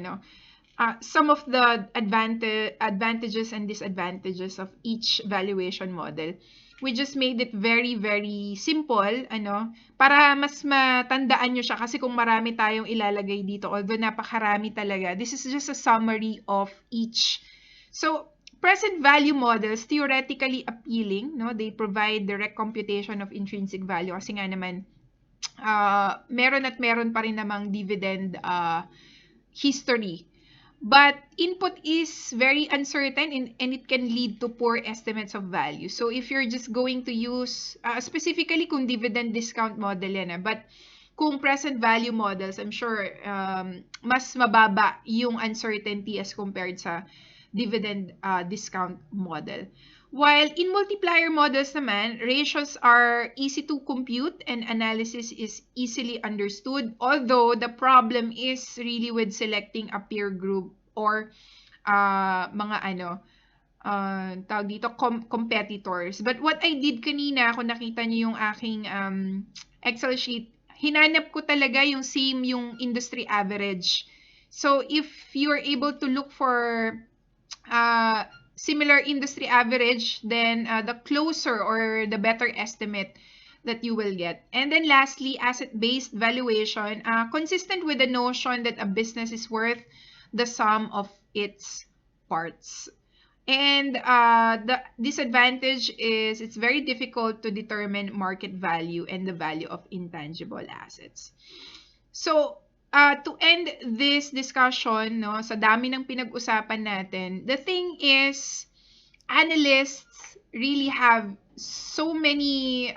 Some of the advantages and disadvantages of each valuation model. We just made it very, very simple, para mas matandaan nyo siya kasi kung marami tayong ilalagay dito, although napakarami talaga, this is just a summary of each. So, present value models, theoretically appealing, they provide direct computation of intrinsic value kasi nga naman, meron pa rin namang dividend history. But input is very uncertain and it can lead to poor estimates of value. So if you're just going to use, specifically kung dividend discount model yan, but kung present value models, I'm sure mas mababa yung uncertainty as compared sa dividend discount model. While in multiplier models naman, ratios are easy to compute and analysis is easily understood. Although the problem is really with selecting a peer group or mga tawag dito, competitors. But what I did kanina, kung nakita niyo yung aking Excel sheet, hinanap ko talaga yung same yung industry average. So if you're able to look for similar industry average, then the closer or the better estimate that you will get. And then lastly, asset-based valuation, consistent with the notion that a business is worth the sum of its parts. And the disadvantage is it's very difficult to determine market value and the value of intangible assets. So, to end this discussion, no, sa dami ng pinag-usapan natin, the thing is, analysts really have so many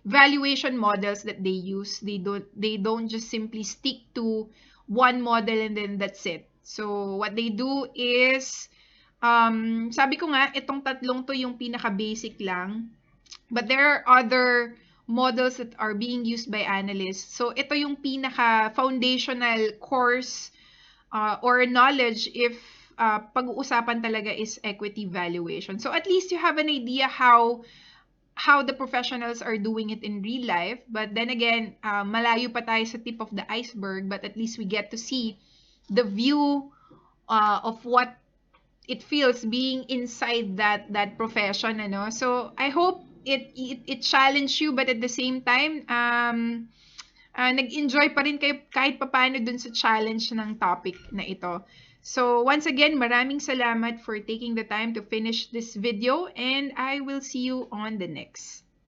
valuation models that they use. They don't just simply stick to one model and then that's it. So, what they do is, sabi ko nga, itong tatlong to yung pinaka-basic lang. But there are other models that are being used by analysts. So, ito yung pinaka-foundational course or knowledge if pag-uusapan talaga is equity valuation. So, at least you have an idea how the professionals are doing it in real life. But then again, malayo pa tayo sa tip of the iceberg, but at least we get to see the view of what it feels being inside that profession, ano. So I hope it challenged you, but at the same time nag-enjoy pa rin kayo kahit papaano dun sa challenge ng topic na ito. So once again, maraming salamat for taking the time to finish this video and I will see you on the next.